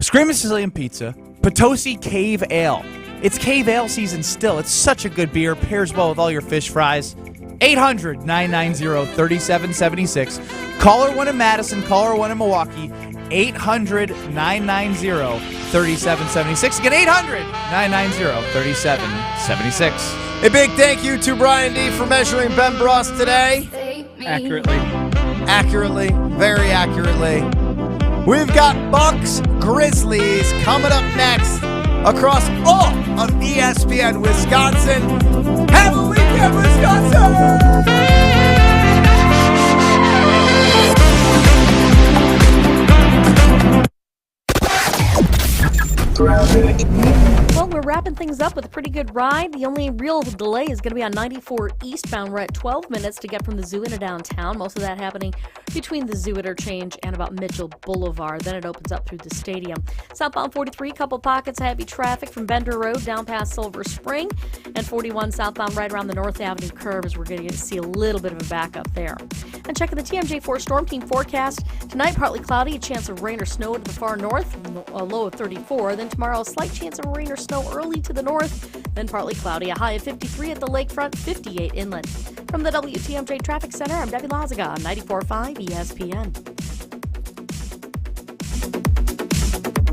Screaming Sicilian Pizza, Potosi Cave Ale. It's Cave Ale season still. It's such a good beer. Pairs well with all your fish fries. 800-990-3776. Caller 1 in Madison, caller 1 in Milwaukee. 800-990-3776. Again, 800-990-3776. A big thank you to Brian D. for measuring Ben Brust today. Accurately. Very accurately. We've got Bucks Grizzlies coming up next across all of ESPN Wisconsin. Have a weekend, Wisconsin! Well, we're wrapping things up with a pretty good ride. The only real delay is going to be on 94 eastbound. We're at 12 minutes to get from the zoo into downtown. Most of that happening between the zoo interchange and about Mitchell Boulevard. Then it opens up through the stadium. Southbound 43, couple pockets of heavy traffic from Bender Road down past Silver Spring. And 41 southbound right around the North Avenue curve as we're going to see a little bit of a backup there. And checking the TMJ4 Storm Team forecast. Tonight, partly cloudy, a chance of rain or snow to the far north, a low of 34. Then tomorrow, a slight chance of rain or snow early to the north, then partly cloudy, a high of 53 at the lakefront, 58 inland. From the WTMJ Traffic Center, I'm Debbie Lazaga on 94.5 ESPN.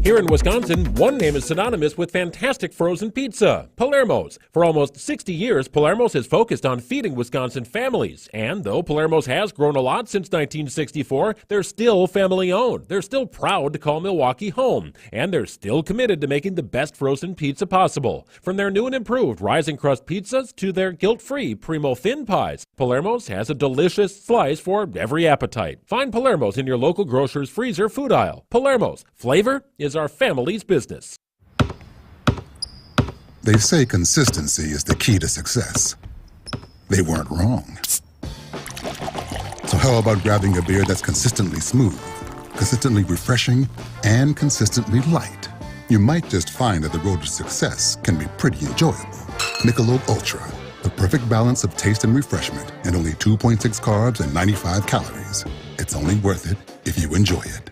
Here in Wisconsin, one name is synonymous with fantastic frozen pizza, Palermo's. For almost 60 years, Palermo's has focused on feeding Wisconsin families. And though Palermo's has grown a lot since 1964, they're still family-owned. They're still proud to call Milwaukee home. And they're still committed to making the best frozen pizza possible. From their new and improved rising crust pizzas to their guilt-free Primo thin pies, Palermo's has a delicious slice for every appetite. Find Palermo's in your local grocer's freezer food aisle. Palermo's. Flavor is our family's business. They say consistency is the key to success. They weren't wrong. So how about grabbing a beer that's consistently smooth, consistently refreshing, and consistently light? You might just find that the road to success can be pretty enjoyable. Michelob Ultra, the perfect balance of taste and refreshment, and only 2.6 carbs and 95 calories. It's only worth it if you enjoy it.